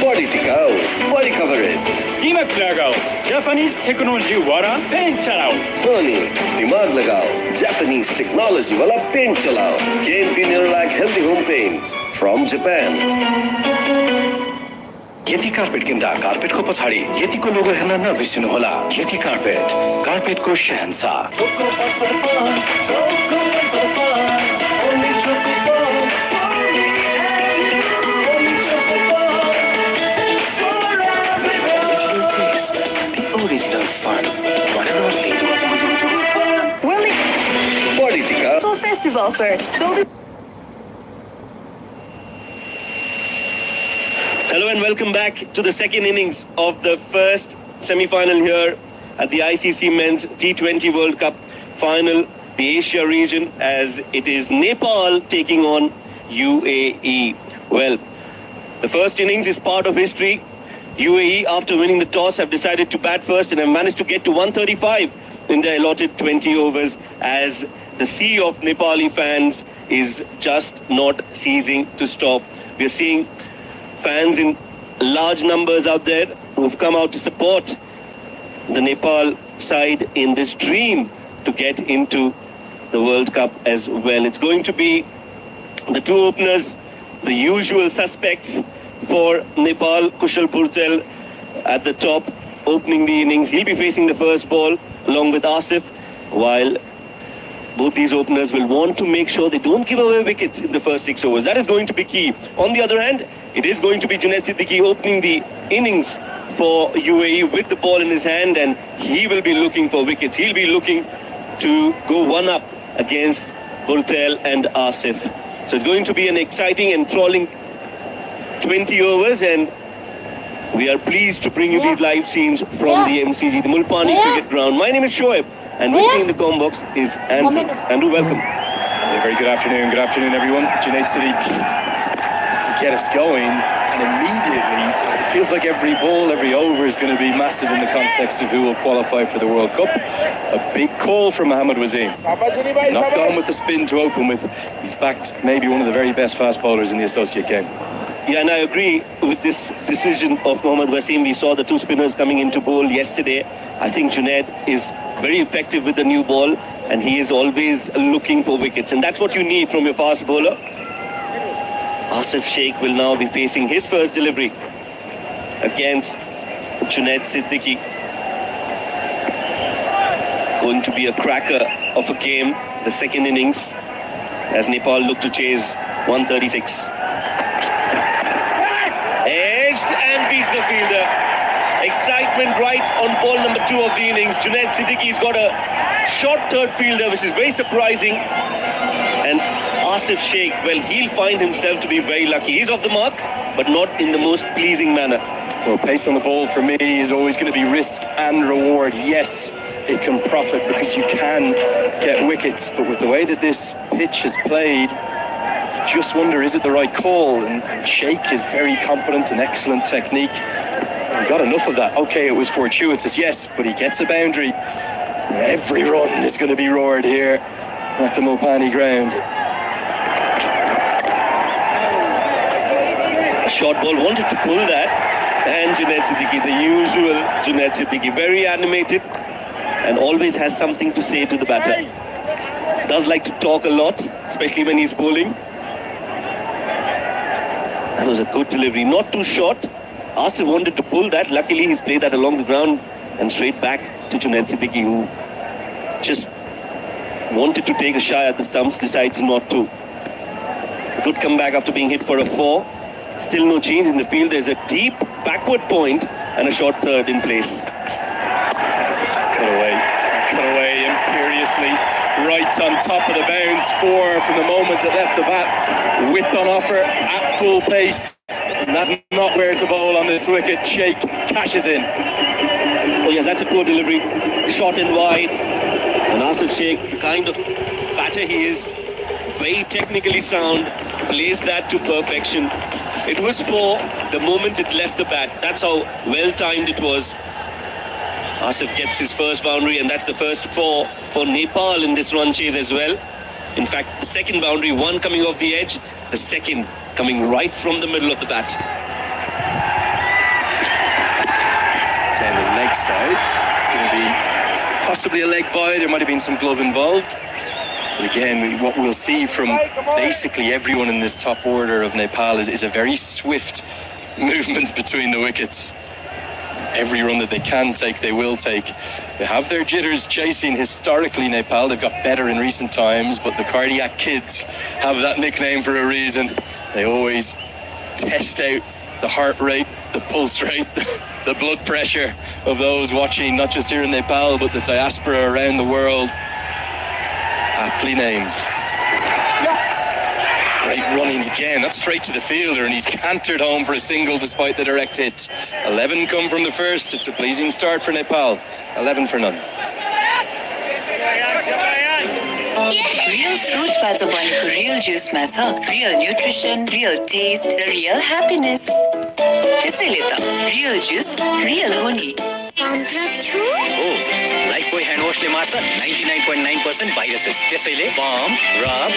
Body टिकाऊ, body coverage. दिमाग लगाओ जापानीज टेक्नोलॉजी वाला पेंट चलाओ Sony, दिमाग लगाओ Japanese technology वाला पेंट चलाओ Gain winner like healthy home paints from Japan. यति कार्पेट किन्दा कार्पेटको पछाडि यतिको लोगो हेर्न नबिर्सिनुहोला। यति कार्पेटको शहंशाह। Original fun. One and only. Body टिकाऊ festive offer Hello and welcome back to the second innings of the first semi-final here at the ICC Men's T20 World Cup final, the Asia region, as it is Nepal taking on UAE. Well, the first innings is part of history. UAE, after winning the toss, have decided to bat first and have managed to get to 135 in their allotted 20 overs, as the sea of Nepali fans is just not ceasing to stop. We're seeing fans in large numbers out there who've come out to support the Nepal side in this dream to get into the World Cup as well. It's going to be the two openers, the usual suspects for Nepal. Kushal Purtel at the top, opening the innings. He'll be facing the first ball along with Asif, while both these openers will want to make sure they don't give away wickets in the first 6 overs. That is going to be key. On the other hand, it is going to be Junaid Siddiqui opening the innings for UAE with the ball in his hand, and he will be looking for wickets. He'll be looking to go one up against Purtel and Asif. So it's going to be an exciting, enthralling 20 overs, and we are pleased to bring you these live scenes from the MCG, the Mulpani Cricket Ground. My name is Shoaib, and with me in the comm box is Andrew. Andrew, welcome. Very good afternoon. Good afternoon, everyone. Junaid Siddiqui to get us going, and immediately it feels like every ball, every over is going to be massive in the context of who will qualify for the World Cup. A big call from Mohammad Wasim. He's not gone with the spin to open with. He's backed maybe one of the very best fast bowlers in the associate game. Yeah, and I agree with this decision of Mohammad Wasim. We saw the two spinners coming into bowl yesterday. I think Junaid is very effective with the new ball, and he is always looking for wickets, and that's what you need from your fast bowler. Asif Sheikh will now be facing his first delivery against Junaid Siddiqui. Going to be a cracker of a game, the second innings, as Nepal look to chase 136. Edged and beats the fielder. Excitement right on ball number 2 of the innings. Junaid Siddiqui's got a short third fielder, which is very surprising. And Asif Sheikh, well, he'll find himself to be very lucky. He's off the mark, but not in the most pleasing manner. Well, pace on the ball for me is always going to be risk and reward. Yes, it can profit because you can get wickets, but with the way that this pitch is played, just wonder, is it the right call? And Sheikh is very competent and excellent technique. He got enough of that. Okay, it was fortuitous, yes, but he gets a boundary. Every run is going to be roared here at the Mopani ground. A short ball, wanted to pull that, and Junaid Siddiqui, the usual Junaid Siddiqui, very animated and always has something to say to the batter. Does like to talk a lot, especially when he's bowling. That was a good delivery, not too short. Asif wanted to pull that. Luckily, he's played that along the ground and straight back to Junaid Siddiqui, who just wanted to take a shot at the stumps, decides not to. A good comeback after being hit for a 4. Still no change in the field. There's a deep backward point and a short third in place. Cut away imperiously, right on top of the bounce. 4 from the moment it left the bat. Width on offer at full pace. And that's not where to bowl on this wicket. Sheikh cashes in. Oh yes, that's a poor delivery. Short and wide. And Asif Sheikh, the kind of batter he is, very technically sound, plays that to perfection. It was 4 the moment it left the bat. That's how well timed it was. Asif gets his first boundary, and that's the first 4 for Nepal in this run chase as well. In fact, the second boundary, one coming off the edge, the second coming right from the middle of the bat. Down the leg side, going to be possibly a leg by. There might have been some glove involved. But again, what we'll see from basically everyone in this top order of Nepal is a very swift movement between the wickets. Every run that they can take, they will take. They have their jitters chasing historically Nepal. They've got better in recent times, but the cardiac kids have that nickname for a reason. They always test out the heart rate, the pulse rate, the blood pressure of those watching, not just here in Nepal, but the diaspora around the world. Aptly named. Great running again. That's straight to the fielder, and he's cantered home for a single despite the direct hit. 11 come from the first. It's a pleasing start for Nepal. 11 for none. Real fruitबाट बनेको real juiceमा छ real nutrition, real taste, real happiness. त्यसैले त real juice real हो नि. Lifebuoy hand washले मार्छ 99.9% viruses. त्यसैले bomb, rub,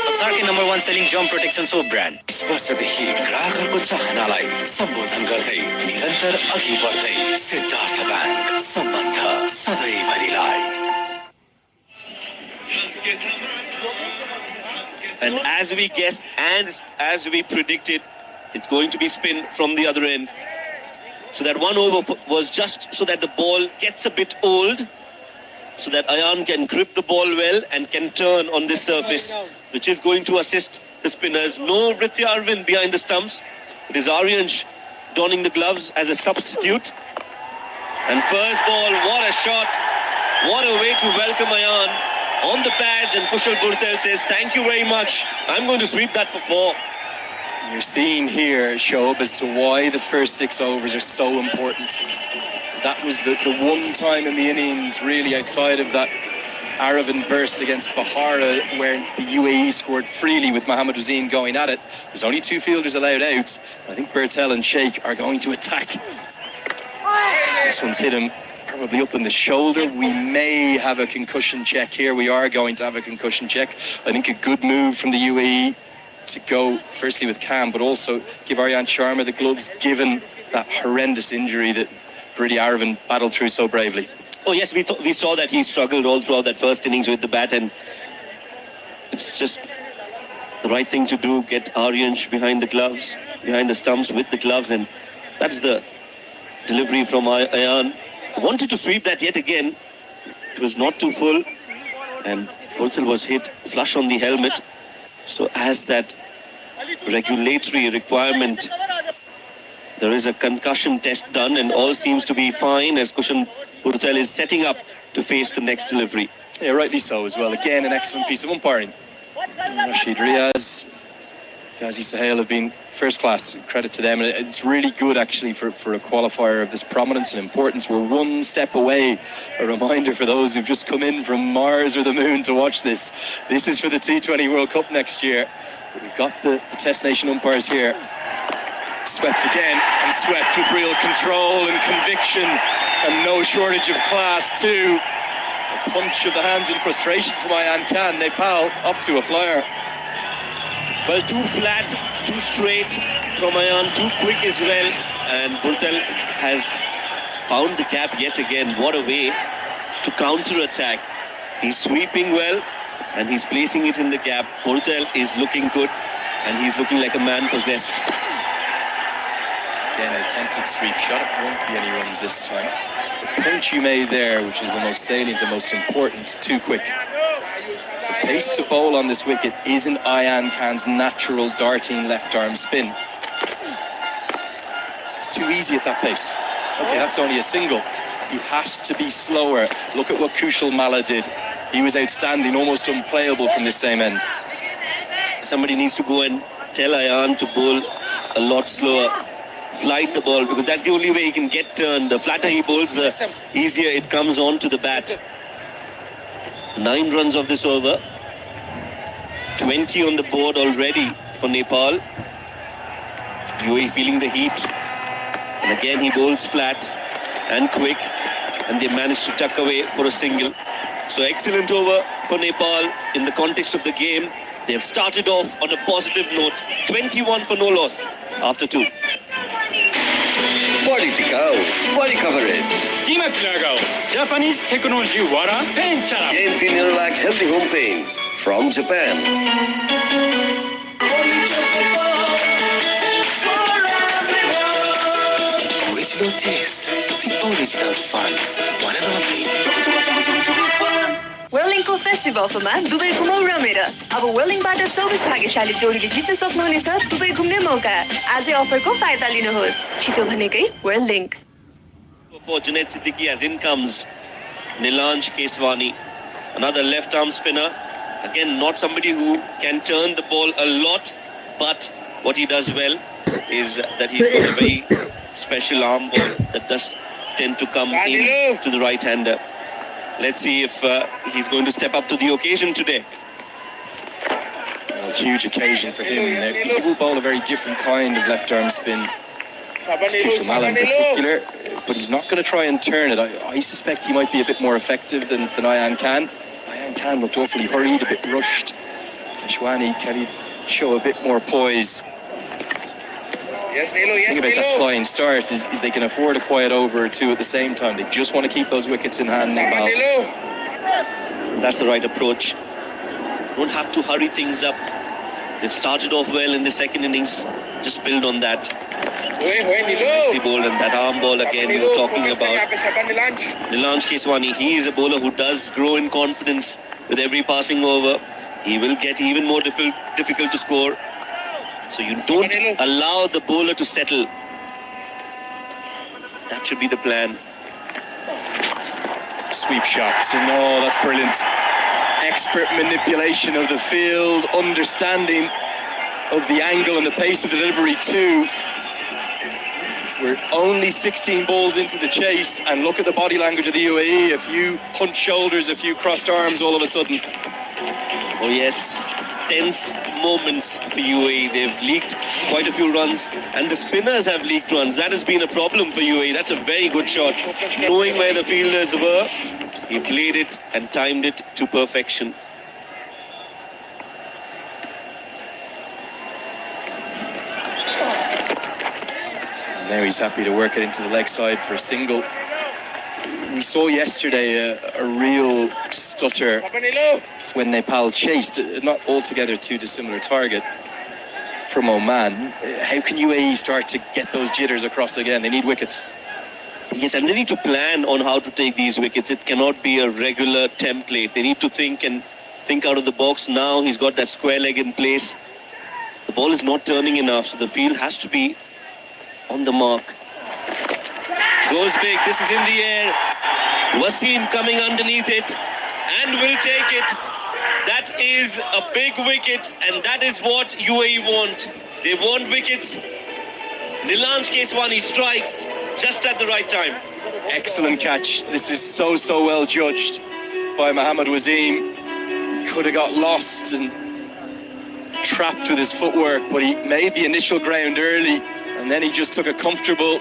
संसारकै number 1 selling germ protection soap brand. वर्षदेखि ग्राहकहरूको चाहनालाई सम्बोधन गर्दै निरन्तर अघि बढ्दै सिद्धार्थ ब्याङ्क सम्बन्ध सधैँभरिलाई. And as we guessed and as we predicted, it's going to be spin from the other end. So that one over was just so that the ball gets a bit old, so that Ayan can grip the ball well and can turn on this surface, which is going to assist the spinners. No Ritya Arvind behind the stumps. It is Aryansh donning the gloves as a substitute. And first ball, what a shot. What a way to welcome Ayan on the pads, and Kushal Burtel says, thank you very much. I'm going to sweep that for 4. You're seeing here, Shoaib, as to why the first 6 overs are so important. That was the one time in the innings, really, outside of that Aravind burst against Bahara, where the UAE scored freely with Mohammad Hussain going at it. There's only 2 fielders allowed out. I think Burtel and Sheikh are going to attack. This one's hit him probably up in the shoulder. We may have a concussion check here. We are going to have a concussion check. I think a good move from the UAE to go firstly with Cam, but also give Aryan Sharma the gloves, given that horrendous injury that Vridi Aravind battled through so bravely. Oh yes, we saw that he struggled all throughout that first innings with the bat, and it's just the right thing to do, get Aryansh behind the gloves, behind the stumps with the gloves, and that's the delivery from Ayan. Wanted to sweep that yet again. It was not too full, and Burtel was hit flush on the helmet. So as that regulatory requirement, there is a concussion test done, and all seems to be fine as Kushal Burtel is setting up to face the next delivery. Yeah, rightly so as well. Again, an excellent piece of umpiring. Rashid Riaz, Ghazi Sahel have been first class. Credit to them. And it's really good actually for a qualifier of this prominence and importance. We're one step away. A reminder for those who've just come in from Mars or the moon to watch this. This is for the T20 World Cup next year. We've got the Test Nation umpires here. Swept again, and swept with real control and conviction, and no shortage of class too. A punch of the hands in frustration from Ayan Khan. Nepal off to a flyer. Well, too flat, too straight from Ayan, too quick as well. And Burtel has found the gap yet again. What a way to counter-attack. He's sweeping well, and he's placing it in the gap. Burtel is looking good, and he's looking like a man possessed. Again, an attempted sweep shot. It won't be any runs this time. The punch you made there, which is the most salient, the most important, too quick. The pace to bowl on this wicket isn't Ayan Khan's natural darting left arm spin. It's too easy at that pace. Okay, that's only a single. He has to be slower. Look at what Kushal Malla did. He was outstanding, almost unplayable from this same end. Somebody needs to go and tell Ayan to bowl a lot slower. Flight the ball, because that's the only way he can get turned. The flatter he bowls, the easier it comes on to the bat. 9 runs of this over. 20 on the board already for Nepal. UAE feeling the heat. And again he bowls flat and quick, and they managed to tuck away for a single. So excellent over for Nepal in the context of the game. They have started off on a positive note. 21 for no loss after 2. Body tikao, body coverage. कीमत लगाओ Japanese technology वाला pen चलाओ Gain Cleaner like Healthy Home Paints from Japan. original taste the original fun one and only वेलिङको फेस्टिभलमा Dubai घुमाउ रमेर अब वेलिङबाट 24 भाग्यशाली जोडीले जित्न सक्नुहुनेछ दुबई घुम्ने मौका आजै अफरको फाइदा लिनुहोस् छिटो भनेकै वेलिङ For Junaid Siddiqui, as in comes Nilanj Keswani, another left arm spinner. Again, not somebody who can turn the ball a lot, but what he does well is that he's got a very special arm ball that does tend to come in to the right-hander. Let's see if he's going to step up to the occasion today. A huge occasion for him. He will bowl a very different kind of left arm spin to Kushal Malla in particular, but he's not going to try and turn it. I suspect he might be a bit more effective than Ayan Khan. Ayan Khan looked awfully hurried, a bit rushed. Keshwani, can he show a bit more poise? Yes, Nilo, The thing about that flying start is they can afford a quiet over or two at the same time. They just want to keep those wickets in hand now. That's the right approach. Don't have to hurry things up. They've started off well in the second innings. Just build on that. Nicely bowled, and that arm ball again we were talking about. Nilanj Keswani, he is a bowler who does grow in confidence with every passing over. He will get even more difficult to score. So you don't allow the bowler to settle. That should be the plan. Sweep shots, and oh, that's brilliant. Expert manipulation of the field, understanding of the angle and the pace of the delivery too. We're only 16 balls into the chase, and look at the body language of the UAE. A few hunched shoulders, a few crossed arms all of a sudden. Oh yes, tense moments for UAE. They've leaked quite a few runs, and the spinners have leaked runs. That has been a problem for UAE. That's a very good shot. Knowing where the fielders were, he played it and timed it to perfection. And now he's happy to work it into the leg side for a single. We saw yesterday a real stutter when Nepal chased a not altogether too dissimilar target from Oman. How can UAE start to get those jitters across again? They need wickets. Yes, and they need to plan on how to take these wickets. It cannot be a regular template. They need to think out of the box. Now he's got that square leg in place. The ball is not turning enough, so the field has to be on the mark. Goes big. This is in the air. Wasim coming underneath it and will take it. That is a big wicket, and that is what UAE want. They want wickets. Nilanj Keswani strikes just at the right time. Excellent catch. This is so well judged by Mohammad Wasim. He could have got lost and trapped with his footwork, but he made the initial ground early, and then he just took a comfortable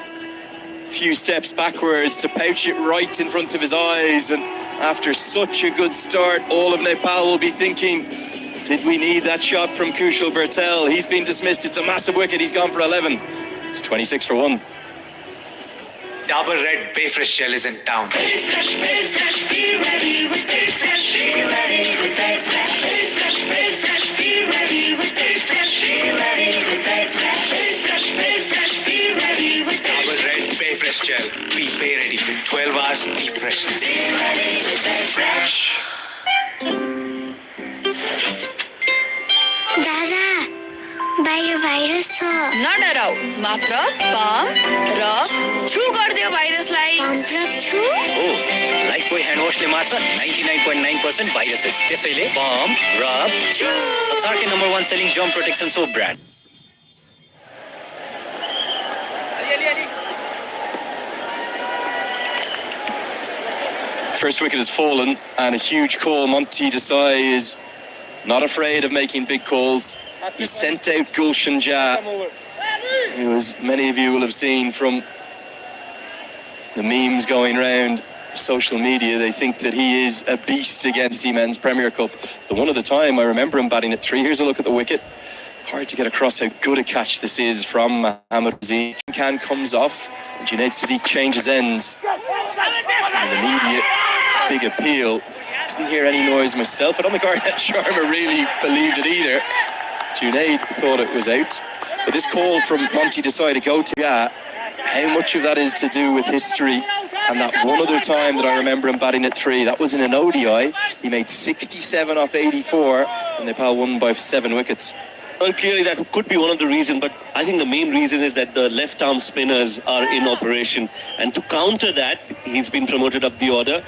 few steps backwards to pouch it right in front of his eyes. And after such a good start, all of Nepal will be thinking, did we need that shot from Kushal Bertel? He's been dismissed. It's a massive wicket. He's gone for 11. It's 26 for 1. Dabur Red Bay Fresh Gel is in town. Be fresh, be ready with Be Fresh, be ready with Be Fresh. Be fresh, be ready with Be Fresh, be ready with Be Fresh. Be fresh, be ready with Be Dabur Red Bay Fresh Gel. Be Bay ready with 12 hours deep freshness. ready with Be Fresh. दादा बाहिर virus छ नडराउ मात्र pump र छु गरिदियो भाइरसलाई pump र छु हो लाइफ बोय ह्यान्ड वाशले मार्छ 99.9% भाइरसेस त्यसैले पम्प रब छु संसारकै number 1 selling germ protection soap brand First wicket has fallen, and a huge call. Monty Desai is not afraid of making big calls. He sent out Gulshan Jha, who, as many of you will have seen from the memes going around social media, they think that he is a beast against the Men's Premier Cup. The one at the time, I remember him batting at 3. Here's a look at the wicket. Hard to get across how good a catch this is from Mohammad Azim. Khan comes off, and Junaid Siddique changes ends. An immediate big appeal. Didn't hear any noise myself. I don't think Arnett Sharma really believed it either. Junaid thought it was out. But this call from Monty Desai to go to how much of that is to do with history? And that one other time that I remember him batting at 3, that was in an ODI. He made 67 off 84, and Nepal won by 7 wickets. Well, clearly that could be one of the reasons, but I think the main reason is that the left-arm spinners are in operation. And to counter that, he's been promoted up the order,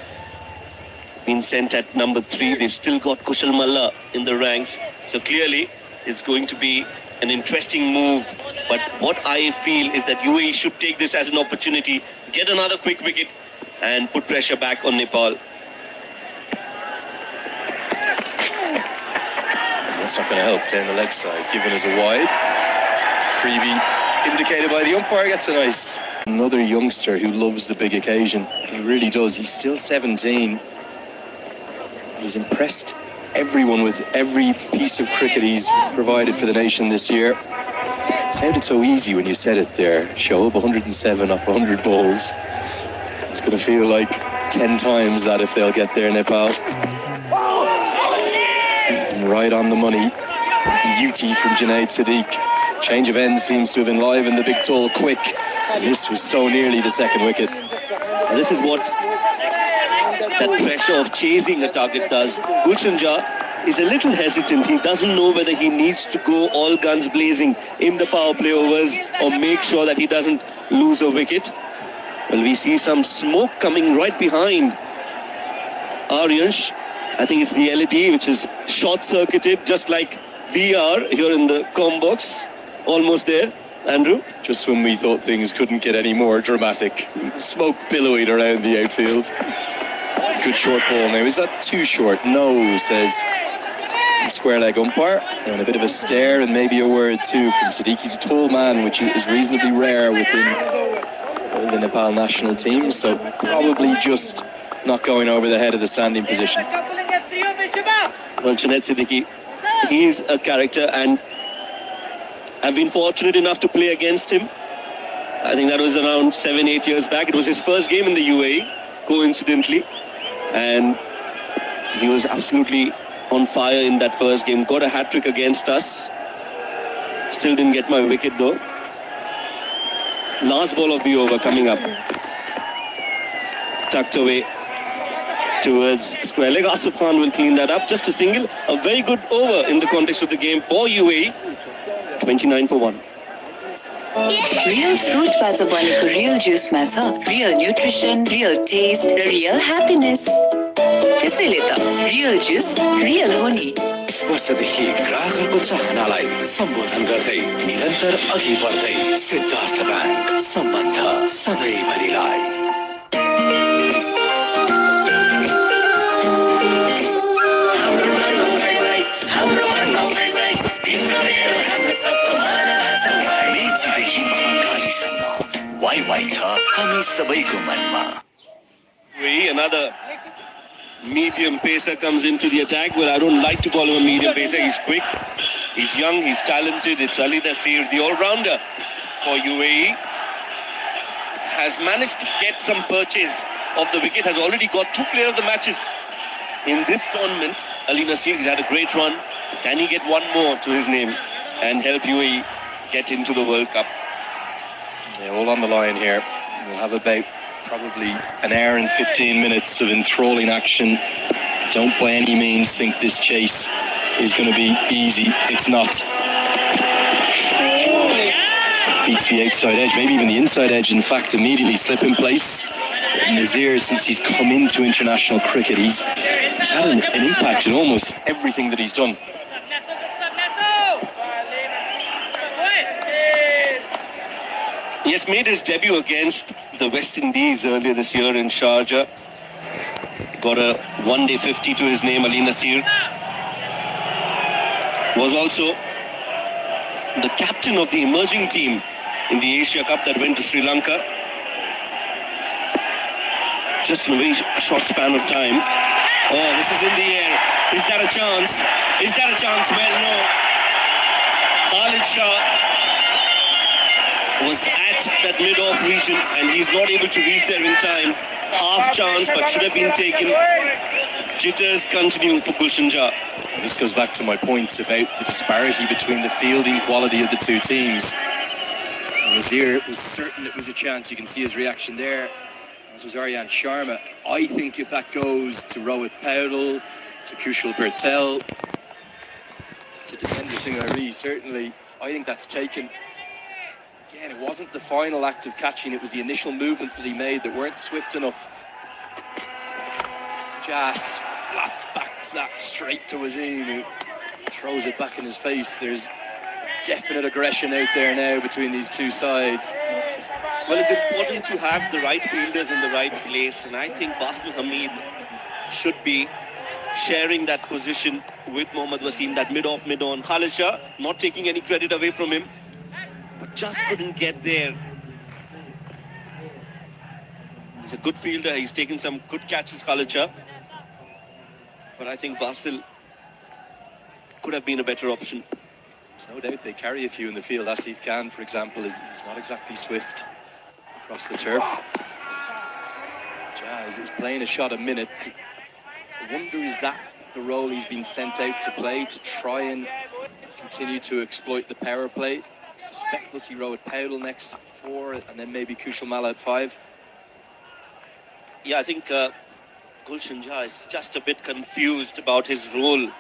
been sent at number 3. They've still got Kushal Malla in the ranks. So clearly, it's going to be an interesting move. But what I feel is that UAE should take this as an opportunity, get another quick wicket, and put pressure back on Nepal. That's not going to help down the leg side, given as a wide. Freebie indicated by the umpire, gets a nice. Another youngster who loves the big occasion. He really does. He's still 17. He's impressed everyone with every piece of cricket he's provided for the nation this year. It sounded so easy when you said it there. Shoaib 107 off 100 balls. It's going to feel like 10 times that if they'll get there, Nepal. Right on the money. Beauty from Junaid Siddique. Change of ends seems to have enlivened the big tall quick. And this was so nearly the second wicket. And this is what that pressure of chasing a target does. Gulshan Jha is a little hesitant. He doesn't know whether he needs to go all guns blazing in the power play overs or make sure that he doesn't lose a wicket. Well, we see some smoke coming right behind Aryansh. I think it's the LED which is short-circuited, just like we are here in the comm box. Almost there, Andrew. Just when we thought things couldn't get any more dramatic. Smoke billowing around the outfield. Good short ball now. Is that too short? No, says the square leg umpire. And a bit of a stare and maybe a word too from Siddique. He's a tall man, which is reasonably rare within the Nepal national team. So probably just not going over the head of the standing position. Well, Junaid Siddique, he's a character, and I've been fortunate enough to play against him. I think that was around 7-8 years back. It was his first game in the UAE, coincidentally. And he was absolutely on fire in that first game. Got a hat-trick against us. Still didn't get my wicket though. Last ball of the over coming up. Tucked away towards square leg. Asif Khan will clean that up. Just a single. A very good over in the context of the game for UAE. 29 for 1. Real fruit बाट बनेको real juice मा छ real nutrition, real taste र real happiness. त्यसैले त real juice real हो नि. वर्षदेखि ग्राहकहरूको चाहनालाई सम्बोधन गर्दै निरन्तर अघि बढ्दै सिद्धार्थ ब्याङ्क सम्बन्ध सधैँभरिलाई हाम्रो बाई बाई छ हामी सबैको मनमा Another medium pacer comes into the attack. Well, I don't like to call him a medium pacer. He's quick, he's young, he's talented. It's Ali Nasir, the all-rounder for UAE. Has managed to get some purchase of the wicket, has already got 2 player of the matches in this tournament. Ali Nasir, he's had a great run. Can he get one more to his name and help UAE get into the World Cup? Yeah, all on the line here. We'll have about probably an hour and 15 minutes of enthralling action. Don't by any means think this chase is going to be easy. It's not. Beats the outside edge, maybe even the inside edge. In fact, immediately slip in place. Nazir, since he's come into international cricket, he's had an impact in almost everything that he's done. He has made his debut against the West Indies earlier this year in Sharjah. Got a one-day 50 to his name. Ali Nasir was also the captain of the emerging team in the Asia Cup that went to Sri Lanka. Just in a very short span of time. Oh, this is in the air. Is that a chance? Is that a chance? Well, no. Khalid Shah was at that mid-off region and he's not able to reach there in time. Half chance, but should have been taken. Jitters continue for Gulshan Jah. This goes back to my point about the disparity between the fielding quality of the two teams. Nazir was certain it was a chance. You can see his reaction there. This was Aryan Sharma. I think if that goes to Rohit Paudel, to Kushal Patel, to Defender Singh Hari, certainly I think that's taken. Again, it wasn't the final act of catching, it was the initial movements that he made that weren't swift enough. Jas flats back that straight to Wasim, who throws it back in his face. There's definite aggression out there now between these two sides. Well, it's important to have the right fielders in the right place, and I think Basil Hamid should be sharing that position with Mohammad Wasim, that mid-off, mid-on. Khalid Shah, not taking any credit away from him, but just couldn't get there. He's a good fielder, he's taken some good catches, Khalid Shah. But I think Basil could have been a better option. There's no doubt they carry a few in the field. Asif Khan, for example, is not exactly swift across the turf. Jazz is playing a shot a minute. I wonder, is that the role he's been sent out to play, to try and continue to exploit the power play? I suspect we'll see Rohit Paudel next at 4 and then maybe Kushal Malla at 5. Yeah, I think Gulshan Jah is just a bit confused about his role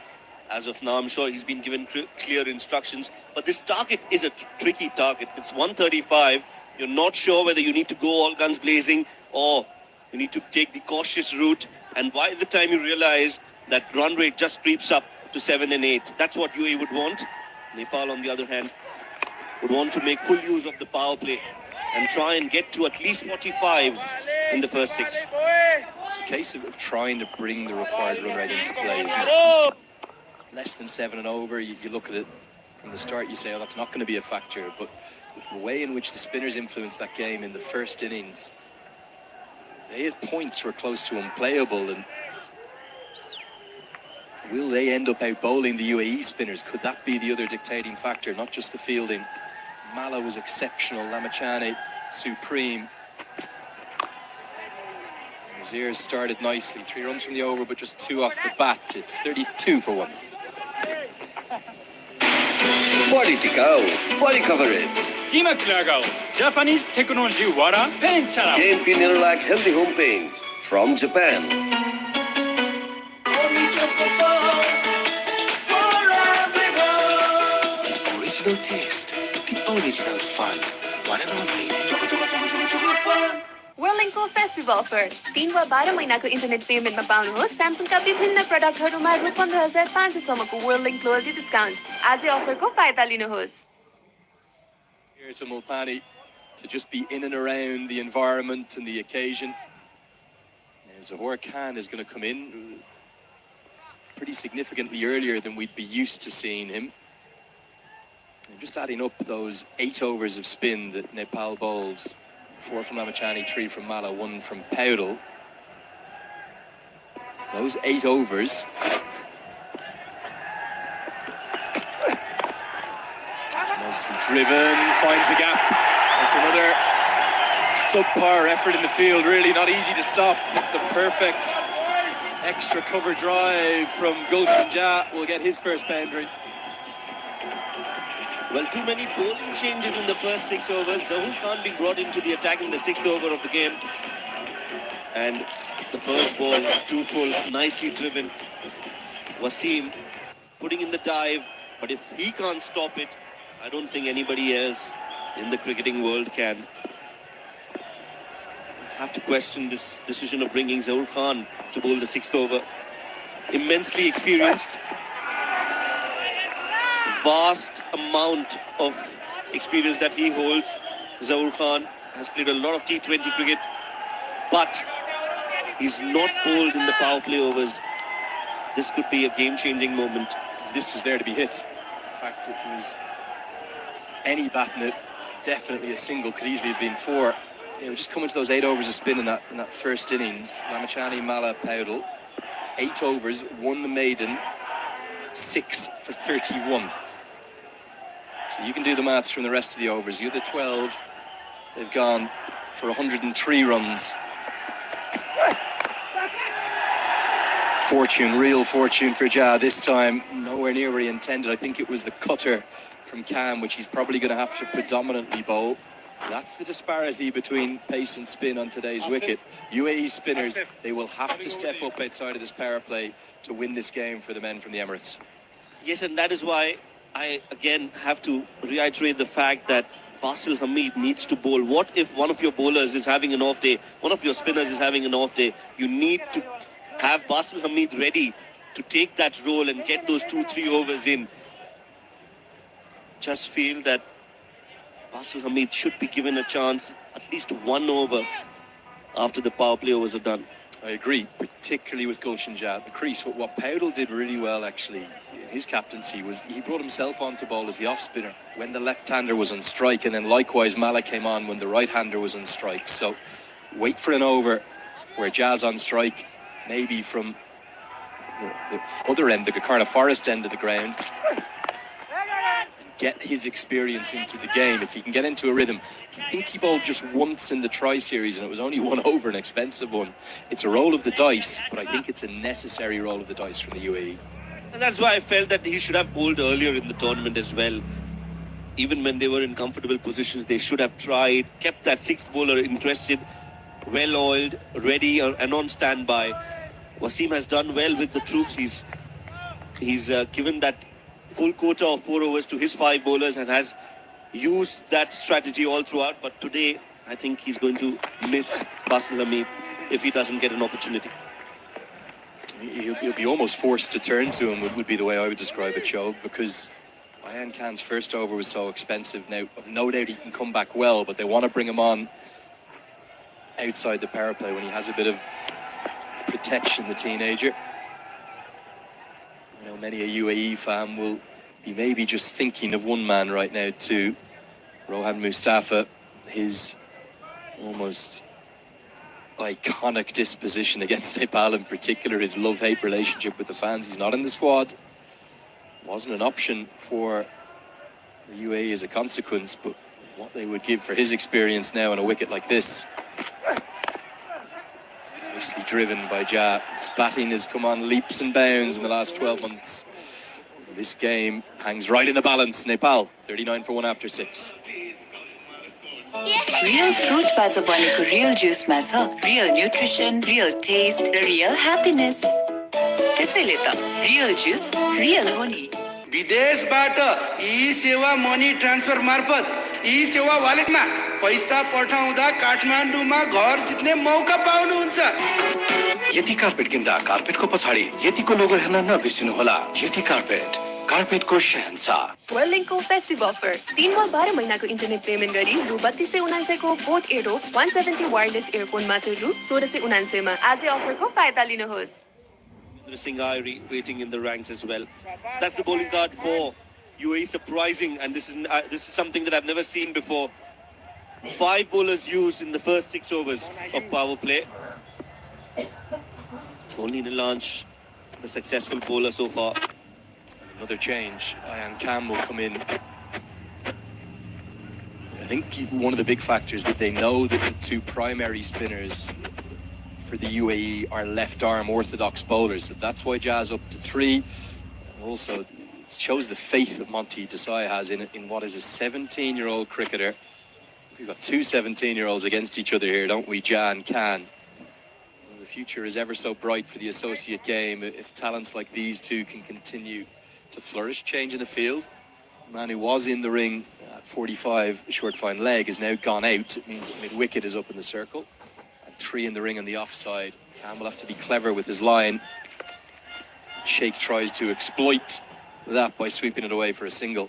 as of now. I'm sure he's been given clear instructions, but this target is a tricky target. It's 135. You're not sure whether you need to go all guns blazing or you need to take the cautious route. And by the time you realize that run rate just creeps up to 7 and 8, that's what UAE would want. Nepal, on the other hand, would want to make full use of the power play and try and get to at least 45 in the first 6. It's a case of trying to bring the required run rate into play, isn't it? Less than 7 and over, you look at it from the start, you say, oh, that's not going to be a factor. But the way in which the spinners influenced that game in the first innings, they had points were close to unplayable. And will they end up out bowling the UAE spinners? Could that be the other dictating factor, not just the fielding? Malla was exceptional, Lamachane supreme. Nazir started nicely, 3 runs from the over, but just 2 off the bat. It's 32 for 1. Political, poly coverage. Dimak lagao, Japanese technology wara paint chalao. Game Pinirlag Healthy Home Paints from Japan. The original taste, the original fun. One and only. Whirlingको festival offer 3 वा 12 महिनाको internet पेमेन्टमा पाउनुहोस् स्यामसङका विभिन्न प्रोडक्टहरूमा रु 15,500 सम्मको whirling loyalty discount. आजै अफरको फाइदा लिनुहोस्। Here to Mulpani to just be in and around the environment and the occasion. Zahor Khan is going to come in pretty significantly earlier than we'd be used to seeing him. And just adding up those 8 overs of spin that Nepal bowled 4 from Lamachani, 3 from Mala, 1 from Powdell. Those 8 overs. It's nicely driven, finds the gap. It's another subpar effort in the field, really not easy to stop. The perfect extra cover drive from Gulshan Jah will get his first boundary. Well, too many bowling changes in the first 6 overs. Zahul Khan being brought into the attack in the 6th over of the game. And the first ball, 2 full, nicely driven. Wasim putting in the dive, but if he can't stop it, I don't think anybody else in the cricketing world can. I have to question this decision of bringing Zahul Khan to bowl the 6th over. Immensely experienced. Vast amount of experience that he holds. Zahul Khan has played a lot of T20 cricket, but he's not bowled in the power play overs. This could be a game-changing moment. This was there to be hit. In fact, it was any bat in it, definitely a single, could easily have been 4. They were just coming to those 8 overs of spin in that first innings. Lamachani, Mala, Powdell, 8 overs, 1 the maiden, 6 for 31. So you can do the maths from the rest of the overs. The other 12, they've gone for 103 runs. Fortune, real fortune for Jah this time. Nowhere near where he intended. I think it was the cutter from Cam, which he's probably going to have to predominantly bowl. That's the disparity between pace and spin on today's wicket. UAE spinners, they will have to step up outside of this power play to win this game for the men from the Emirates. Yes, and that is why I again have to reiterate the fact that Basil Hamid needs to bowl. What if one of your bowlers is having an off day, one of your spinners is having an off day? You need to have Basil Hamid ready to take that role and get those 2-3 overs in. Just feel that Basil Hamid should be given a chance, at least 1 over after the power play overs are done. I agree, particularly with Gulshan Jah. The crease, what Powdell did really well actually in his captaincy was he brought himself on to bowl as the off spinner when the left-hander was on strike, and then likewise Mala came on when the right-hander was on strike. So wait for an over where Jah's on strike, maybe from the other end, the Gakarna Forest end of the ground, and get his experience into the game. If he can get into a rhythm, I think he bowled just once in the tri-series and it was only 1 over, an expensive one. It's a roll of the dice, but I think it's a necessary roll of the dice from the UAE. And that's why I felt that he should have bowled earlier in the tournament as well. Even when they were in comfortable positions, they should have tried, kept that 6th bowler interested, well-oiled, ready and on standby. Wasim has done well with the troops. He's given that full quota of 4 overs to his 5 bowlers and has used that strategy all throughout. But today, I think he's going to miss Basil Hamid if he doesn't get an opportunity. He'll be almost forced to turn to him, would be the way I would describe it, Joe, because Ayan Khan's first over was so expensive. Now, no doubt he can come back well, but they want to bring him on outside the power play when he has a bit of protection, the teenager. You know, many a UAE fan will be maybe just thinking of one man right now, to Rohan Mustafa, his almost iconic disposition against Nepal in particular, his love-hate relationship with the fans. He's not in the squad. Wasn't an option for the UAE as a consequence, but what they would give for his experience now on a wicket like this. Nicely driven by Jah. His batting has come on leaps and bounds in the last 12 months. This game hangs right in the balance. Nepal, 39 for 1 after 6. Real fruit बाट बनेको real juice मा छ real nutrition, real taste र real happiness. त्यसैले त real juice real हो नि. विदेशबाट ई सेवा मनी ट्रान्सफर मार्फत ई सेवा वालेटमा पैसा पठाउँदा काठमाडौँमा घर जित्ने मौका पाउनुहुन्छ. यति कार्पेट किन्दा कार्पेटको पछाडि यतिको लोगो हेर्न नबिर्सिनुहोला. यति कार्पेट, कार्पेटको शहंशाह. वर्ल्डिङको फेस्टिभ अफर 3 वा 12 महिनाको इन्टरनेट पेमेन्ट गरी रु 3299 को बोट एरो 170 वायरलेस इयरफोन मात्र रु 1699 मा. आजै अफरको फाइदा लिनुहोस्. Singh Irie waiting in the ranks as well. That's the bowling card for UAE, surprising, and this is something that I've never seen before. 5 bowlers used in the first 6 overs of power play. Only Nilansh, the successful bowler so far. Another change. Ayan Khan will come in. I think one of the big factors that they know that the 2 primary spinners for the UAE are left-arm orthodox bowlers. So that's why Jazz up to 3. Also, it shows the faith that Monty Desai has in what is a 17-year-old cricketer. We've got 2 17-year-olds against each other here, don't we, Ja and Khan? Well, the future is ever so bright for the associate game if talents like these 2 can continue to flourish. Change in the field. The man who was in the ring at 45, short fine leg, has now gone out. It means that mid-wicket is up in the circle. And 3 in the ring on the offside. Khan will have to be clever with his line. Sheikh tries to exploit that by sweeping it away for a single.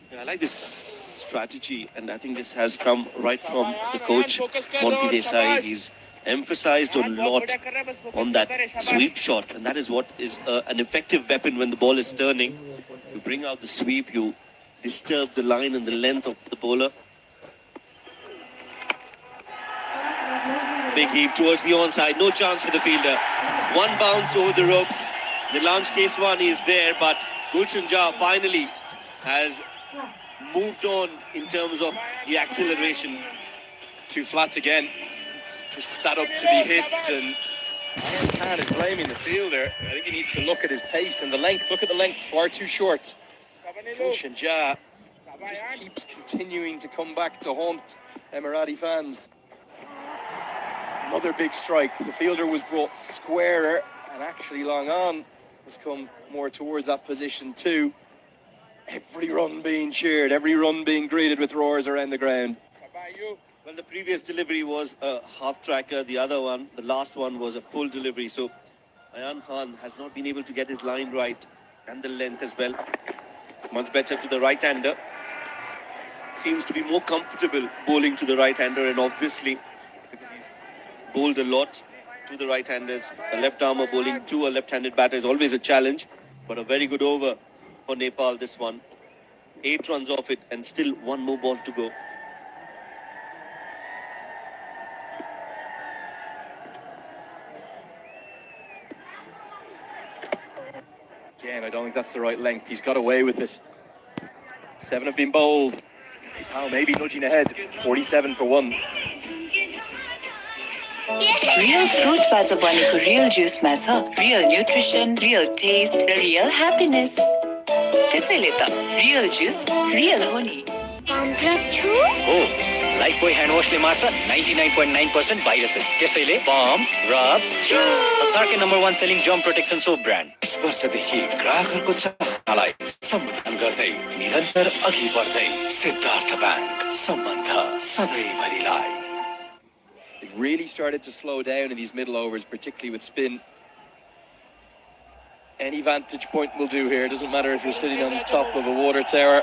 Yeah, I like this strategy, and I think this has come right from the coach, Monty Desai. He's emphasized a lot on that sweep shot, and that is what is an effective weapon when the ball is turning. You bring out the sweep, you disturb the line and the length of the bowler. Big heave towards the onside, no chance for the fielder. 1 bounce over the ropes. Nilansh Keswani is there, but Gulshan Jah finally has moved on in terms of the acceleration. 2 flats again. It's just sat up to be hits, and Ayan Khan is blaming the fielder. I think he needs to look at his pace and the length. Look at the length, far too short. Gulshan Jah just keeps continuing to come back to haunt Emirati fans. Another big strike. The fielder was brought squarer, and actually long on has come more towards that position too. Every run being cheered, every run being greeted with roars around the ground. Well, the previous delivery was a half tracker, the other one, the last one, was a full delivery. So Ayan Khan has not been able to get his line right, and the length as well. Much better to the right-hander. Seems to be more comfortable bowling to the right-hander, and obviously because he's bowled a lot to the right-handers. A left-armer bowling to a left-handed batter is always a challenge, but a very good over for Nepal, this one. 8 runs off it, and still 1 more ball to go. Again, I don't think that's the right length. He's got away with it. 7 have been bowled. Nepal maybe nudging ahead. 47 for 1. Real fruitबाट बनेको real juiceमा छ real nutrition, real taste र real happiness. त्यसैले त real juice real हो नि. हो Lifebuoy hand वाशले मार्छ 99.9% viruses. त्यसैले पम्प, रब, संसारकै number 1 selling germ protection soap brand. वर्षदेखि ग्राहकहरूको चाहनालाई सम्बोधन गर्दै निरन्तर अघि बढ्दै सिद्धार्थ ब्याङ्क सम्बन्ध सधैँभरिलाई. It really started to slow down in these middle overs, particularly with spin. Any vantage point will do here. It doesn't matter if you're sitting on top of a water tower,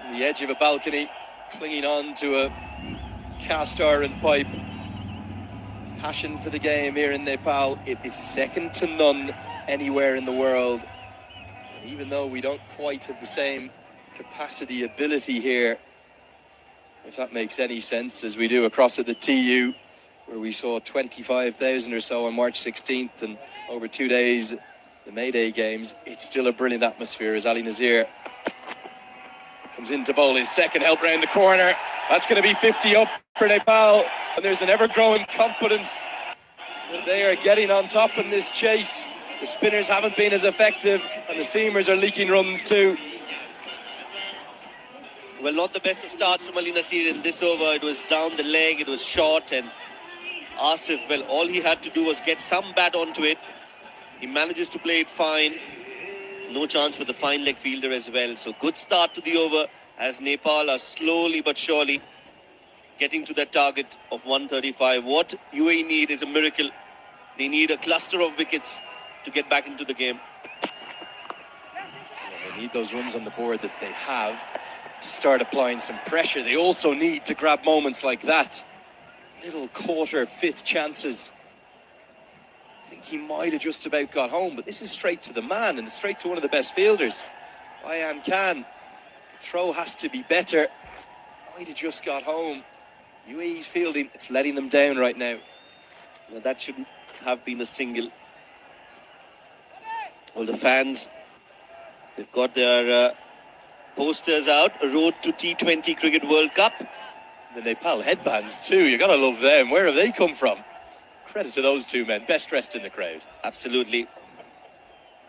on the edge of a balcony, clinging on to a cast iron pipe. Passion for the game here in Nepal. It is second to none anywhere in the world. And even though we don't quite have the same capacity, ability here, if that makes any sense, as we do across at the TU, where we saw 25,000 or so on March 16th, and over 2 days, the May Day games, it's still a brilliant atmosphere as Ali Nazir comes in to bowl his second help round the corner. That's going to be 50 up for Nepal, and there's an ever-growing confidence that they are getting on top in this chase. The spinners haven't been as effective, and the seamers are leaking runs too. Well, not the best of starts from Ali Nasir in this over. It was down the leg, it was short, and Asif, well, all he had to do was get some bat onto it. He manages to play it fine. No chance for the fine leg fielder as well. So good start to the over as Nepal are slowly but surely getting to that target of 135. What UAE need is a miracle. They need a cluster of wickets to get back into the game. Yeah, they need those runs on the board that they have to start applying some pressure. They also need to grab moments like that. Little quarter, fifth chances. I think he might have just about got home, but this is straight to the man and straight to one of the best fielders. Ayan Khan Throw has to be better. Might have just got home. UAE's fielding, it's letting them down right now. Well, that shouldn't have been a single. Well, the fans, they've got their posters out. A road to T20 Cricket World Cup. The Nepal headbands too, you gotta love them. Where have they come from? Credit to those two men, best dressed in the crowd. Absolutely.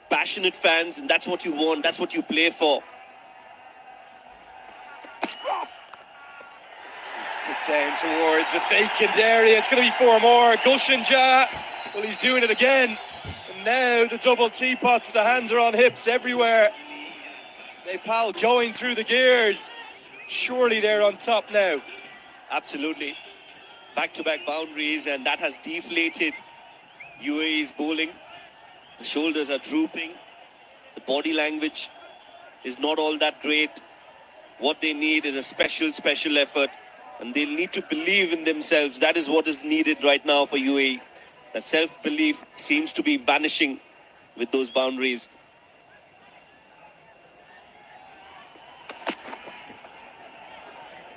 Passionate fans, and that's what you want, that's what you play for. This is hit down towards the vacant area. It's going to be 4 more. Gulshan Jah, well, he's doing it again. And now the double teapots, the hands are on hips everywhere. Nepal going through the gears. Surely they're on top now. Absolutely. Back-to-back boundaries, and that has deflated UAE's bowling. The shoulders are drooping. The body language is not all that great. What they need is a special effort, and they'll need to believe in themselves. That is what is needed right now for UAE. The self-belief seems to be vanishing with those boundaries.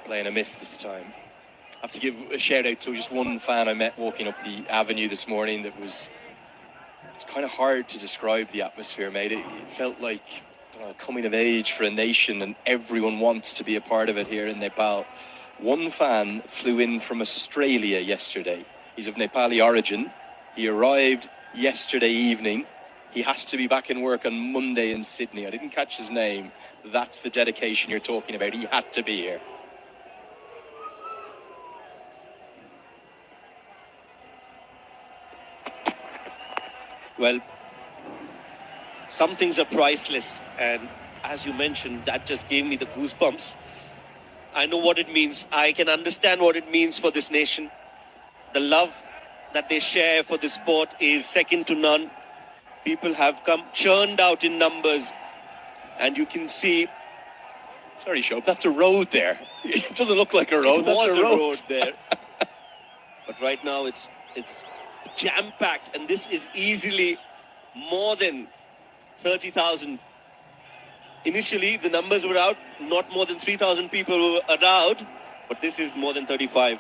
Playing a miss this time. I have to give a shout out to just one fan I met walking up the avenue this morning. It's kind of hard to describe the atmosphere, mate. It felt like coming of age for a nation, and everyone wants to be a part of it here in Nepal. One fan flew in from Australia yesterday. He's of Nepali origin. He arrived yesterday evening. He has to be back in work on Monday in Sydney. I didn't catch his name. That's the dedication you're talking about. He had to be here. Well, some things are priceless, and as you mentioned, that just gave me the goosebumps. I know what it means. I can understand what it means for this nation. The love that they share for this sport is second to none. People have come churned out in numbers, and you can see. Sorry, Shoaib, that's a road there. It doesn't look like a road. It That's was a road. road there. But right now it's jam-packed, and this is easily more than 30,000. Initially, the numbers were out, not more than 3,000 people were allowed, but this is more than 35.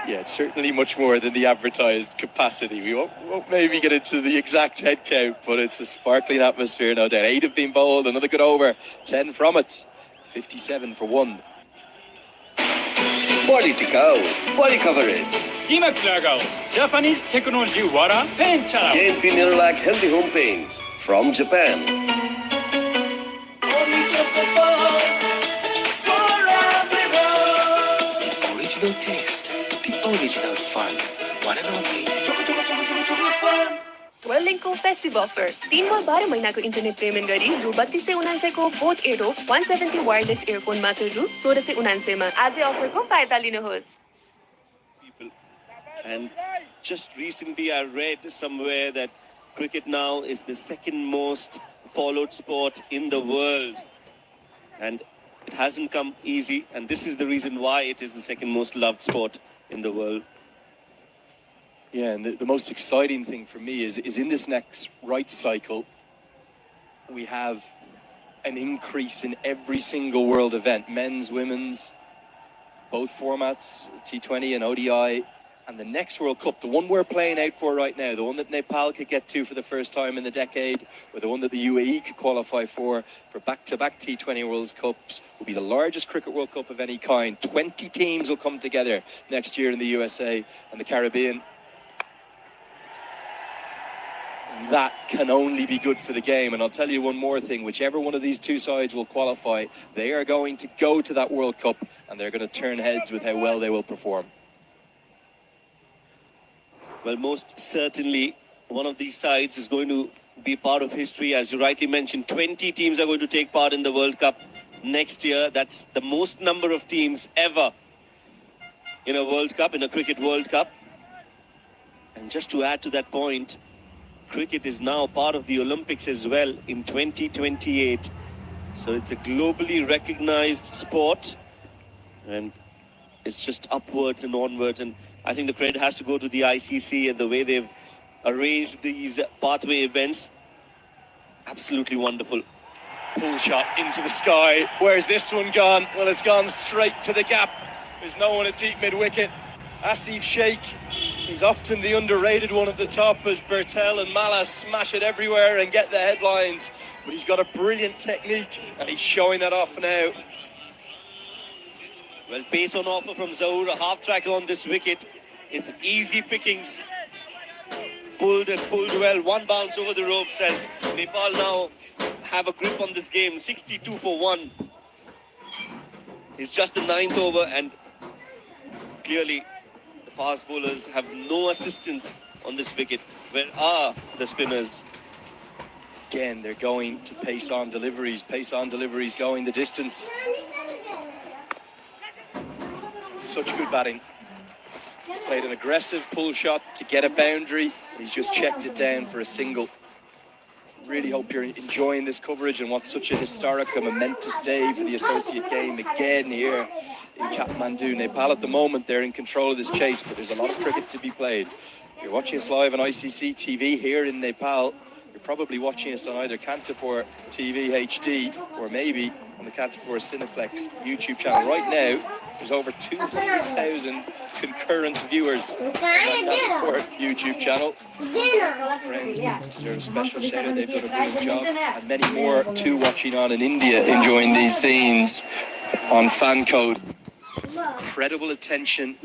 Yeah, it's certainly much more than the advertised capacity. We won't maybe get into the exact head count, but it's a sparkling atmosphere, no doubt. 8 have been bowled, another good over, 10 from it, 57 for 1. Body tikao, body coverage. दिमाग लगाओ Japanese technology वाला pen चलाओ Gain Nerolac Healthy Home Paints from Japan. The original taste, the original fun. One and only. वर्ल्डिङको festive offer 3 वा 12 महिनाको internet payment गरी रु 3299 को बोट एडो 170 वायरलेस इयरफोन मात्र रु 1699 मा आजै अफरको फाइदा लिनुहोस्. And just recently I read somewhere that cricket now is the second most followed sport in the world. And it hasn't come easy, and this is the reason why it is the second most loved sport in the world. Yeah, and the most exciting thing for me is in this next right cycle, we have an increase in every single world event, men's, women's, both formats, T20 and ODI. And the next World Cup, the one we're playing out for right now, the one that Nepal could get to for the first time in the decade, or the one that the UAE could qualify for back-to-back T20 World Cups, will be the largest cricket World Cup of any kind. 20 teams will come together next year in the USA and the Caribbean. And that can only be good for the game. And I'll tell you one more thing, whichever one of these two sides will qualify, they are going to go to that World Cup, and they're going to turn heads with how well they will perform. Well, most certainly one of these sides is going to be part of history. As you rightly mentioned, 20 teams are going to take part in the World Cup next year. That's the most number of teams ever in a World Cup, in a Cricket World Cup. And just to add to that point, cricket is now part of the Olympics as well in 2028. So it's a globally recognized sport, and it's just upwards and onwards. And I think the credit has to go to the ICC and the way they've arranged these pathway events. Absolutely wonderful. Pull shot into the sky. Where's this one gone? Well, it's gone straight to the gap. There's no one at deep mid-wicket. Asif Sheikh, he's often the underrated one at the top as Bertel and Mala smash it everywhere and get the headlines. But he's got a brilliant technique and he's showing that off now. Well, pace on offer from Zaur, a half track on this wicket. It's easy pickings. Pulled and pulled well. One bounce over the ropes as Nepal now have a grip on this game. 62 for 1. It's just the 9th over and clearly the fast bowlers have no assistance on this wicket. Where are the spinners? Again, they're going to pace on deliveries going the distance. It's such good batting. He's played an aggressive pull shot to get a boundary, and he's just checked it down for a single. Really hope you're enjoying this coverage and what's such a historic and momentous day for the associate game again here in Kathmandu. Nepal at the moment, they're in control of this chase, but there's a lot of cricket to be played. You're watching us live on ICC TV here in Nepal. You're probably watching us on either Kantapur TV HD or maybe on the Kantapur Cineplex YouTube channel. Right now, there's over 200,000 concurrent viewers on the Kantapur YouTube channel. Friends deserve a special shout out. They've done a brilliant job. And many more too watching on in India, enjoying these scenes on Fan Code. Incredible attention.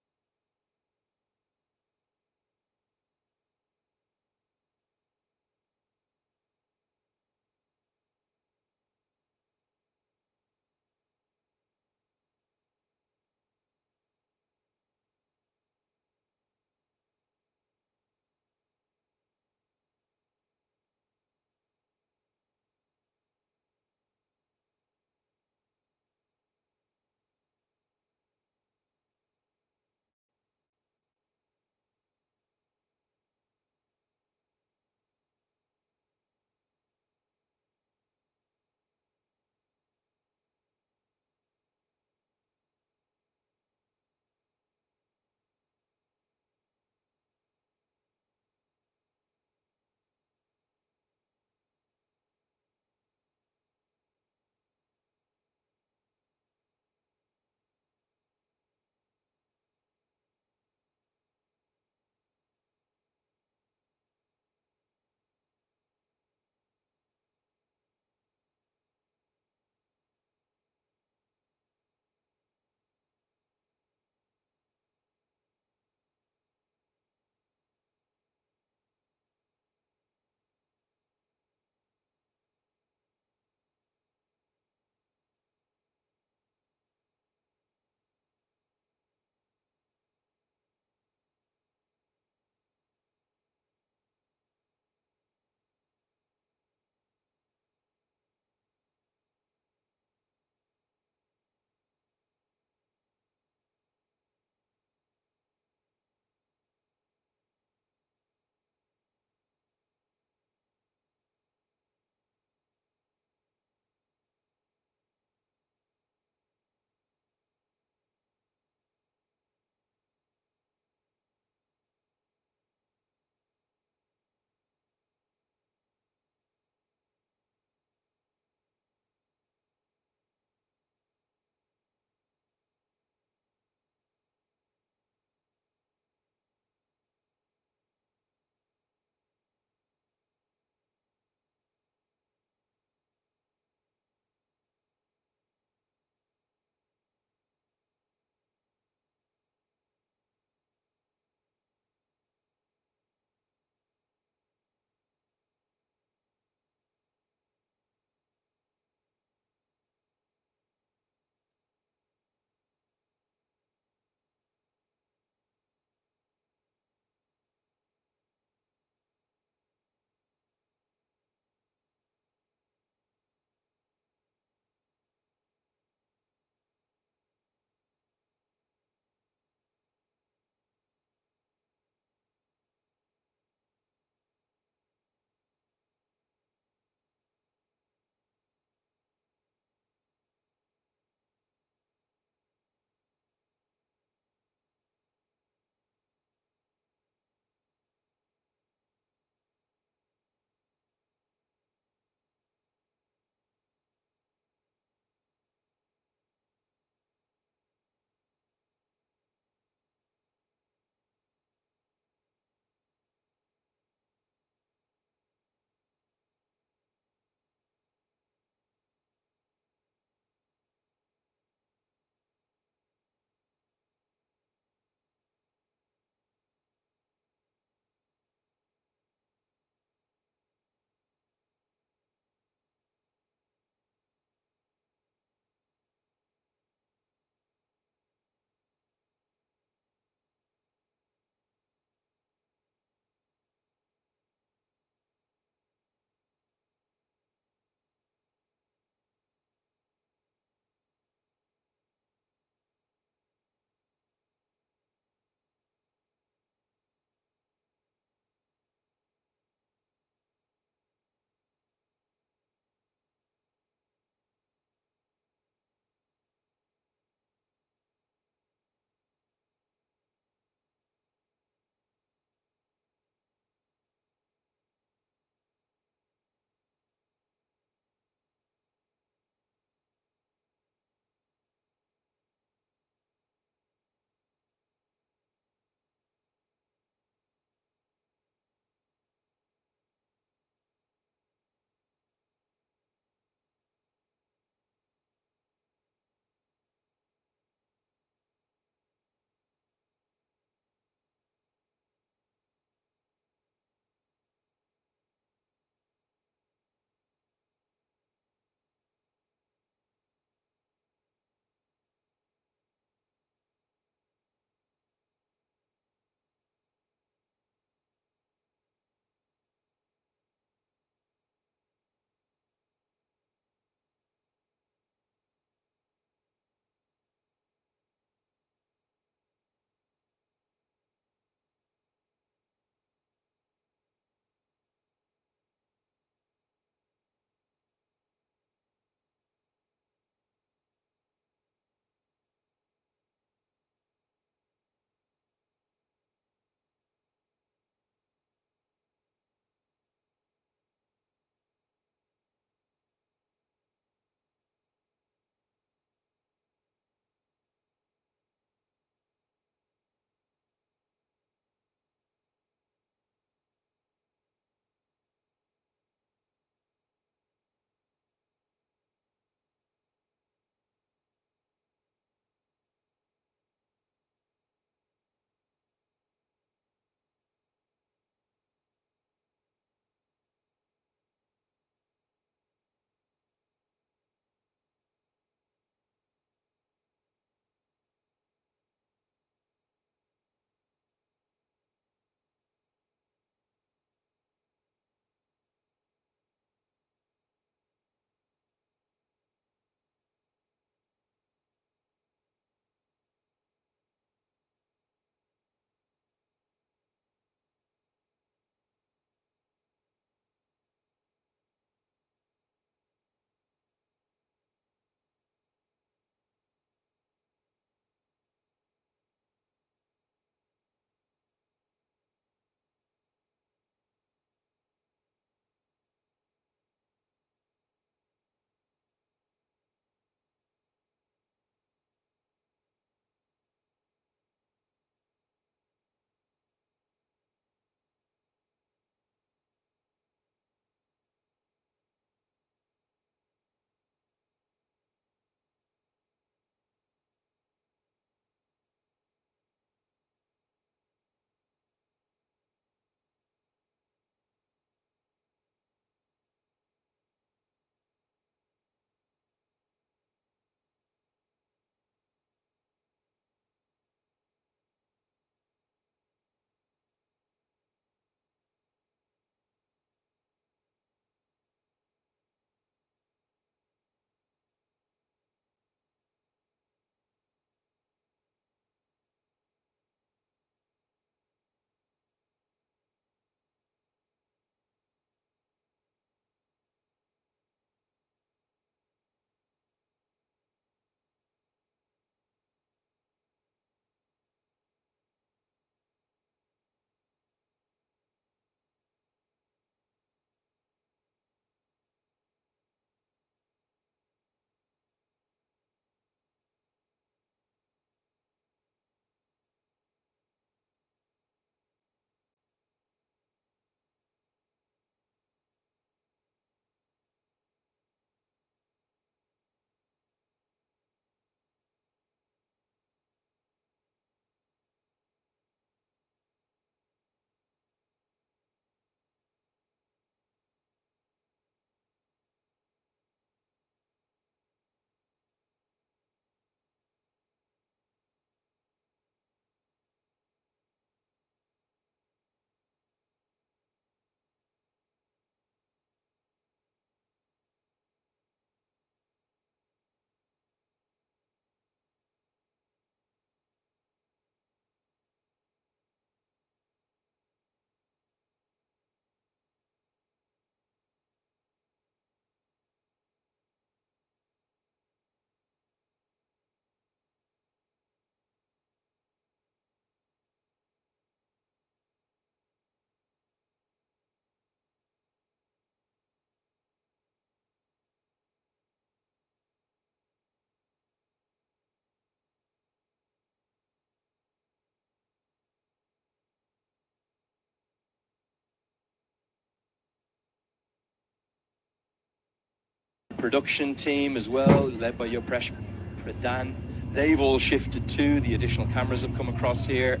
production team as well, led by Yopresh Pradhan. They've all shifted too. The additional cameras have come across here.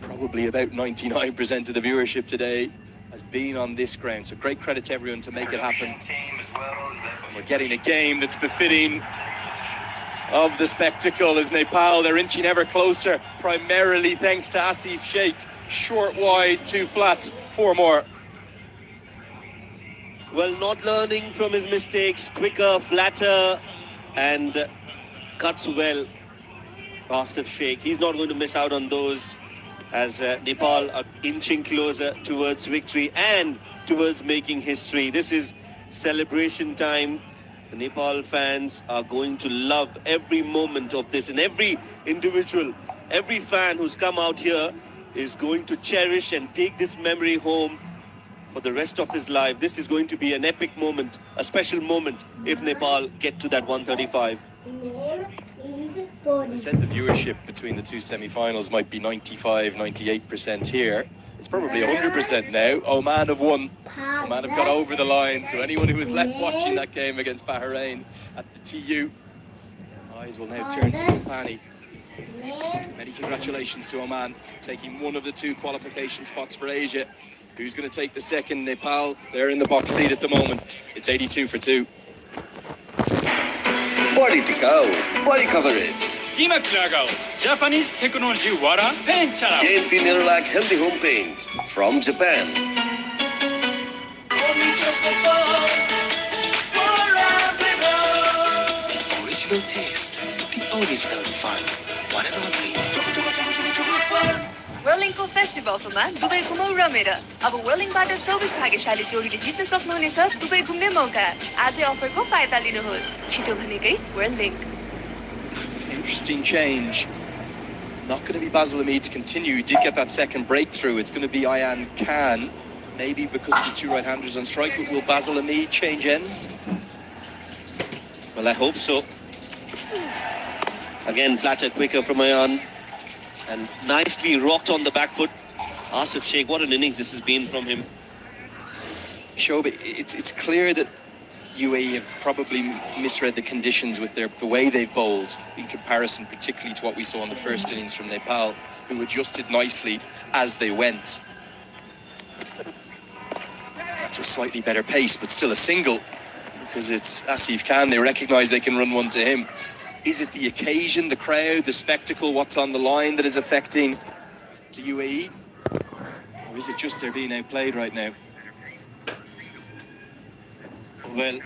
Probably about 99% of the viewership today has been on this ground. So great credit to everyone to make it happen. We're getting a game that's befitting of the spectacle as Nepal, they're inching ever closer, primarily thanks to Asif Sheikh. Short, wide, too flat, 4 more. Well, not learning from his mistakes, quicker, flatter, and cuts well. Asif Sheikh, he's not going to miss out on those as Nepal are inching closer towards victory and towards making history. This is celebration time. The Nepal fans are going to love every moment of this, and every individual, every fan who's come out here is going to cherish and take this memory home for the rest of his life. This is going to be an epic moment, a special moment if Nepal get to that 135. I said the viewership between the two semi-finals might be 95, 98% here. It's probably 100% now. Oman have won. Oman have got over the line. So anyone who was left watching that game against Bahrain at the TU, eyes will now turn to Mopani. Many congratulations to Oman, taking one of the 2 qualification spots for Asia. Who's going to take the second? Nepal, they're in the box seat at the moment. It's 82 for 2. Body tikao, body coverage. दिमाग लगाओ Japanese technology वाला pen चलाओ Gain Mineral Healthy Home Paints from Japan. The original taste, the original fun. One and only. Whirlingको फेस्टिभलमा Dubai घुमौ रमेर अब whirlingबाट 24 भाग्यशाली जोडीले जित्न सक्नुहुनेछ दुबई घुम्ने मौका आजै अफरको फाइदा लिनुहोस् छिटो भनेकै whirling. Interesting change. Not going to be Basil Hamid to continue. He did get that second breakthrough. It's going to be Ayan Khan, maybe because of the 2 right-handers on strike. But will Basil Hamid change ends? Well, I hope so. Again, flatter, quicker from Ayan. And nicely rocked on the back foot. Asif Sheikh, what an innings this has been from him. Shobi, it's clear that UAE have probably misread the conditions with the way they've bowled in comparison particularly to what we saw in the first innings from Nepal, who adjusted nicely as they went. It's a slightly better pace, but still a single because it's Asif Khan. They recognise they can run one to him. Is it the occasion, the crowd, the spectacle, what's on the line that is affecting the UAE? Or is it just they're being outplayed right now? Well,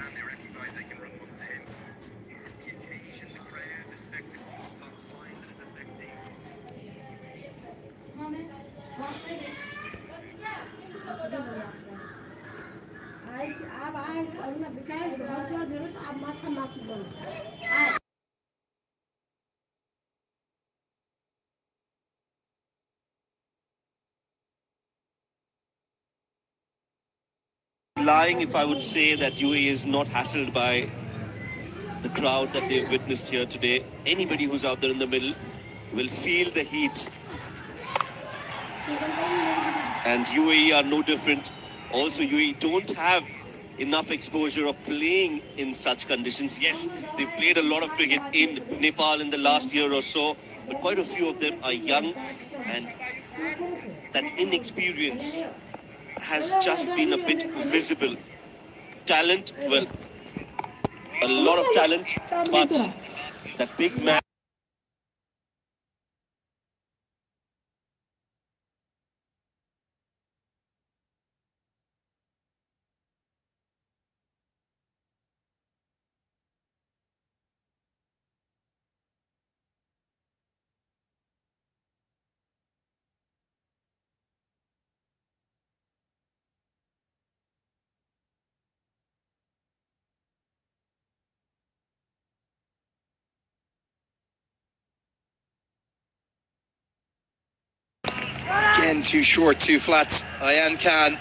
lying if I would say that UAE is not hassled by the crowd that they've witnessed here today. Anybody who's out there in the middle will feel the heat. And UAE are no different. Also, UAE don't have enough exposure of playing in such conditions. Yes, they've played a lot of cricket in Nepal in the last year or so, but quite a few of them are young, and that inexperience has just been a bit visible. Talent, well, a lot of talent, but that big man. Again, too short, too flat. Ayan Khan.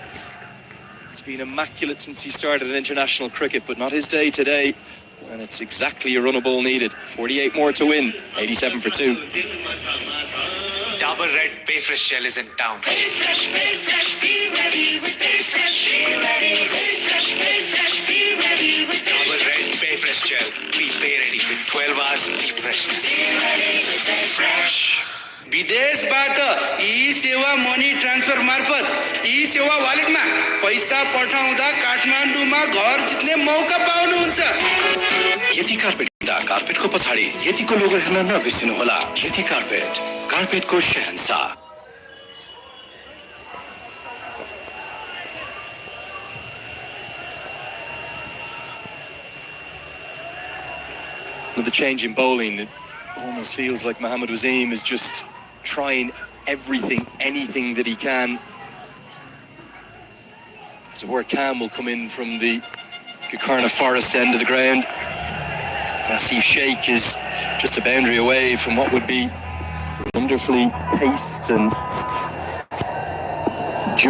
He's been immaculate since he started in international cricket, but not his day today. And it's exactly a run of ball needed. 48 more to win. 87 for 2. Top Dabur Red Bayfresh Gel is in town. Be fresh, be ready with Be Fresh. Be ready. Be fresh, be ready with Be Dabur Red Bayfresh Gel. Be ready with 12 hours deep freshness. Be ready with Be Fresh. विदेशबाट ई सेवा money transfer मार्फत ई सेवा वालेटमा पैसा पठाउँदा काठमाडौँमा घर जित्ने मौका पाउनुहुन्छ। यति कार्पेट किन्दा कार्पेटको पछाडि यतिको लोगो हेर्न नबिर्सिनुहोला। यति carpet, कार्पेटको Shahenshah. With the change in bowling, it almost feels like Mohammad Wasim is just trying everything, anything that he can. So where Cam will come in from the Kukarna Forest end of the ground. Nasif Sheikh is just a boundary away from what would be wonderfully paced and